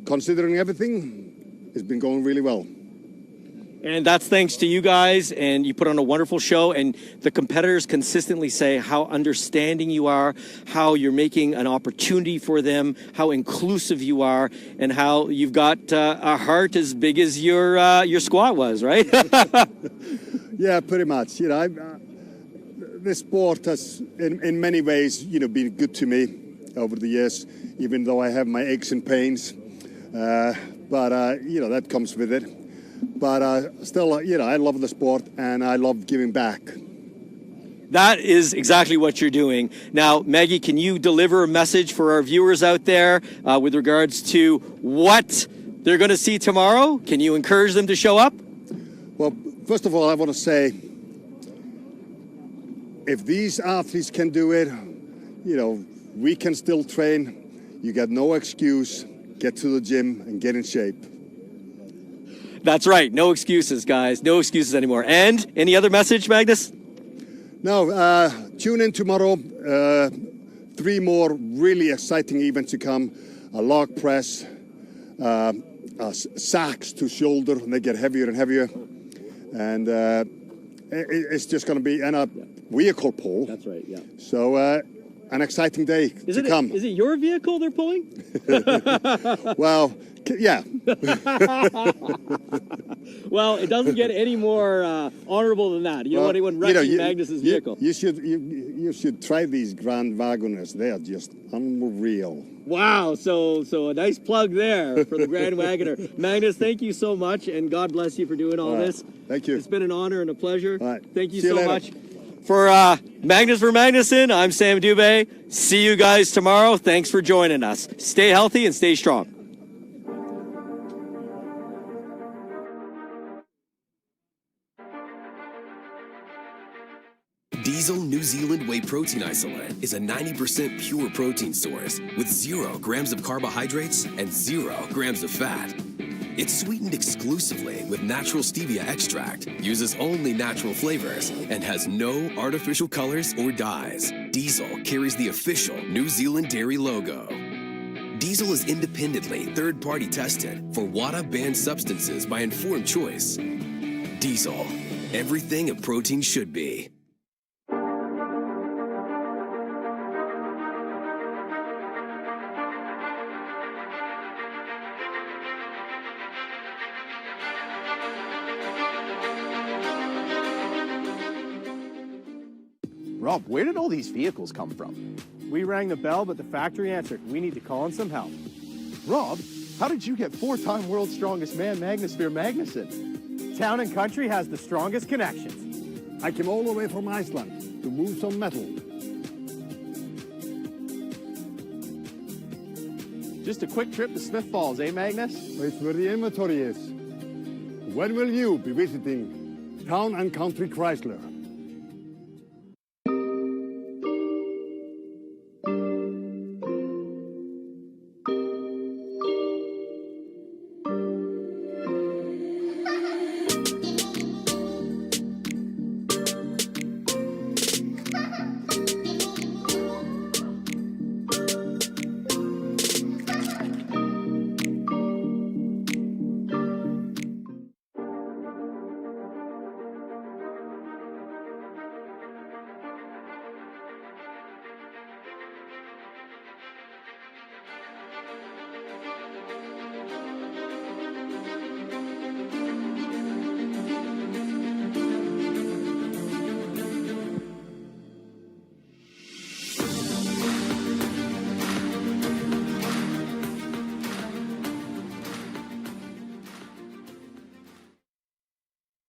considering everything, it's been going really well. And that's thanks to you guys, and you put on a wonderful show, and the competitors consistently say how understanding you are, how you're making an opportunity for them, how inclusive you are, and how you've got a heart as big as your squat was, right? Yeah, pretty much. You know, this sport has, in many ways, been good to me over the years, even though I have my aches and pains. But that comes with it. But still, I love the sport and I love giving back. That is exactly what you're doing. Now, Maggie, can you deliver a message for our viewers out there with regards to what they're going to see tomorrow? Can you encourage them to show up? Well, first of all, I want to say, if these athletes can do it, we can still train. You got no excuse. Get to the gym and get in shape. That's right. No excuses, guys. No excuses anymore. And any other message, Magnus? No, tune in tomorrow. 3 more really exciting events to come. A log press, sacks to shoulder, and they get heavier and heavier. And it's just going to be, and a vehicle pull. That's right, yeah. So an exciting day to come. Is it your vehicle they're pulling? Well, yeah. Well, it doesn't get any more honorable than that. You don't want anyone wrecking Magnus's vehicle. You should try these Grand Wagoners. They are just unreal. Wow, so a nice plug there for the Grand Wagoner. Magnus, thank you so much, and God bless you for doing all this. Thank you. It's been an honor and a pleasure. All right. Thank you See you so later. much. For Magnus Ver Magnusson, I'm Sam Dubé. See you guys tomorrow. Thanks for joining us. Stay healthy and stay strong. Diesel New Zealand Whey Protein Isolate is a 90% pure protein source with 0 grams of carbohydrates and 0 grams of fat. It's sweetened exclusively with natural stevia extract, uses only natural flavors, and has no artificial colors or dyes. Diesel carries the official New Zealand dairy logo. Diesel is independently third-party tested for WADA-banned substances by Informed Choice. Diesel, everything a protein should be. Rob, where did all these vehicles come from? We rang the bell, but the factory answered. We need to call in some help. Rob, how did you get 4-time world's strongest man, Magnus Ver Magnusson? Town and country has the strongest connections. I came all the way from Iceland to move some metal. Just a quick trip to Smith Falls, eh, Magnus? It's where the inventory is. When will you be visiting Town and Country Chrysler?